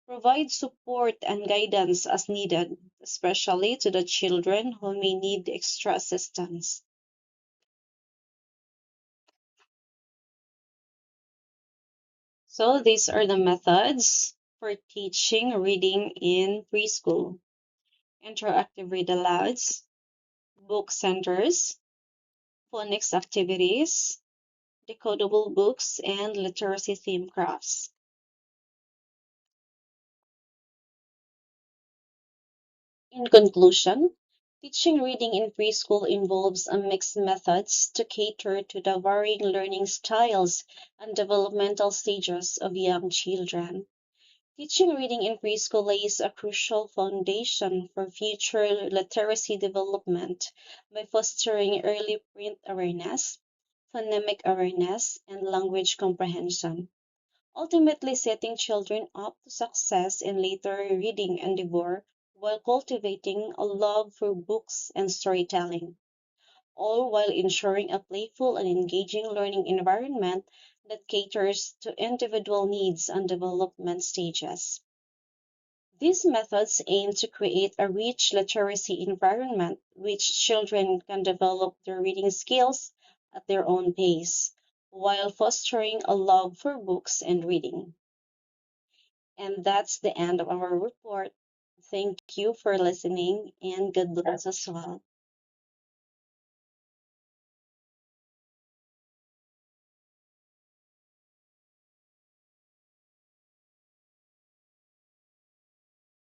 Provide support and guidance as needed, especially to the children who may need extra assistance. So these are the methods for teaching reading in preschool. Interactive read alouds, book centers, phonics activities, decodable books, and literacy theme crafts. In conclusion, teaching reading in preschool involves a mixed methods to cater to the varying learning styles and developmental stages of young children. Teaching reading in preschool lays a crucial foundation for future literacy development by fostering early print awareness, phonemic awareness, and language comprehension, ultimately setting children up to success in later reading endeavor while cultivating a love for books and storytelling, all while ensuring a playful and engaging learning environment that caters to individual needs and development stages. These methods aim to create a rich literacy environment which children can develop their reading skills at their own pace, while fostering a love for books and reading. And that's the end of our report. Thank you for listening and God bless us all.